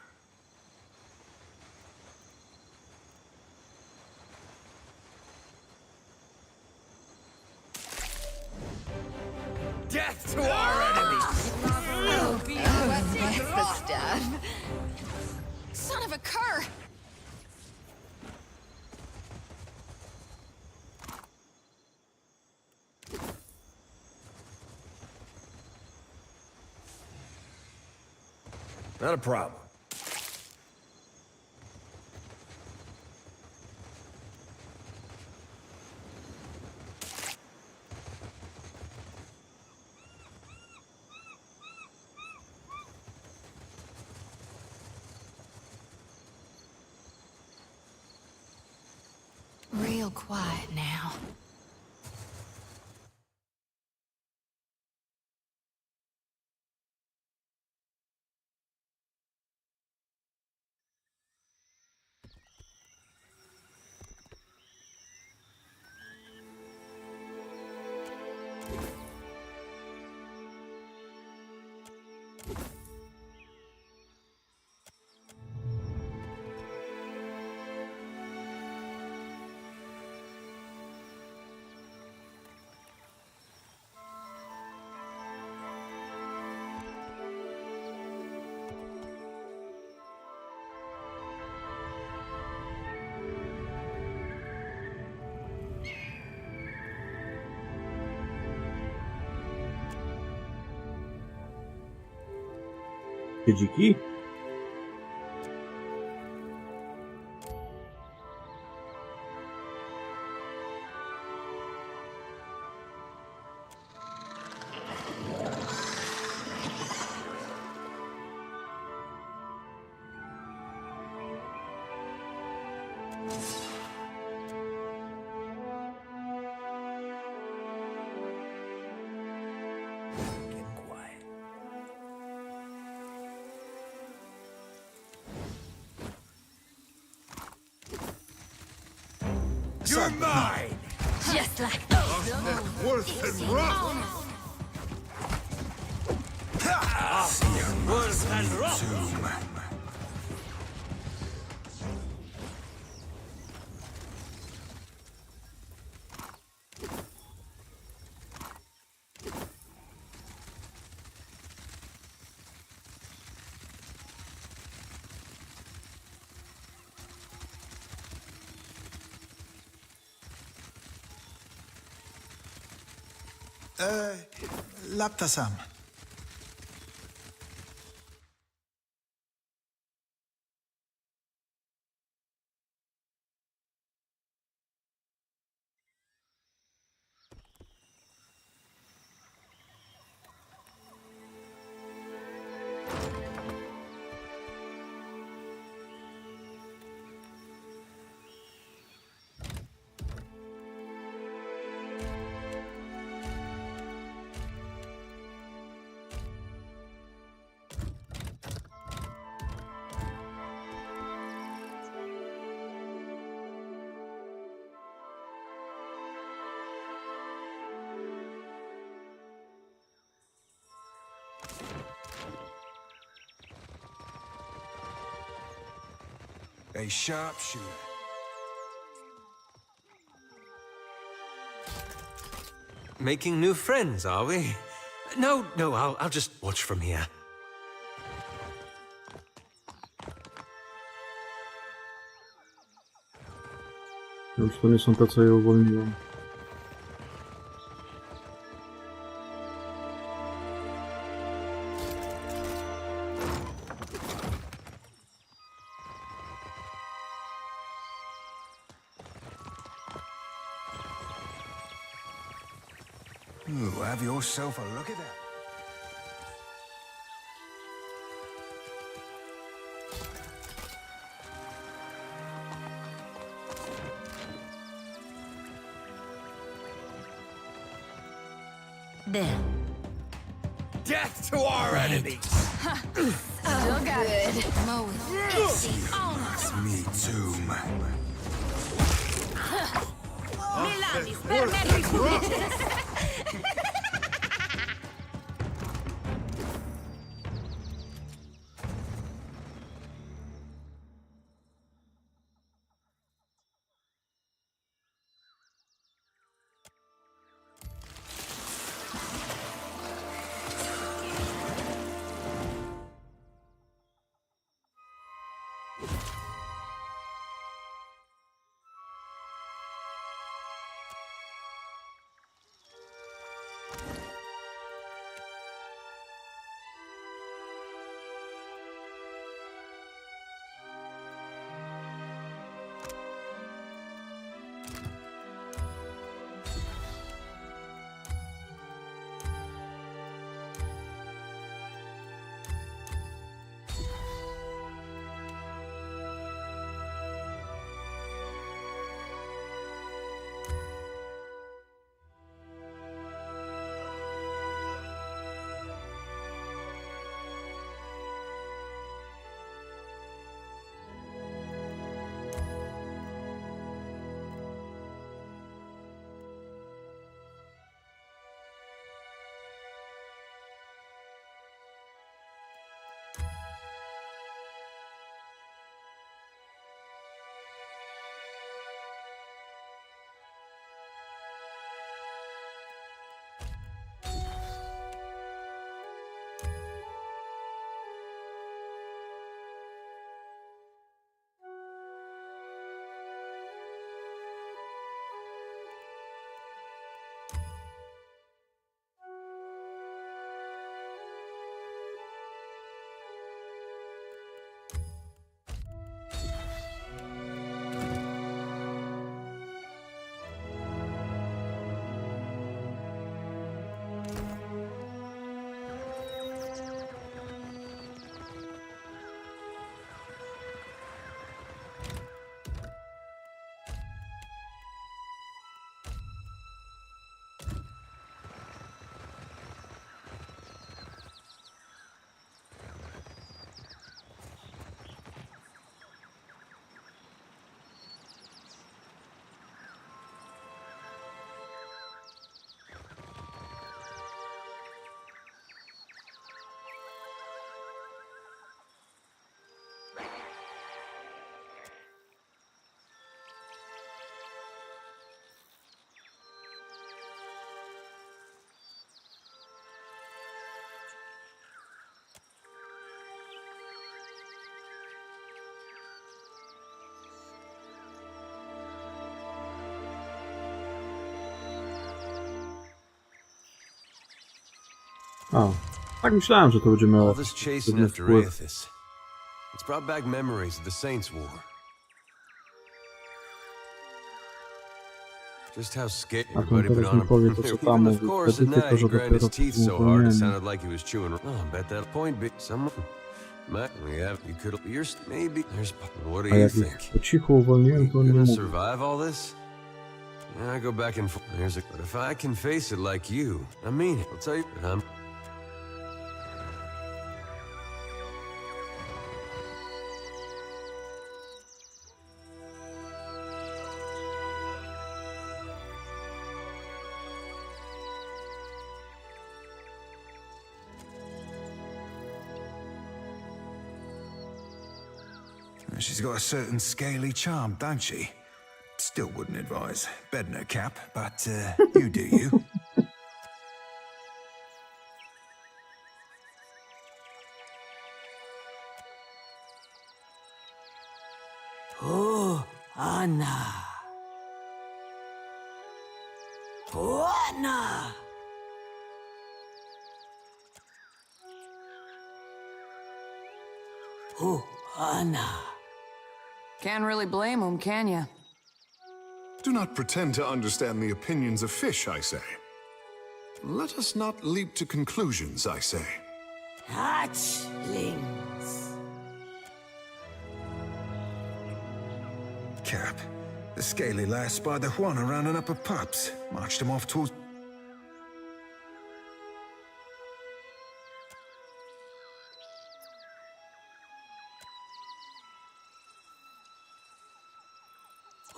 Death to our enemies! That's the stuff. Son of a cur! Not a problem. Real quiet now. Dziki? You're mine! Just like Worse than rough! Worse than rough! Lapta sam. A sharpshooter. Making new friends, are we? No, I'll just watch from here. Już to nie są te, co je uwolniłem. Ooh, have yourself a look at that. There. Death to our enemies! Still got it. Moe. Me too, man. Milanis, permetti. A, tak myślałem, że to będzie miało All this chasing after wpływ. Aethys. It's brought back memories of the Saints' War. Just how scared A everybody ten put teraz on mi powie him. to, co Even tam of mówi. course, Wtedy at night tylko, he że ground his dopiero teeth po so hard it uwolnieniu. sounded like he was chewing. Oh, I bet that point be someone. Matt, yeah, you could. You're maybe. There's. What do A you jak think? ich po cichu uwolniłem, to nie Gonna mówi. survive all this? Yeah, I go back and forth. There's a. But if I can face it like you, I mean it. I'll tell you. I'm. She's got a certain scaly charm, don't she? Still wouldn't advise bedding her cap, but you do you. Oh, Anna. Oh, Anna. Oh, Anna. Can't really blame him, can ya? Do not pretend to understand the opinions of fish, I say. Let us not leap to conclusions, I say. Hatchlings. Cap, the scaly lass spied the Juana rounding up her pups, marched him off towards...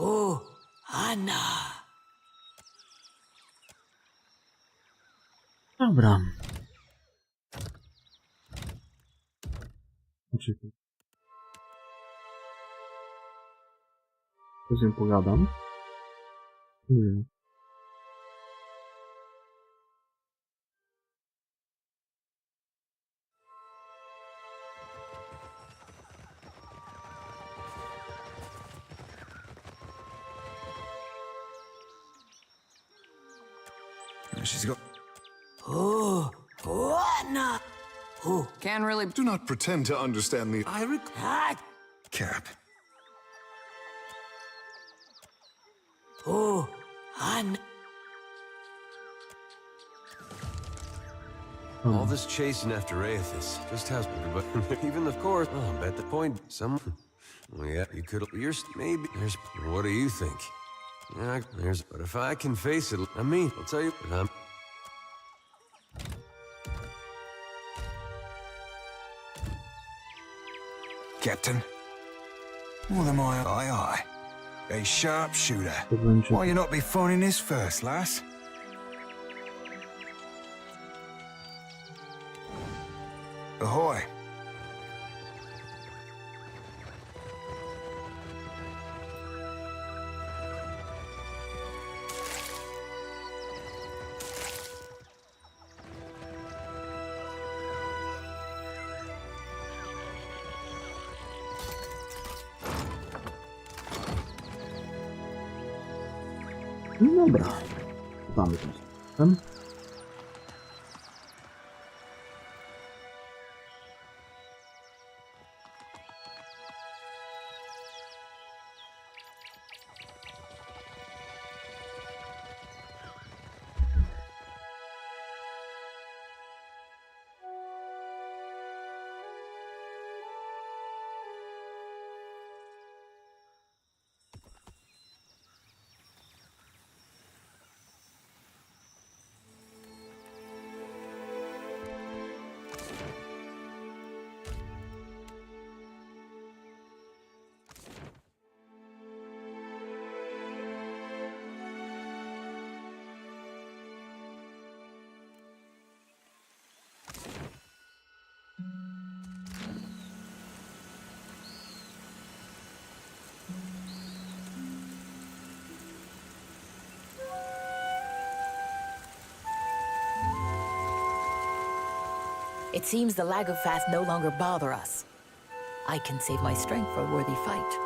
Oh, Anna. Dobra. Poczekaj. Z nią pogadam. Nie wiem. She's got... Oh, Anna. Oh, can't really... Do not pretend to understand the... Cap. Oh, Anna. All this chasing after Aethys. Just how's everybody? Even of course. Oh, I bet the point. Some. Well, yeah, you could. You're maybe. There's. What do you think? Yeah, there's. But if I can face it, I mean, I'll tell you. But I'm. Captain? Well, am I? Aye, aye. A sharpshooter. będzie. Why you not be phoning this first, lass? Ahoy. No dobra. Damy ten. It seems the lag of fast no longer bother us. I can save my strength for a worthy fight.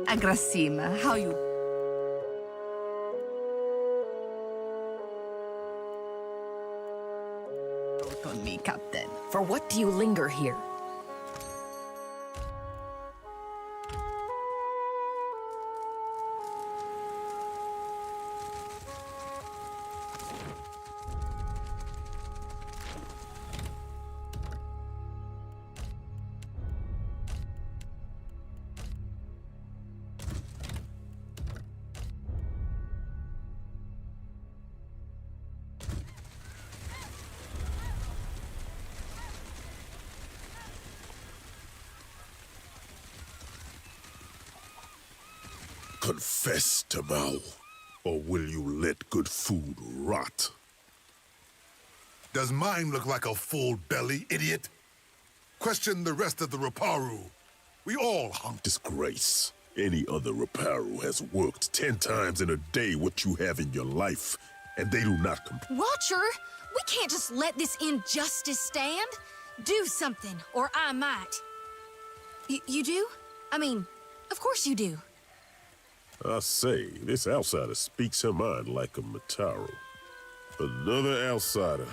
Agrasima, how you... on me, Captain. For what do you linger here? Confess, Tamao, or will you let good food rot? Does mine look like a full belly, idiot? Question the rest of the Raparu. We all hunk disgrace. Any other Raparu has worked 10 times in a day what you have in your life, and they do not complain. Watcher, we can't just let this injustice stand. Do something, or I might. You do? I mean, of course you do. I say, this outsider speaks her mind like a Mataru. Another outsider.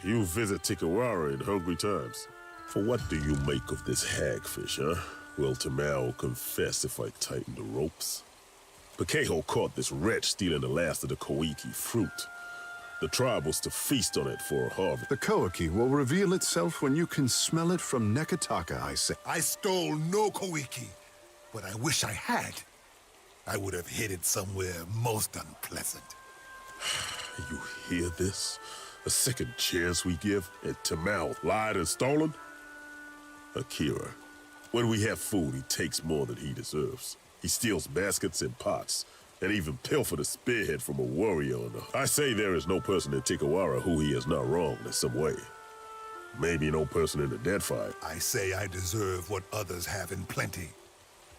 You visit Tikawara in hungry times. For what do you make of this hagfish, huh? Will Tamao confess if I tighten the ropes? Pakeho caught this wretch stealing the last of the Koiki fruit. The tribe was to feast on it for a harvest. The Koiki will reveal itself when you can smell it from Nekataka, I say. I stole no Koiki, but I wish I had. I would have hid it somewhere most unpleasant. You hear this? A second chance we give, and Tamao lied and stolen? Akira, when we have food, he takes more than he deserves. He steals baskets and pots, and even pilfered a spearhead from a warrior. I say there is no person in Tikawara who he has not wronged in some way. Maybe no person in the Deadfire. I say I deserve what others have in plenty.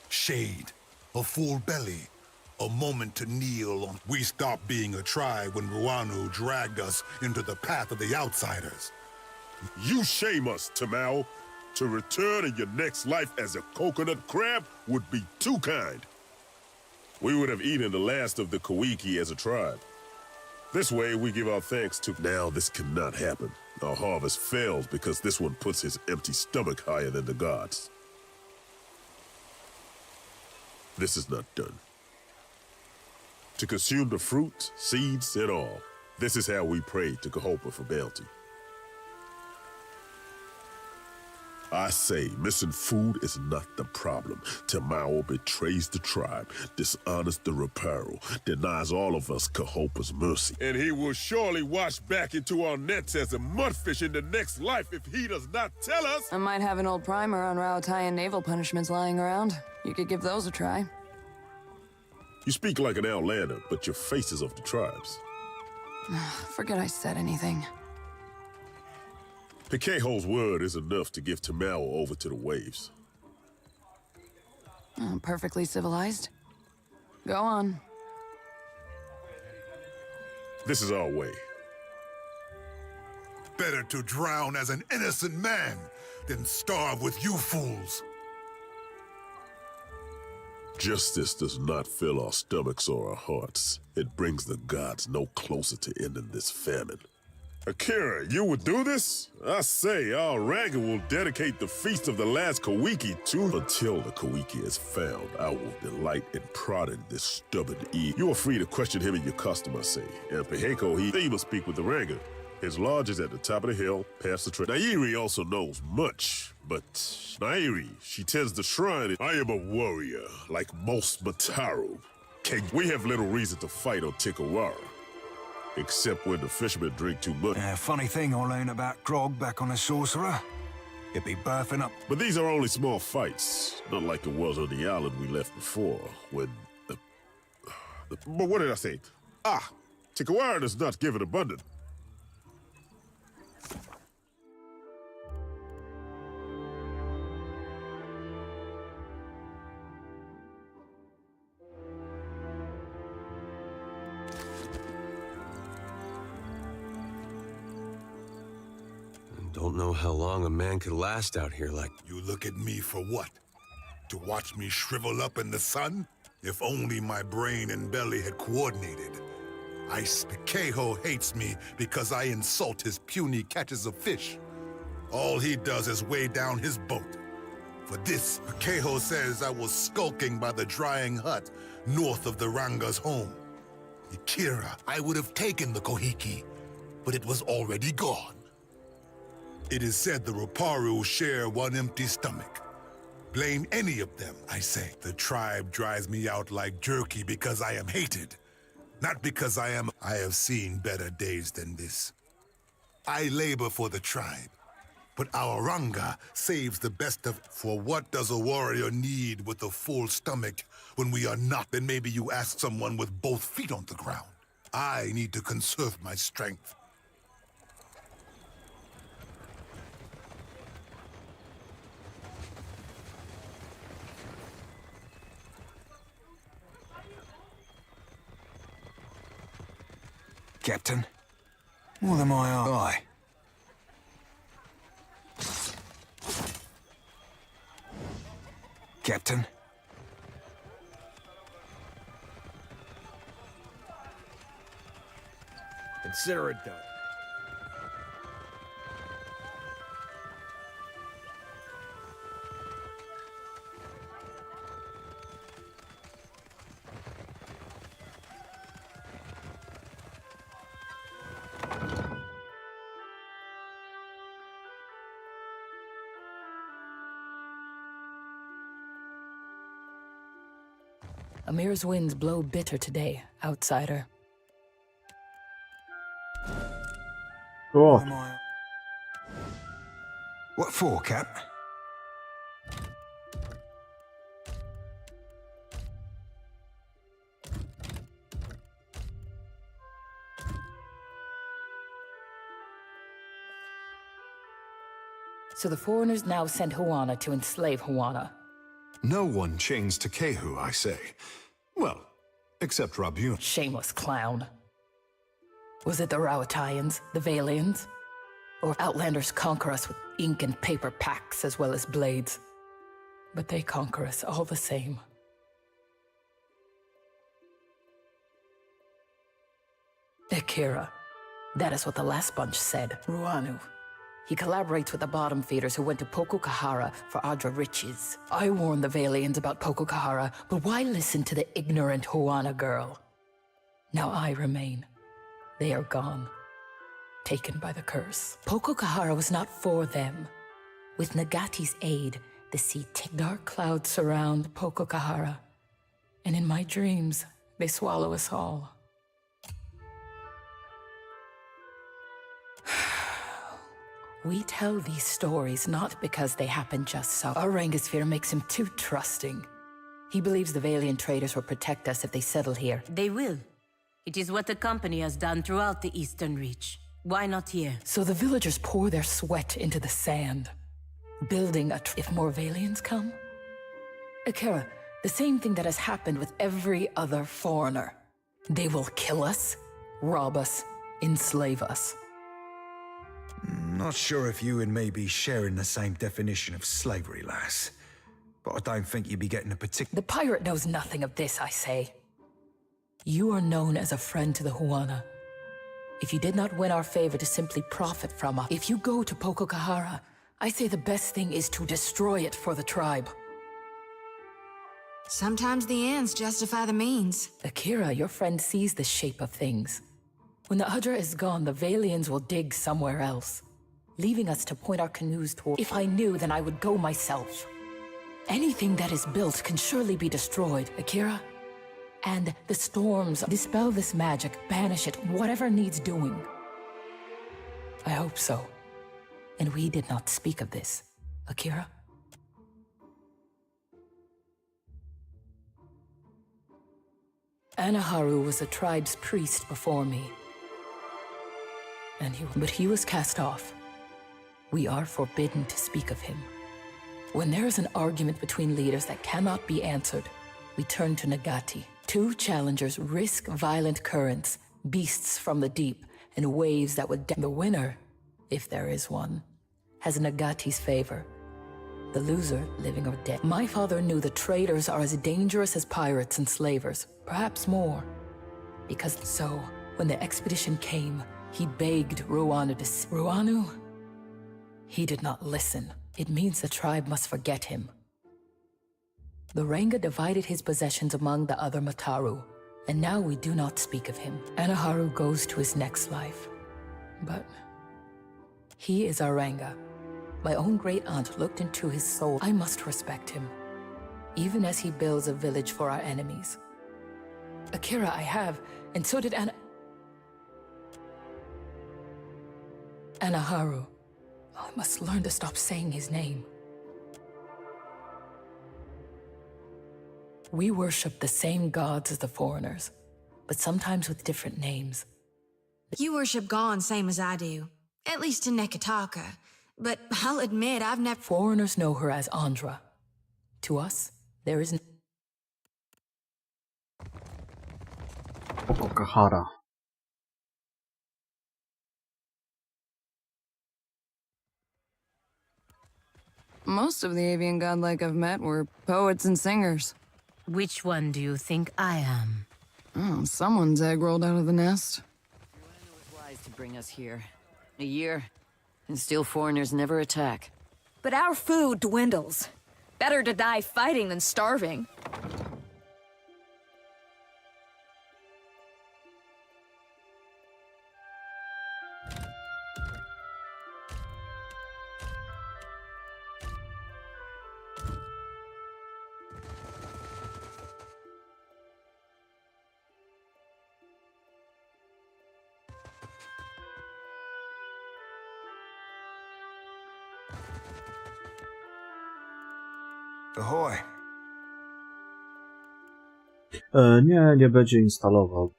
Shade. A full belly, a moment to kneel on. We stopped being a tribe when Ruanu dragged us into the path of the outsiders. You shame us, Tamao. To return in your next life as a coconut crab would be too kind. We would have eaten the last of the Koiki as a tribe. This way we give our thanks to... Now this cannot happen. Our harvest fails because this one puts his empty stomach higher than the gods. This is not done. To consume the fruit, seeds, and all. This is how we pray to Kahopa for bounty. I say, missing food is not the problem. Tamao betrays the tribe, dishonors the Raparu, denies all of us Kahopa's mercy. And he will surely wash back into our nets as a mudfish in the next life if he does not tell us. I might have an old primer on Raotai and naval punishments lying around. You could give those a try. You speak like an outlander, but your face is of the tribes. Forget I said anything. Pakeho's word is enough to give Tamao over to the waves. Oh, perfectly civilized. Go on. This is our way. Better to drown as an innocent man than starve with you fools. Justice does not fill our stomachs or our hearts. It brings the gods no closer to ending this famine. Akira, you would do this? I say, our Raga will dedicate the feast of the last Koiki to... Until the Koiki is found, I will delight in prodding this stubborn E. You are free to question him in your custom, I say. And Peheko, he must speak with the Raga. His lodge is at the top of the hill, past the trail. Nairi also knows much, but Nairi, she tends the shrine. I am a warrior, like most Mataru. We have little reason to fight on Tikawara. Except when the fishermen drink too much. Funny thing I learned about grog back on the Sorcerer. It'd be birthing up. But these are only small fights, not like it was on the island we left before, when but what did I say? Tikawara does not give it abundant. Don't know how long a man could last out here like... You look at me for what? To watch me shrivel up in the sun? If only my brain and belly had coordinated. Keho hates me because I insult his puny catches of fish. All he does is weigh down his boat. For this, Keho says I was skulking by the drying hut north of the Ranga's home. Akira, I would have taken the Kohiki, but it was already gone. It is said the Roparu share one empty stomach. Blame any of them, I say. The tribe drives me out like jerky because I am hated. Not because I have seen better days than this. I labor for the tribe, but our Ranga saves the best of... For what does a warrior need with a full stomach when we are not? Then maybe you ask someone with both feet on the ground. I need to conserve my strength. Captain, what am I? Captain? Consider it done. Amir's winds blow bitter today, outsider. Oh. What for, Cap? So the foreigners now send Huana to enslave Huana. No one chains to Kehu, I say. Well, except Rabun. Shameless clown. Was it the Rauataians, the Valians? Or Outlanders conquer us with ink and paper packs as well as blades? But they conquer us all the same. Akira. That is what the last bunch said. Ruanu. He collaborates with the bottom feeders who went to Pokokahara for Adra riches. I warned the Valians about Pokokahara, but why listen to the ignorant Huana girl? Now I remain. They are gone. Taken by the curse. Pokokahara was not for them. With Nagati's aid, the sea dark clouds surround Pokokahara. And in my dreams, they swallow us all. We tell these stories not because they happen just so. Our Rangasphere makes him too trusting. He believes the Valiant traders will protect us if they settle here. They will. It is what the company has done throughout the Eastern Reach. Why not here? So the villagers pour their sweat into the sand, building a if more Valians come? Akira, the same thing that has happened with every other foreigner. They will kill us, rob us, enslave us. Not sure if you and me be sharing the same definition of slavery, lass. But I don't think you'd be getting a particular... The pirate knows nothing of this, I say. You are known as a friend to the Huana. If you did not win our favor to simply profit from us, if you go to Pokokahara, I say the best thing is to destroy it for the tribe. Sometimes the ends justify the means. Akira, your friend sees the shape of things. When the Hydra is gone, the Valians will dig somewhere else, leaving us to point our canoes toward. If I knew, then I would go myself. Anything that is built can surely be destroyed, Akira. And the storms dispel this magic, banish it, whatever needs doing. I hope so. And we did not speak of this, Akira. Anaharu was the tribe's priest before me. But he was cast off. We are forbidden to speak of him. When there is an argument between leaders that cannot be answered, we turn to Nagati. Two challengers risk violent currents, beasts from the deep, and waves that would the winner, if there is one, has Nagati's favor. the loser living or dead. My father knew that traitors are as dangerous as pirates and slavers, perhaps more. Because so, when the expedition came, he begged Ruanu to... Ruanu? He did not listen. It means the tribe must forget him. The Ranga divided his possessions among the other Mataru, and now we do not speak of him. Anaharu goes to his next life. But he is our Ranga. My own great-aunt looked into his soul. I must respect him, even as he builds a village for our enemies. Akira I have, and so did Anaharu. I must learn to stop saying his name. We worship the same gods as the foreigners, but sometimes with different names. You worship Gon same as I do, at least in Nekataka. But I'll admit I've never... Foreigners know her as Andra. To us, there is... Okokahara. Most of the avian godlike I've met were poets and singers. Which one do you think I am? Oh, someone's egg rolled out of the nest. It was wise to bring us here. A year, and still foreigners never attack. But our food dwindles. Better to die fighting than starving. Ahoy. Nie będzie instalował.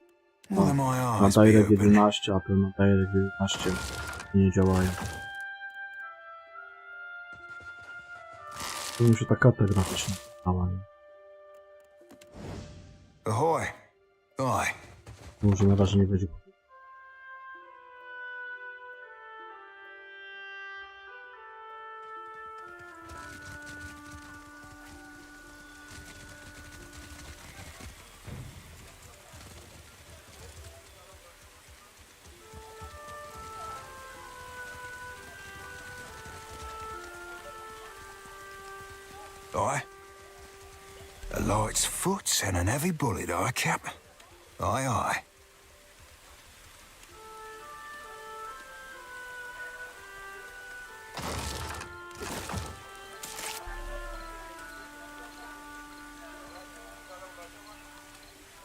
One of my Na eyes be Direct open. 11, a to na Direct 11 nie działają. Tu mi się ta karta graficzna stała, nie? Ahoy. Aye. Może na razie nie będzie. Aye. A light's foot and an heavy bullet, aye, Cap? Aye, aye.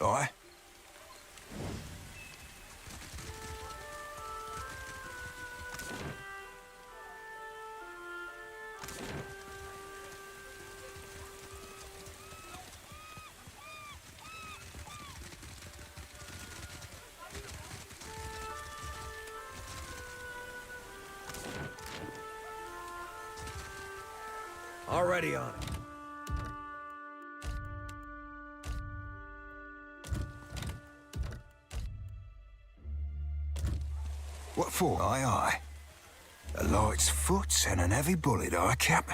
Aye. Already on it. What for? Aye, aye. A light's foot and an heavy bullet, aye, Cap?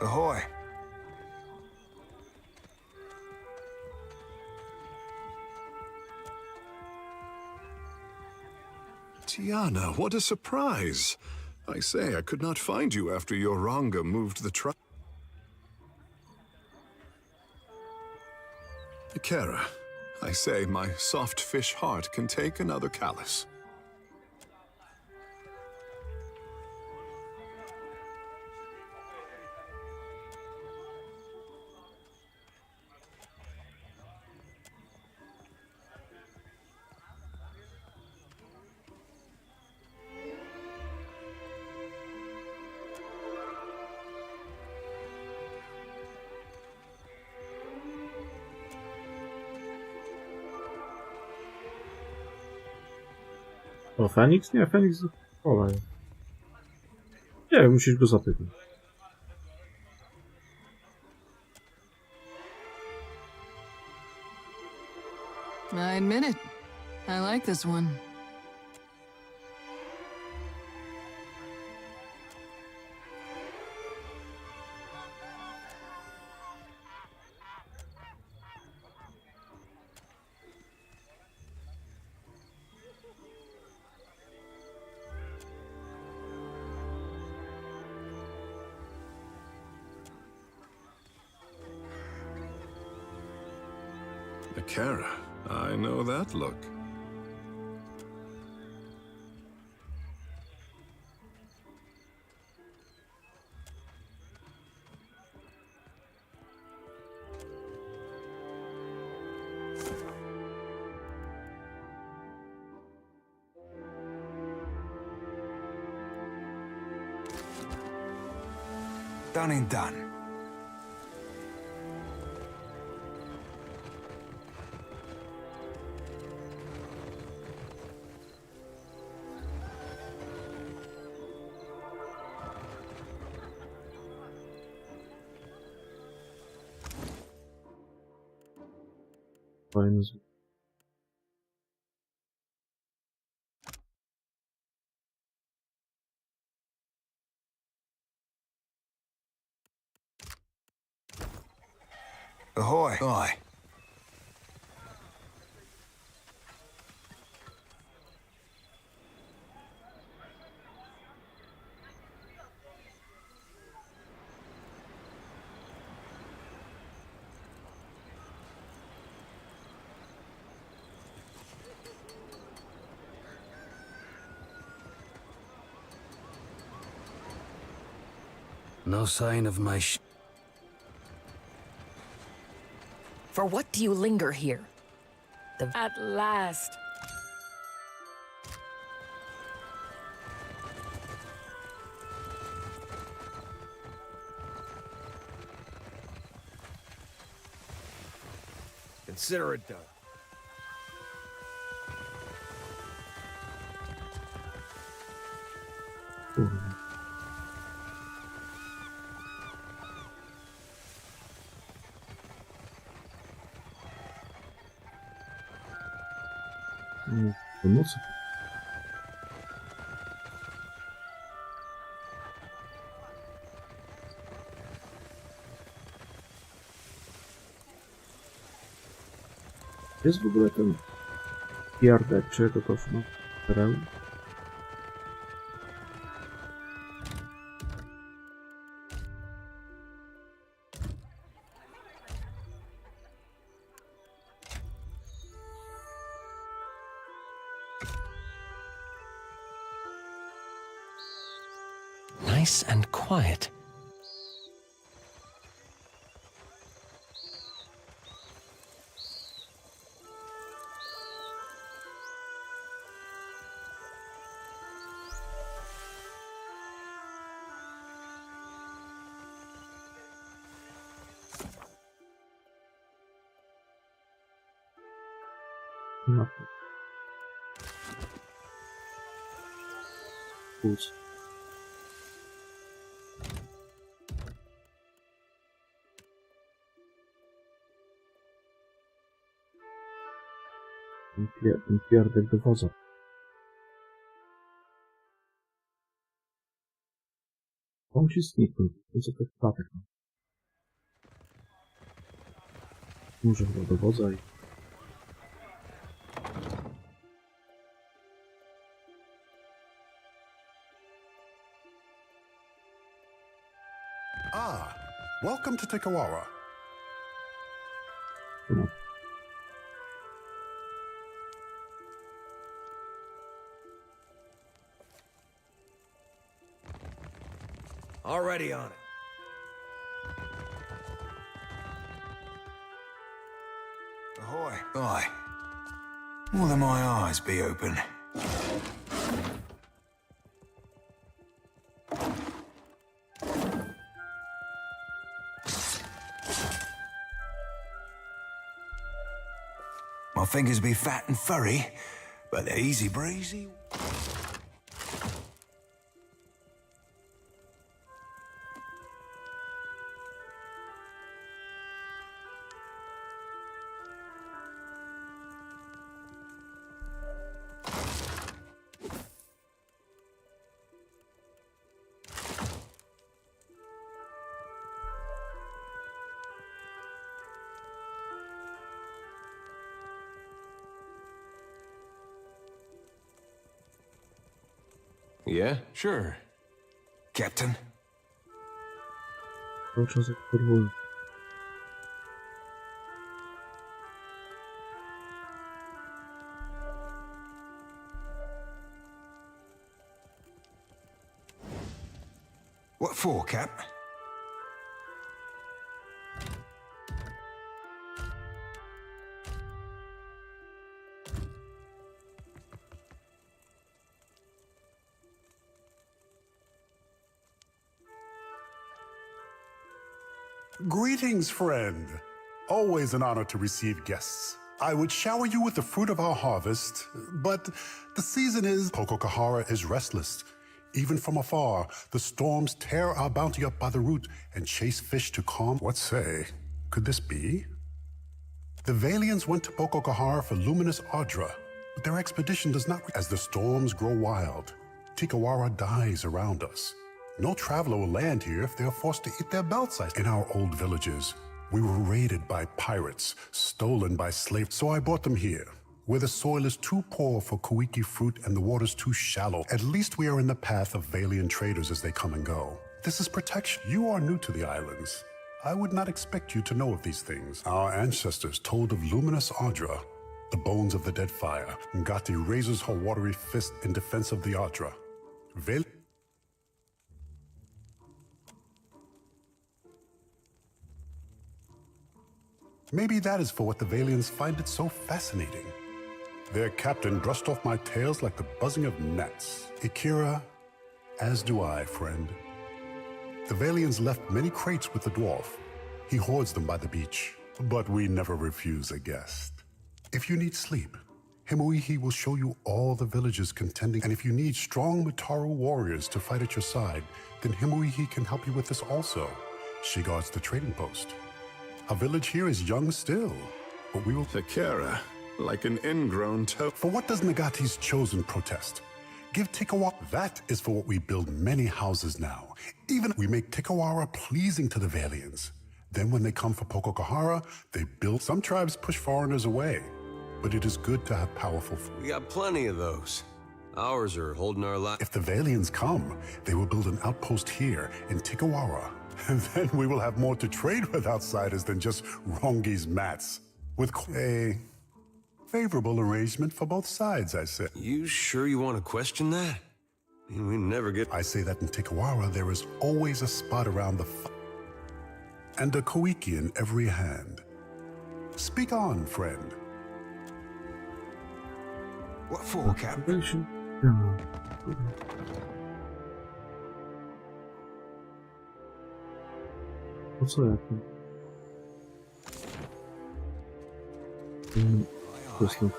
Ahoy. Tiana, what a surprise! I say, I could not find you after your Ranga moved the tribe. Kara, I say, my soft fish heart can take another callus. O, Feniks? Nie, Feniks chowa jest. Nie wiem, musisz go zapytać. I admit it. I like this one. Kara. I know that look. Done and done. Fajny. Ahoy. Aye. No sign of my For what do you linger here? At last. Consider it done. Pomocy. Jest w ogóle ten piardek, czego to w pereł? Nice and quiet. No. Puls. Ten pierdek do wodza. On ci zniknął. To co to statek. Może chyba do wodza i... Ah, welcome to Tekawara. No. Already on it. Ahoy. Aye. More than my eyes be open. My fingers be fat and furry, but they're easy breezy. Yeah, sure. Captain? Cały czas jak podwójny. What for, Cap? Greetings, friend. Always an honor to receive guests. I would shower you with the fruit of our harvest, but the season is... Pococahara is restless. Even from afar, the storms tear our bounty up by the root and chase fish to calm... What say? Could this be? The Valians went to Pococahara for luminous Ardra, but their expedition does not... As the storms grow wild, Tikawara dies around us. No traveler will land here if they are forced to eat their belts. In our old villages, we were raided by pirates, stolen by slaves, so I brought them here, where the soil is too poor for Koiki fruit and the water's too shallow. At least we are in the path of Valian traders as they come and go. This is protection. You are new to the islands. I would not expect you to know of these things. Our ancestors told of luminous Ardra, the bones of the Deadfire. Ngati raises her watery fist in defense of the Ardra. Maybe that is for what the Valians find it so fascinating. Their captain brushed off my tails like the buzzing of gnats. Ikira, as do I, friend. The Valians left many crates with the dwarf. He hoards them by the beach, but we never refuse a guest. If you need sleep, Himuihi will show you all the villages contending, and if you need strong Mutaru warriors to fight at your side, then Himuihi can help you with this also. She guards the trading post. Our village here is young still, but we will... Takara, like an ingrown toe. For what does Nagati's chosen protest? Give Tikawara... That is for what we build many houses now. Even we make Tikawara pleasing to the Valians. Then when they come for Pococahara, they build... Some tribes push foreigners away, but it is good to have powerful... We got plenty of those. Ours are holding our If the Valians come, they will build an outpost here in Tikawara. And then we will have more to trade with outsiders than just Rongi's mats. With a favorable arrangement for both sides, I said. You sure you want to question that? We never get... I say that in Tikawara there is always a spot around the and a Koiki in every hand. Speak on, friend. What for, Cap? Po co ja tu? Jasne.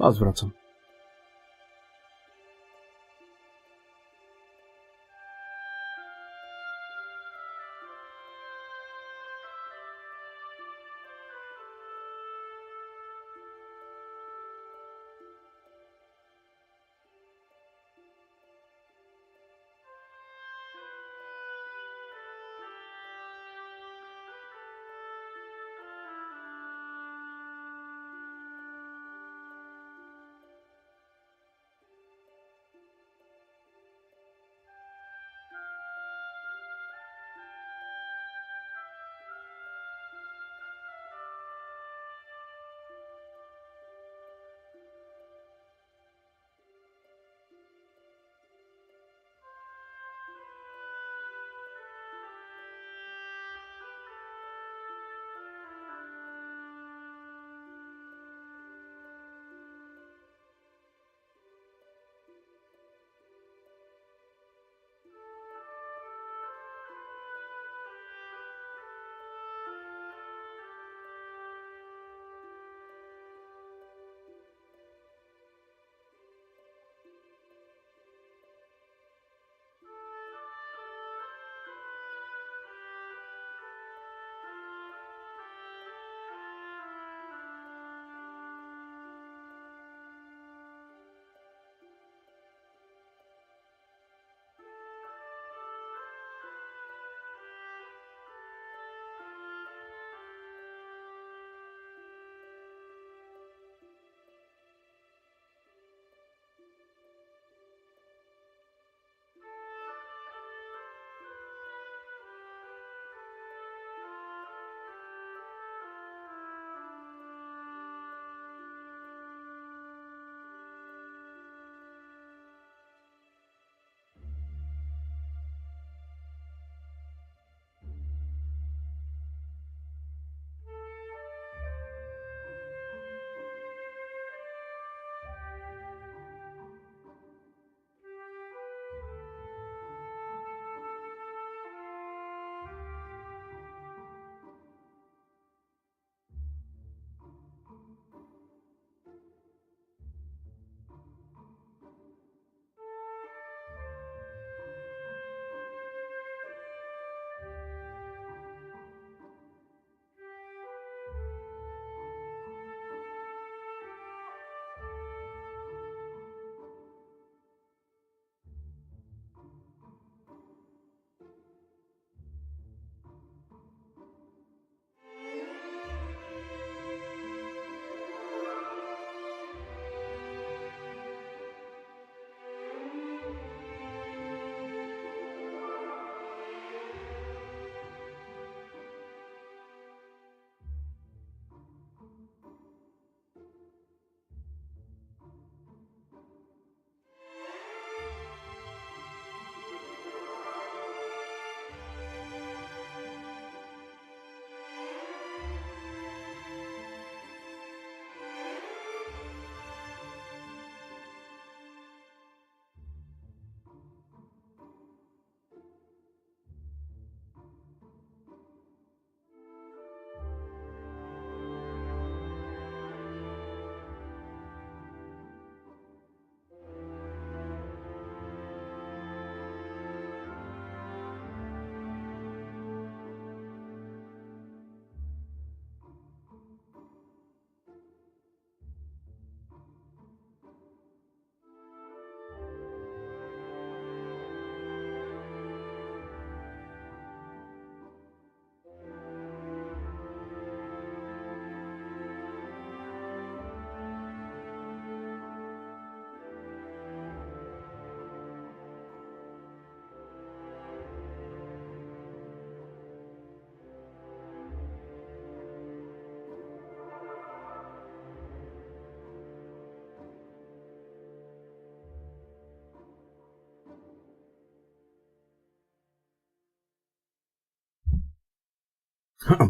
A zwracam.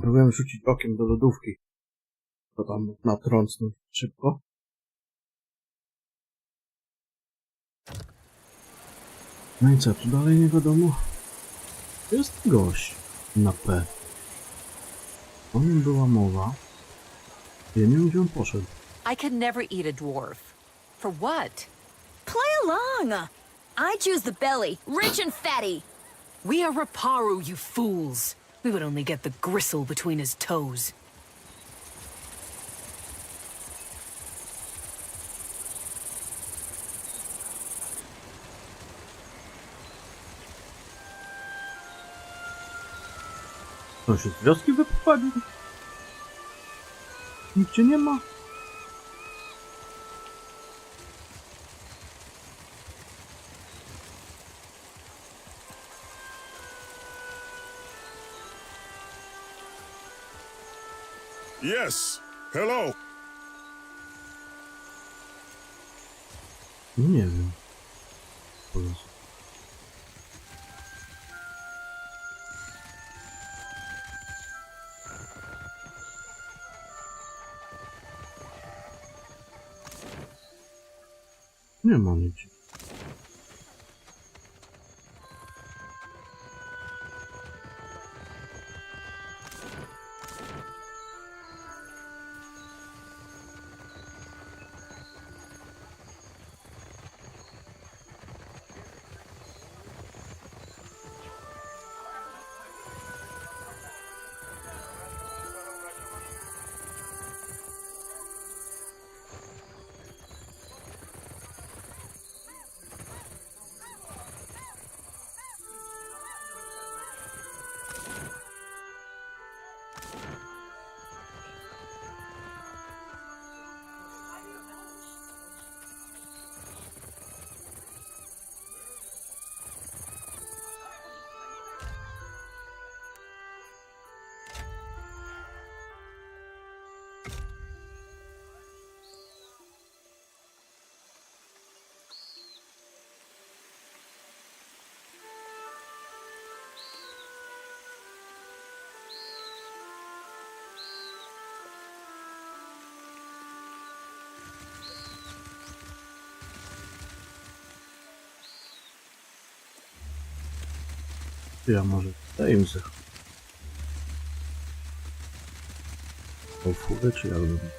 Byłem rzucić okiem do lodówki. To tam natrącnąć szybko. No i co, tu dalej nie wiadomo? Jest gość na P. O nim była mowa. Ja nie wiem, gdzie on poszedł. I could never eat a dwarf. For what? Play along! I choose the belly, rich and fatty. We are Raparu, you fools. We would only get the gristle between his toes. On się z wioski wyprowadził? Nikt cię nie ma? Yes. Hello. No nie wiem. Nie ma nic. Ja może daj im zich. O furę czy ja lubię?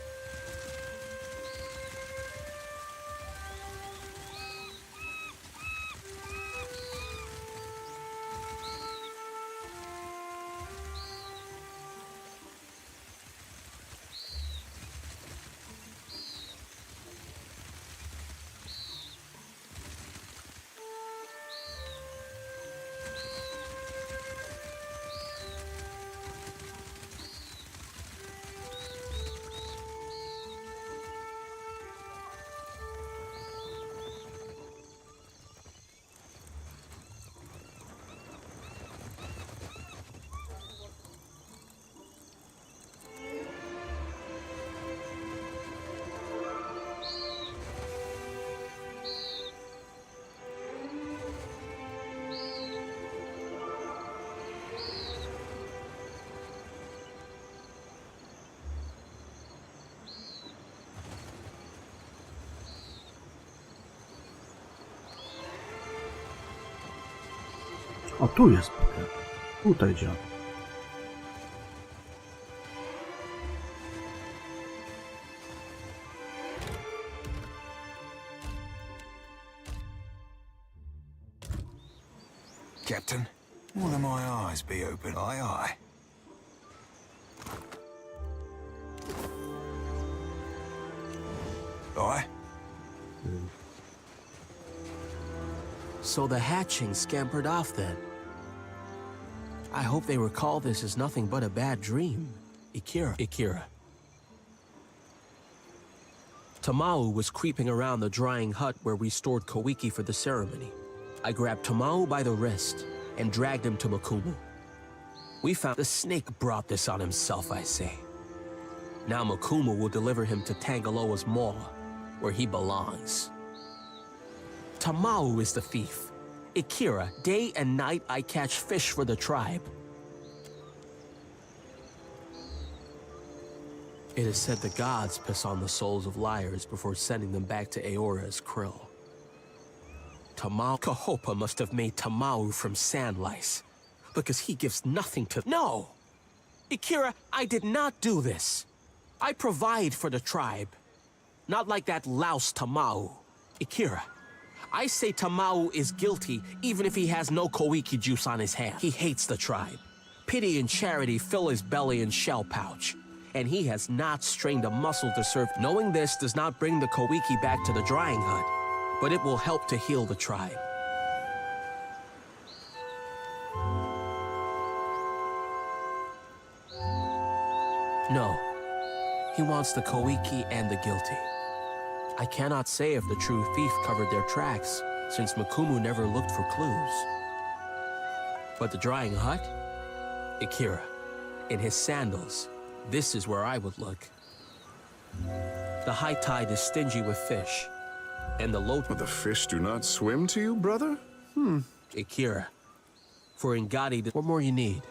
O, tu jest pakiet. Tutaj działa. Captain, will my eyes be open? Aye, aye. Aye. So the hatching scampered off then. I hope they recall this as nothing but a bad dream. Ikira. Tamau was creeping around the drying hut where we stored Koiki for the ceremony. I grabbed Tamau by the wrist and dragged him to Makumu. We found the snake brought this on himself, I say. Now Makumu will deliver him to Tangaloa's maw, where he belongs. Tamau is the thief. Ikira, day and night I catch fish for the tribe. It is said the gods piss on the souls of liars before sending them back to Eora as krill. Kahopa must have made Tamau from sand lice, because he gives nothing to— No! Ikira, I did not do this. I provide for the tribe. Not like that louse Tamau. Ikira, I say Tamau is guilty even if he has no Koiki juice on his hand. He hates the tribe. Pity and charity fill his belly and shell pouch. And he has not strained a muscle to serve. Knowing this does not bring the Koiki back to the drying hut, but it will help to heal the tribe. No. He wants the Koiki and the guilty. I cannot say if the true thief covered their tracks, since Makumu never looked for clues. But the drying hut? Ikira, in his sandals, this is where I would look. The high tide is stingy with fish, and the low— The fish do not swim to you, brother? Ikira, for Ngati, what more you need?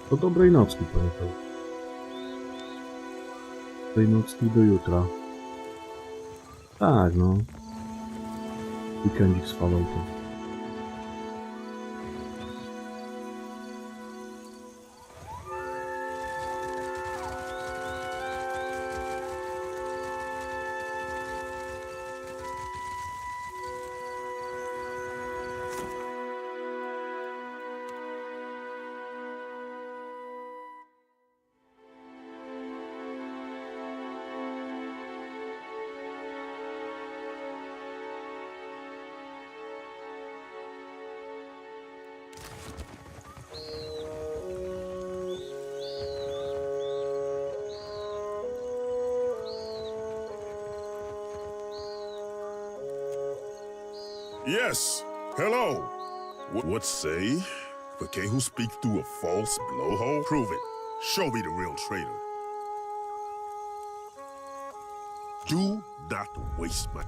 Do dobrej nocki pojechał. Dobrej nocki do jutra. Tak, no. Weekendzik z Falloutem. Yes, hello. What say? But can who speak through a false blowhole? Prove it. Show me the real traitor. Do not waste my...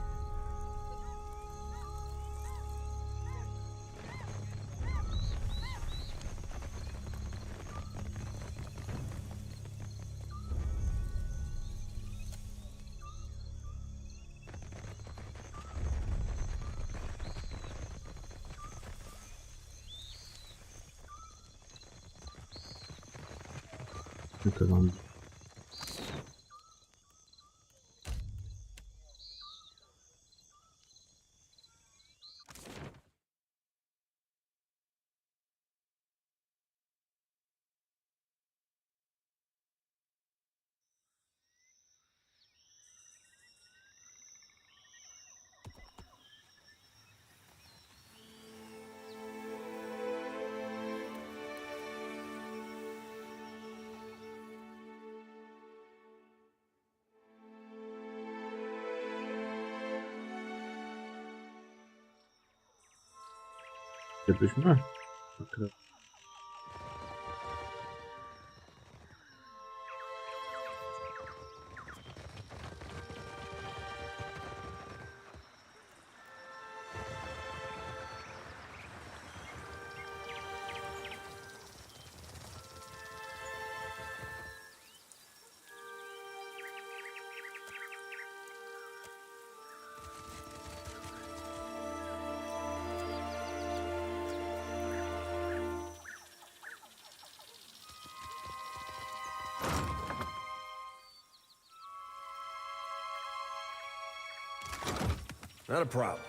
Wykonam. Gdybyśmy? Okay. Not a problem.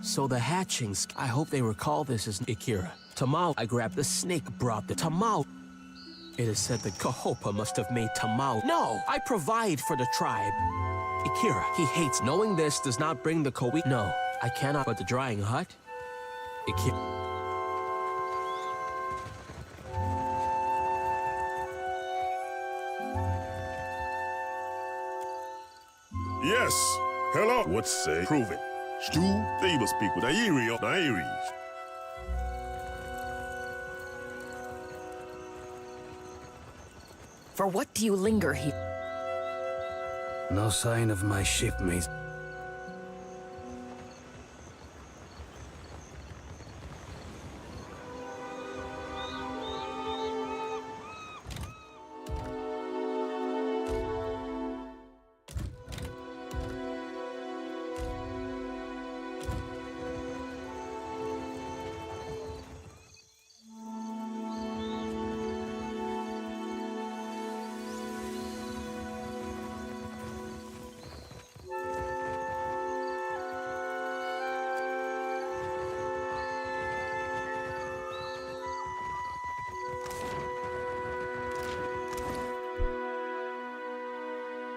So the hatchings, I hope they recall this as Ikira. Tamao, I grabbed the snake, brought the Tamao. It is said that Kahopa must have made Tamao. No, I provide for the tribe. Ikira, he hates. Knowing this does not bring the Kowi. No, I cannot. But the drying hut? Ikira. Yes. Hello. What say? Prove it. Stu, they must speak with Airi. For what do you linger here? No sign of my shipmates.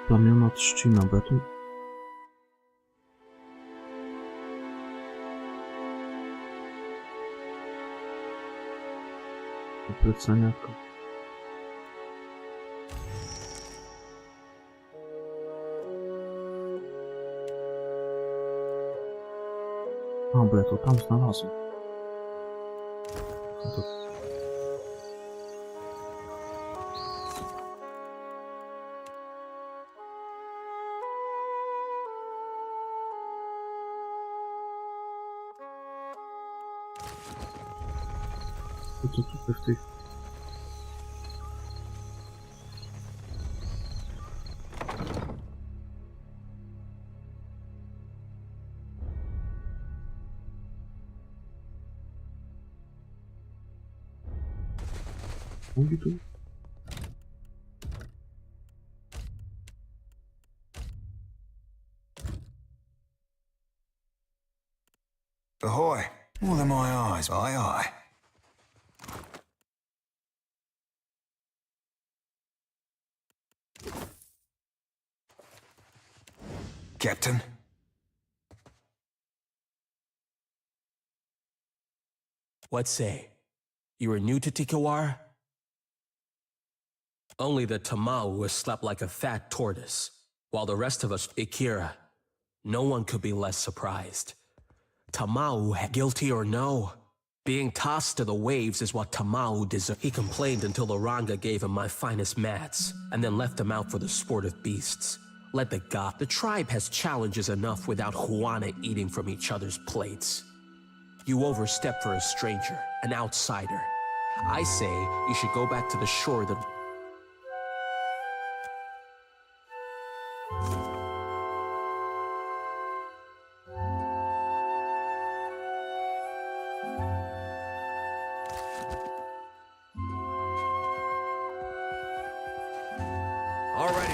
Plamiona trzcina, bo ja tu... Plecenia. A, bo ja to tam znalazłem. No to... To tutaj w tych... Mówi tu? Ahoy. More than my eyes, aye aye. Captain? What say? You are new to Tikawara? Only the Tamao was slept like a fat tortoise, while the rest of us, Ikira, no one could be less surprised. Tamao, guilty or no, being tossed to the waves is what Tamao deserved. He complained until the Ranga gave him my finest mats, and then left him out for the sport of beasts. Let the god. The tribe has challenges enough without Juana eating from each other's plates. You overstep for a stranger, an outsider. I say you should go back to the shore that... Already.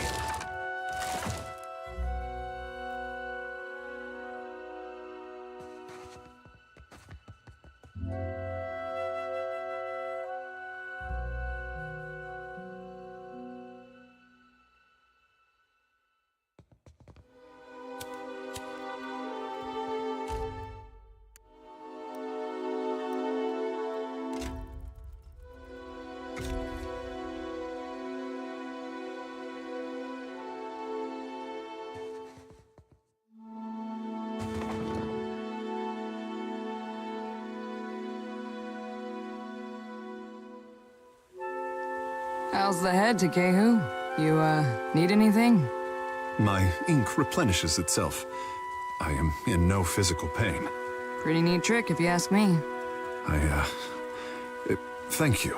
How's the head, Takehu? You, need anything? My ink replenishes itself. I am in no physical pain. Pretty neat trick, if you ask me. Thank you.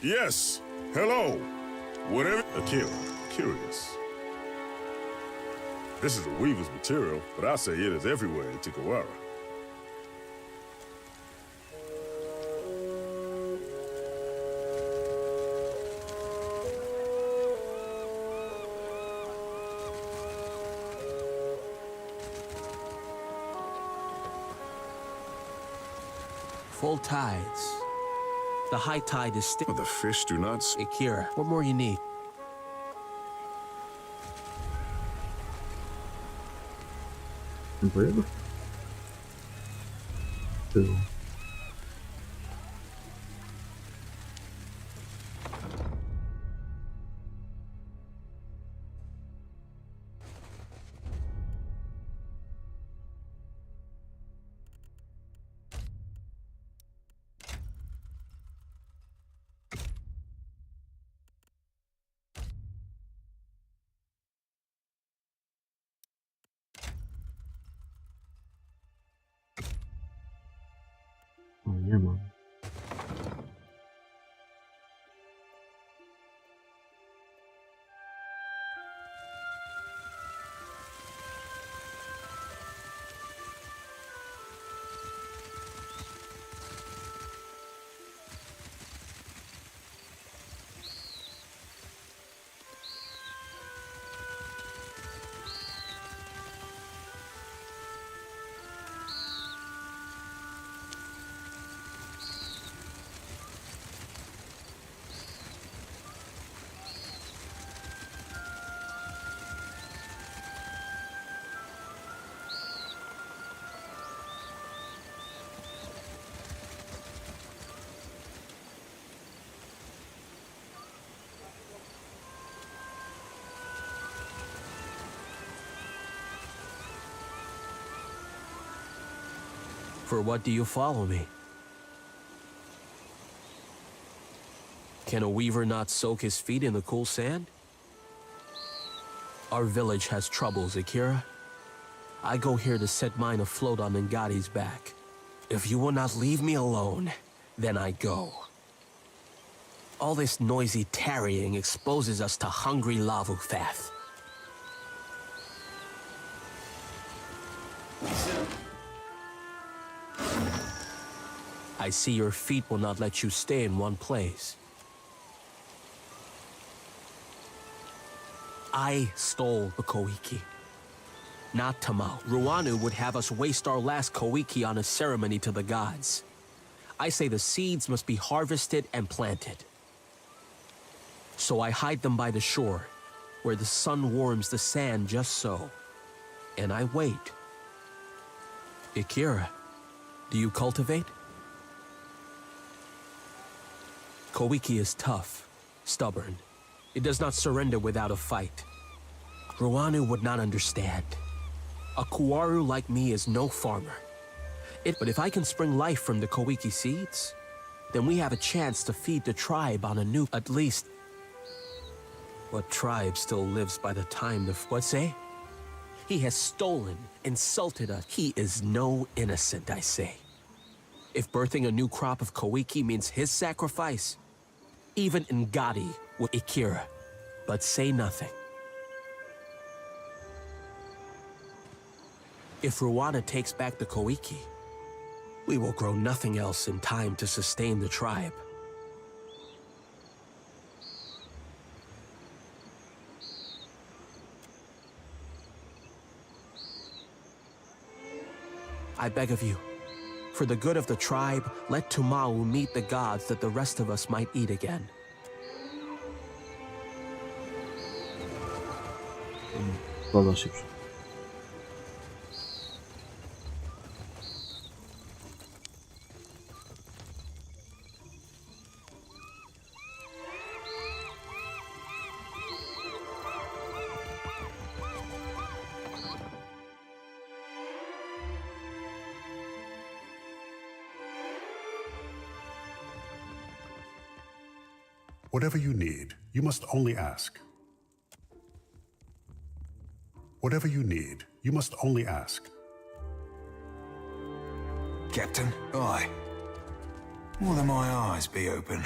Yes. Hello. Whatever. Akira, curious. This is a weaver's material, but I say it is everywhere in Tikawara. full tides. The high tide is still... The fish do not... Akira, what more you need? Dziękuję. Tył. O, nie mam. For what do you follow me? Can a weaver not soak his feet in the cool sand? Our village has troubles, Akira. I go here to set mine afloat on Ngati's back. If you will not leave me alone, then I go. All this noisy tarrying exposes us to hungry Lavufath. I see your feet will not let you stay in one place. I stole the Koiki. Not Tamao. Ruanu would have us waste our last Koiki on a ceremony to the gods. I say the seeds must be harvested and planted. So I hide them by the shore, where the sun warms the sand just so. And I wait. Akira, do you cultivate? Koiki is tough, stubborn. It does not surrender without a fight. Ruanu would not understand. A Kuaru like me is no farmer. But if I can spring life from the Koiki seeds, then we have a chance to feed the tribe on a new... At least... What tribe still lives by the time the... What say? He has stolen, insulted us. He is no innocent, I say. If birthing a new crop of Koiki means his sacrifice, even Ngati will Akira, but say nothing. If Ruana takes back the Koiki, we will grow nothing else in time to sustain the tribe. I beg of you, for the good of the tribe, let Tumau meet the gods that the rest of us might eat again. Zgadza się. Whatever you need, you must only ask. Whatever you need, you must only ask. Captain, aye. More than my eyes be open.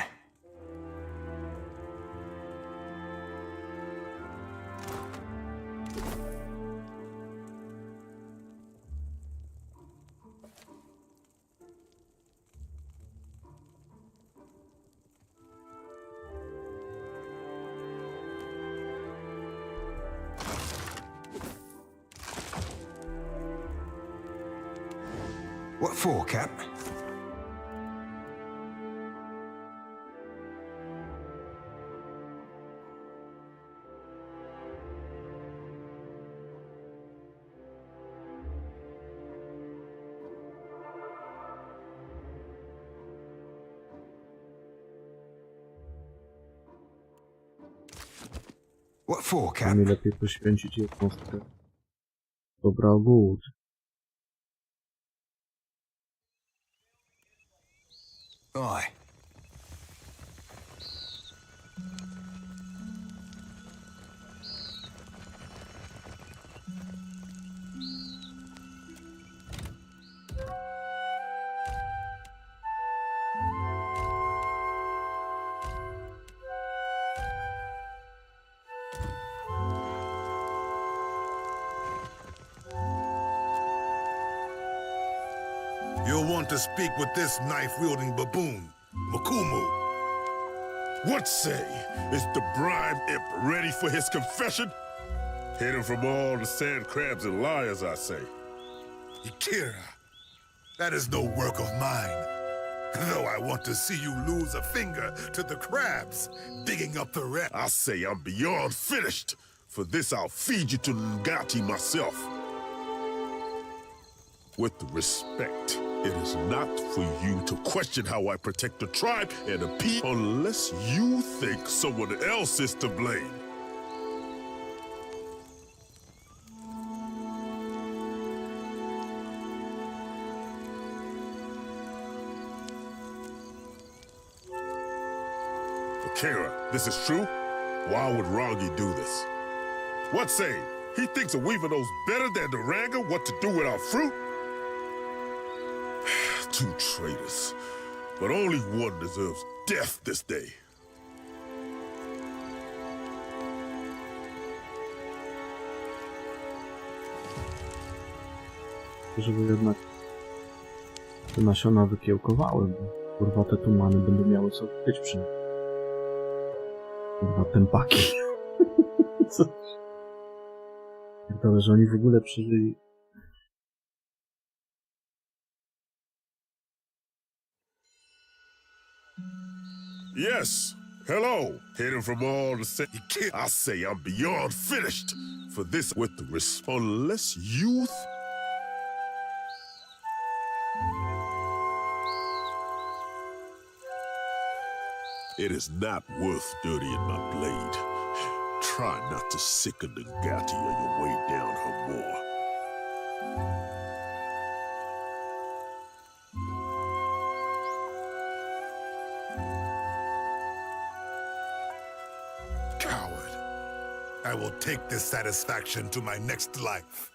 What for, Cap? What for, Cap? Mi lepiej poświęcić jednostkę. Dobra, ogół. Aye. You'll want to speak with this knife-wielding baboon, Makumu. What say? Is the bride imp ready for his confession? Hidden from all the sand crabs and liars, I say. Ikira, that is no work of mine. Though I want to see you lose a finger to the crabs, digging up the rest. I say I'm beyond finished. For this I'll feed you to Ngati myself. With respect, it is not for you to question how I protect the tribe and the people unless you think someone else is to blame. Akira, this is true? Why would Rangi do this? What say? He thinks a weaver knows better than the Ranga what to do with our fruit? Two traitors, but only one deserves death this day. Żeby jednak te nasiona wykiełkowały, bo kurwa te tumany będą miały co być przy nich. Kurwa tempaki. Co? Pierdolę, że oni w ogóle przeżyli. Yes, hello. Hidden from all the sand. I say I'm beyond finished. For this with the unless youth. It is not worth dirtying my blade. Try not to sicken the Ngati on your way down her more. Coward. I will take this satisfaction to my next life.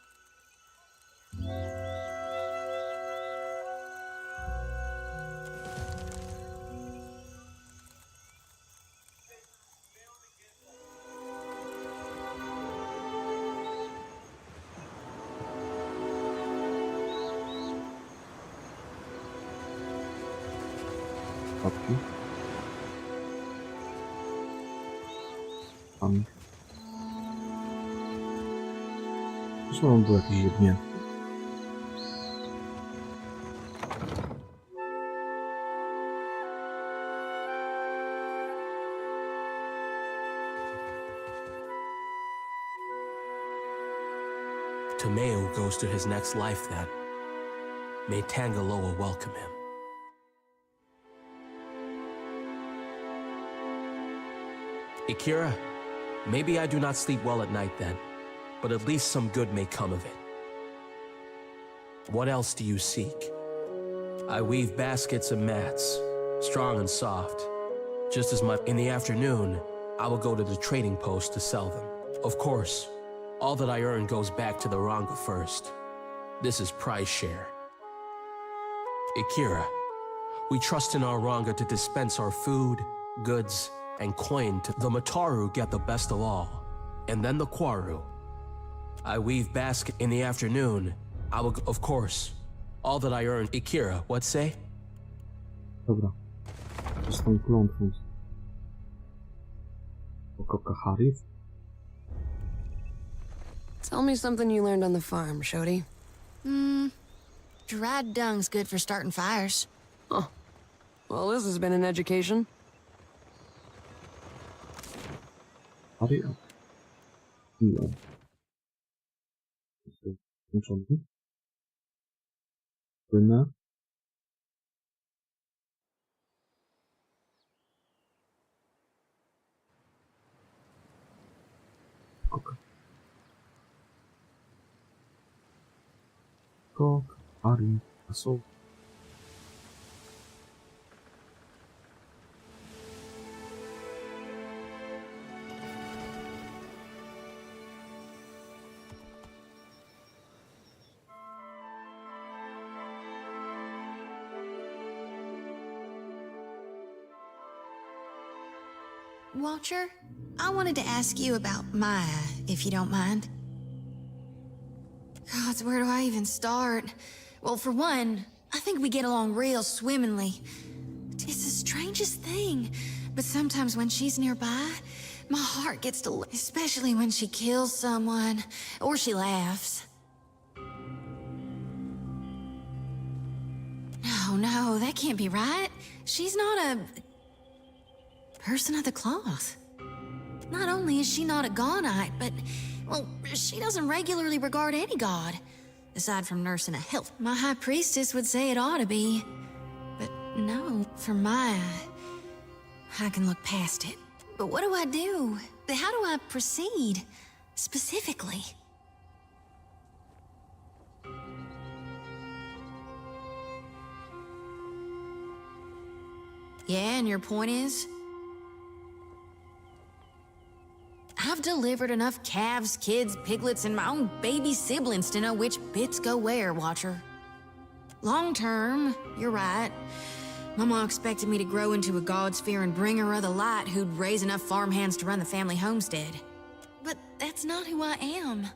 Zresztą on był jakiś jebnięty. Tomeu goes to his next life then. May Tangaloa welcome him. Akira, maybe I do not sleep well at night then, but at least some good may come of it. What else do you seek? I weave baskets and mats, strong and soft. Just as much in the afternoon, I will go to the trading post to sell them. Of course, all that I earn goes back to the Ranga first. This is prize share. Akira, we trust in our Ranga to dispense our food, goods, and coin to the Mataru get the best of all, and then the Kwaru. I weave basket in the afternoon. I will, of course, all that I earn. Akira, what say? Dobra. Z tą klątwą. Kokahari. Tell me something you learned on the farm, Shodi. Dried dung's good for starting fires. Oh. Well, this has been an education. Aria. No. Początku. Płynę. Mieszko, Ari, Aso. Watcher, I wanted to ask you about Maya, if you don't mind. God, where do I even start? Well, for one, I think we get along real swimmingly. It's the strangest thing, but sometimes when she's nearby, my heart gets to... Especially when she kills someone, or she laughs. No, that can't be right. She's not a... person of the cloth. Not only is she not a Gaunite, but, well, she doesn't regularly regard any god, aside from nursing a health. My high priestess would say it ought to be, but no, for Maya, I can look past it. But what do I do? How do I proceed, specifically? Yeah, and your point is? I've delivered enough calves, kids, piglets, and my own baby siblings to know which bits go where, Watcher. Long term, you're right. Mama expected me to grow into a God-fearing bringer of the light who'd raise enough farmhands to run the family homestead. But that's not who I am.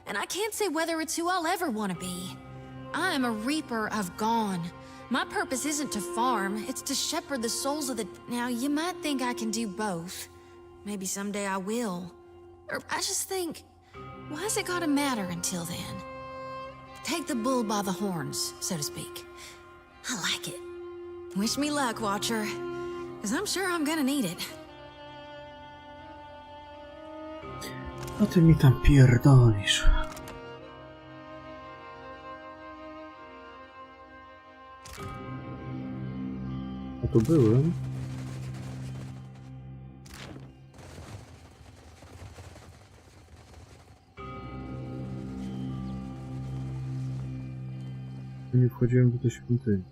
And I can't say whether it's who I'll ever want to be. I am a reaper of Gone. My purpose isn't to farm, it's to shepherd the souls of the... Now, you might think I can do both. Maybe someday I will. Or I just think, why's it gotta matter until then? Take the bull by the horns, so to speak. I like it. Wish me luck, Watcher. Because I'm sure I'm gonna need it. Co ty mi tam pierdolisz? A tu byłem. Nie wchodziłem do tej świątyni.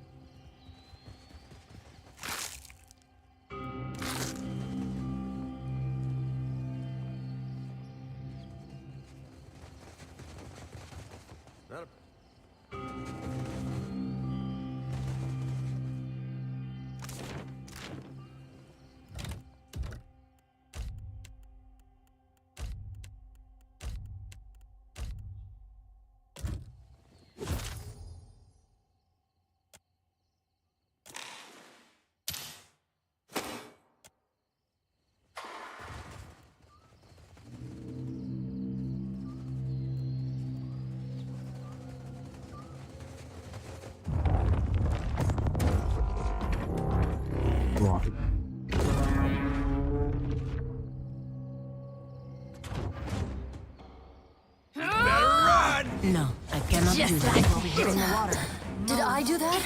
No, I cannot do Just that. like what we did in the water. Did I do that?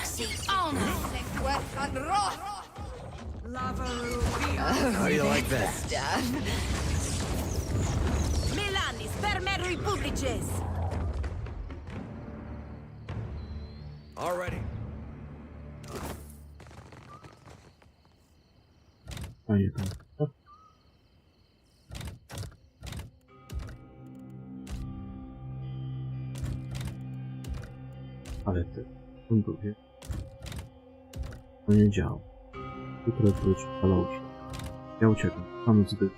How do you like that? Milanis per me republices. Already. Fajnie tam. Ale ty, ten drugie. To nie działa. Jutro wróć, ale uciekł. Ja uciekam, tam zbyt.